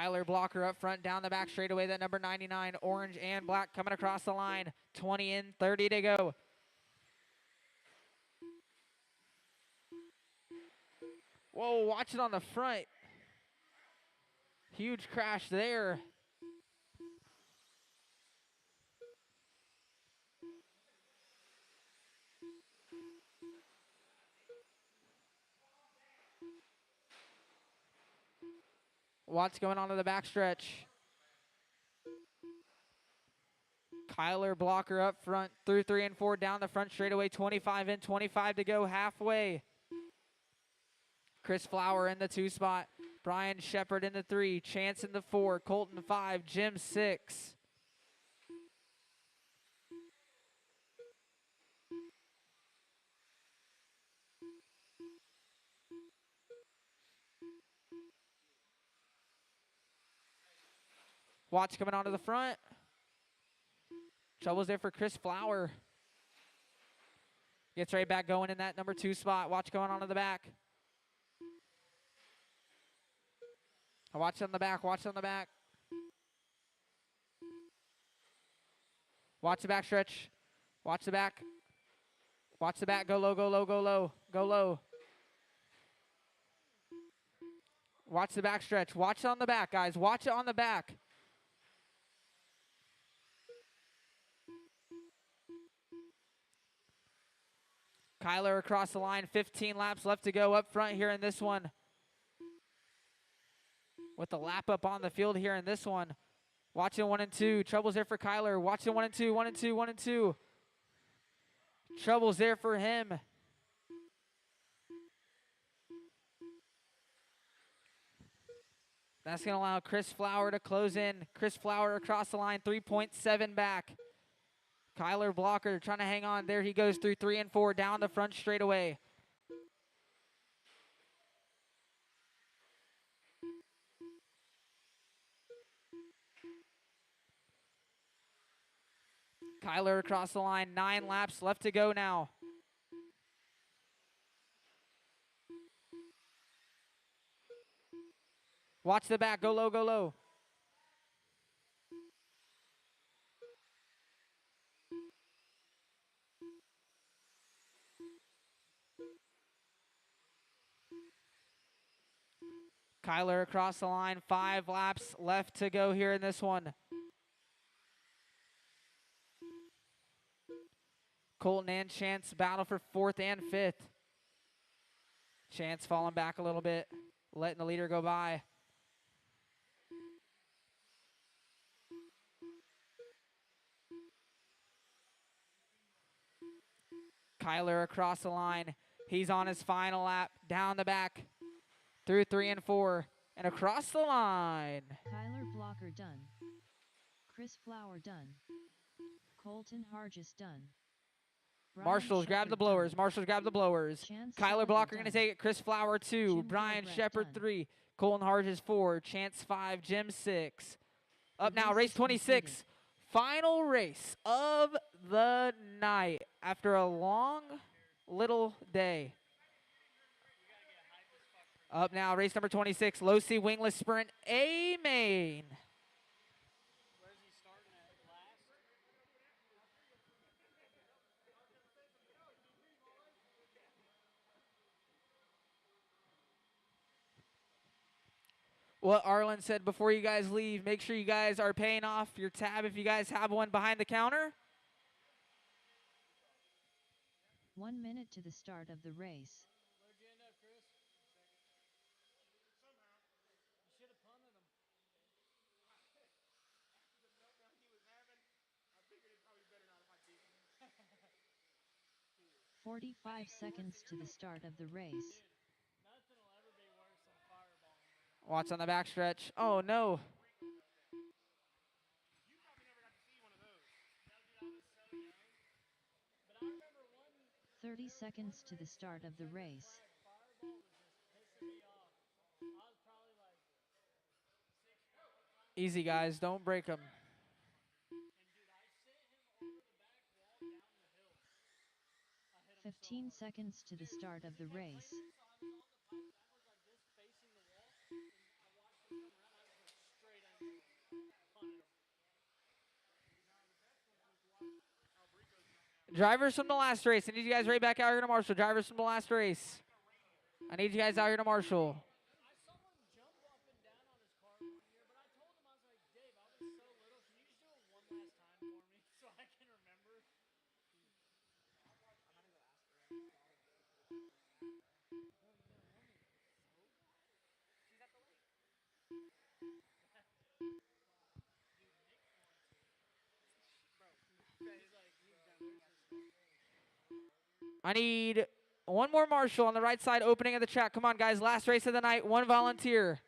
Kyler Blocker up front, down the back straightaway. That number 99, orange and black coming across the line. 20 in, 30 to go. Whoa, watch it on the front. Huge crash there. What's going on to the backstretch? Kyler Blocker up front, through 3 and 4, down the front straightaway. 25 in, 25 to go, halfway. Chris Flower in the 2 spot. Brian Shepard in the 3. Chance in the 4. Colton 5. Jim 6. Watts coming onto the front. Trouble's there for Chris Flower. Gets right back going in that number 2 spot. Watch going on to the back. Watch on the back. Watch on the back. Watch the back stretch. Watch the back. Watch the back. Go low, go low, go low. Go low. Watch the back stretch. Watch it on the back, guys. Watch it on the back. Kyler across the line. 15 laps left to go up front here in this one. With the lap up on the field here in this one. Watching 1 and 2. Trouble's there for Kyler. Watching 1 and 2. 1 and 2. 1 and 2. Trouble's there for him. That's going to allow Chris Flower to close in. Chris Flower across the line. 3.7 back. Kyler Blocker trying to hang on. There he goes through 3 and 4. Down the front straightaway. Kyler across the line. 9 laps left to go now. Watch the back. Go low, go low. Kyler across the line. 5 laps left to go here in this one. Colton and Chance battle for 4th and 5th. Chance falling back a little bit, letting the leader go by. Kyler across the line. He's on his final lap. Down the back. Through 3 and 4. And across the line. Kyler Blocker done. Chris Flower done. Colton Hargis done. Brian Marshall's grab the Shepard blowers. done. Marshall's grab the blowers. Chance Kyler Sullivan Blocker going to done. take it. Chris Flower 2. Jim Brian Gilbreth Shepard done. 3. Colton Hargis 4. Chance 5. Jim 6. Up The now, race race is 26. completed. Final race of the night after a long little day. Up now, race number 26. Low C wingless sprint A main. Where's he starting at? Last? What Arlen said before you guys leave, make sure you guys are paying off your tab if you guys have one behind the counter. 1 minute to the start of the race. Where'd you end up, Chris? Somehow. You should have punted him. 45 seconds to the start of the race. Nothing will ever be worse than fireballing. Watch on the backstretch. Oh, no. 30 seconds to the start of the race. Easy, guys. Don't break them. 15 seconds to the start of the race. Drivers from the last race. I need you guys right back out here to marshal. Drivers from the last race. I need you guys out here to marshal. I need one more marshal on the right side opening of the track. Come on, guys. Last race of the night. One volunteer.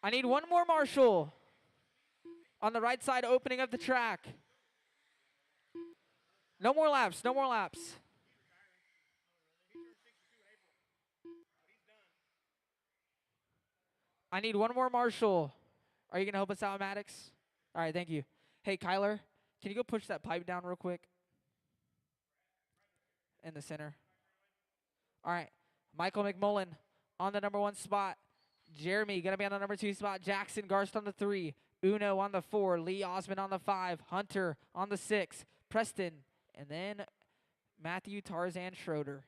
I need one more marshal on the right side opening of the track. No more laps. No more laps. I need one more marshal. Are you going to help us out, Maddox? All right, thank you. Hey, Kyler, can you go push that pipe down real quick? In the center. All right, Michael McMullen on the number 1 spot. Jeremy going to be on the number 2 spot. Jackson Garst on the 3. Uno on the 4. Lee Osmond on the 5. Hunter on the 6. Preston. And then Matthew Tarzan Schroeder.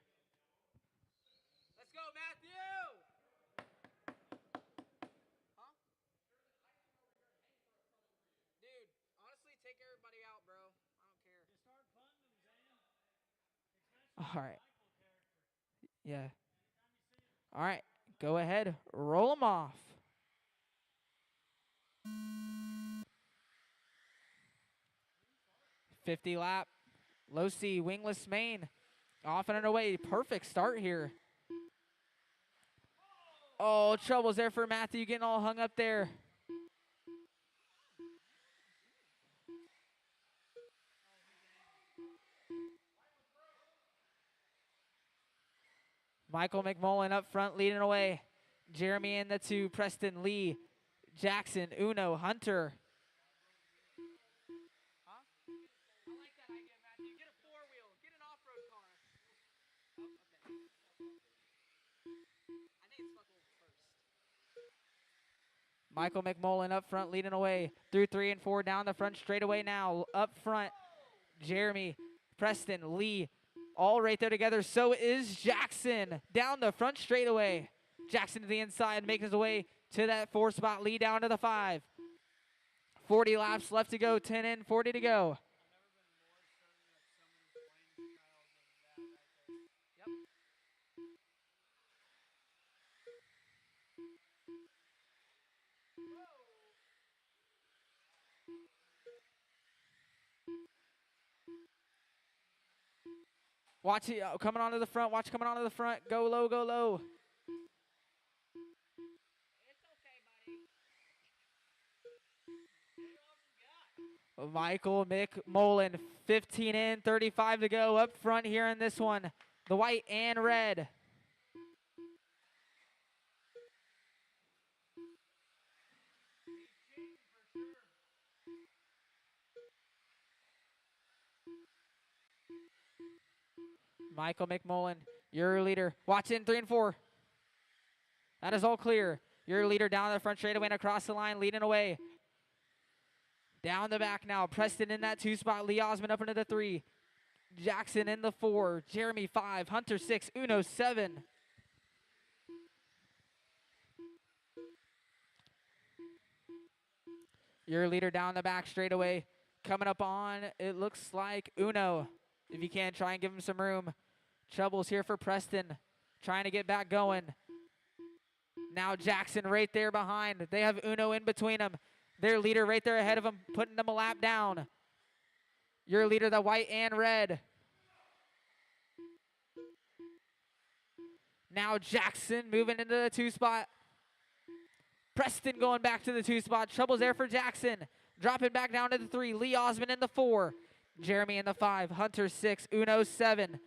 Let's go, Matthew! Huh? Dude, honestly, take everybody out, bro. I don't care. All right. Yeah. All right. Go ahead. Roll them off. .50 lap. Low C, wingless main. Off and underway. Perfect start here. Oh, trouble's there for Matthew getting all hung up there. Michael McMullen up front leading away. Jeremy in the 2, Preston, Lee, Jackson, Uno, Hunter. Huh? I like that idea, Matthew. Get a 4-wheel. Get an off-road car. Oh, okay. I think it's Smuckle first. Michael McMullen up front leading away. Through 3 and 4 down the front straightaway now. Up front, Jeremy, Preston, Lee, all right there together. So is Jackson down the front straightaway. Jackson to the inside, making his way to that 4 spot. Lee down to the 5. 40 laps left to go. 10 in, 40 to go. Watch it coming onto the front. Watch coming onto the front. Go low, go low. It's okay, buddy. Michael McMullen, 15 in, 35 to go. Up front here in this one. The white and red. Michael McMullen, your leader. Watch in 3 and 4. That is all clear. Your leader down the front straightaway and across the line, leading away. Down the back now. Preston in that 2 spot. Lee Osmond up into the 3. Jackson in the 4. Jeremy 5. Hunter 6. Uno 7. Your leader down the back straightaway. Coming up on, it looks like Uno. If you can, try and give him some room. Trouble's here for Preston. Trying to get back going. Now Jackson right there behind. They have Uno in between them. Their leader right there ahead of them, putting them a lap down. Your leader, the white and red. Now Jackson moving into the 2 spot. Preston going back to the 2 spot. Trouble's there for Jackson. Dropping back down to the 3. Lee Osmond in the 4. Jeremy in the 5. Hunter 6. Uno 7.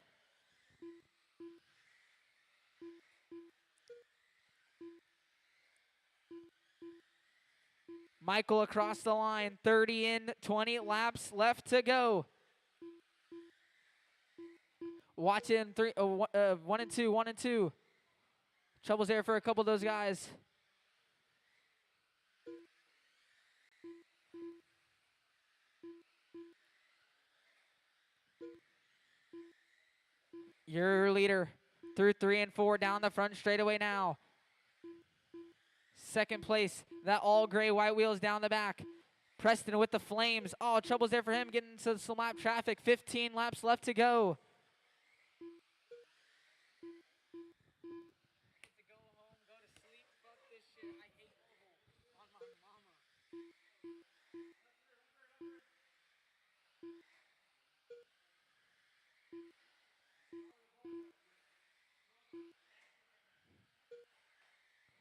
Michael across the line, 30 in, 20 laps left to go. Watch in 1 and 2, 1 and 2. Trouble's there for a couple of those guys. Your leader through 3 and 4 down the front straightaway now. Second place, that all gray white wheels down the back. Preston with the flames. Oh, trouble's there for him getting into some lap traffic. 15 laps left to go.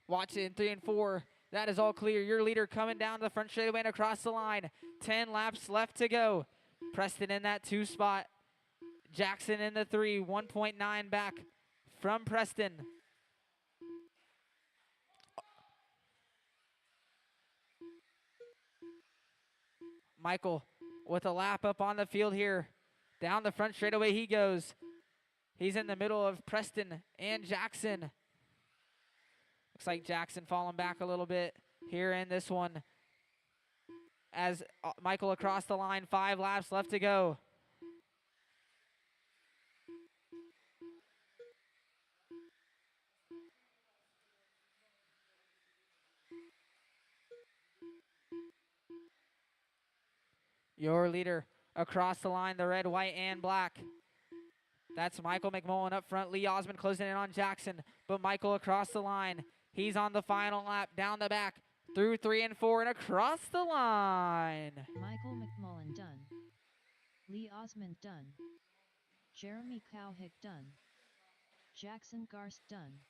Watch it in 3 and 4. That is all clear. Your leader coming down the front straightaway and across the line. 10 laps left to go. Preston in that 2 spot. Jackson in the 3. 1.9 back from Preston. Michael with a lap up on the field here. Down the front straightaway he goes. He's in the middle of Preston and Jackson. Looks like Jackson falling back a little bit here in this one. As Michael across the line, 5 laps left to go. Your leader across the line, the red, white, and black. That's Michael McMullen up front. Lee Osmond closing in on Jackson, but Michael across the line. He's on the final lap, down the back, through 3 and 4, and across the line. Michael McMullen done. Lee Osmond done. Jeremy Cowhick done. Jackson Garst done.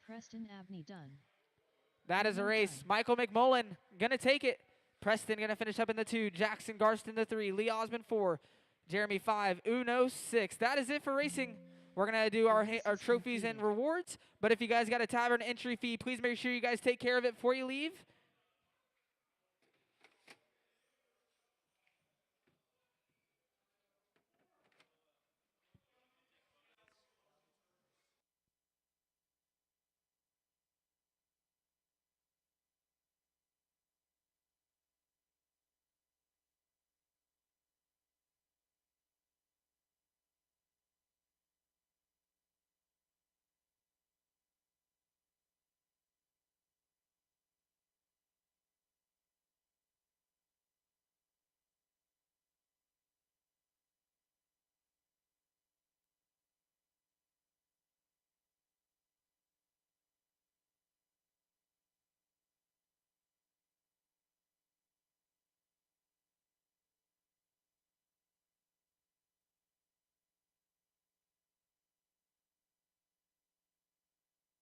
Preston Abney done. That is a race. Michael McMullen gonna take it. Preston gonna finish up in the 2. Jackson Garst in the 3. Lee Osmond 4. Jeremy 5. Uno 6. That is it for racing. We're going to do our trophies and rewards. But if you guys got a tavern entry fee, please make sure you guys take care of it before you leave.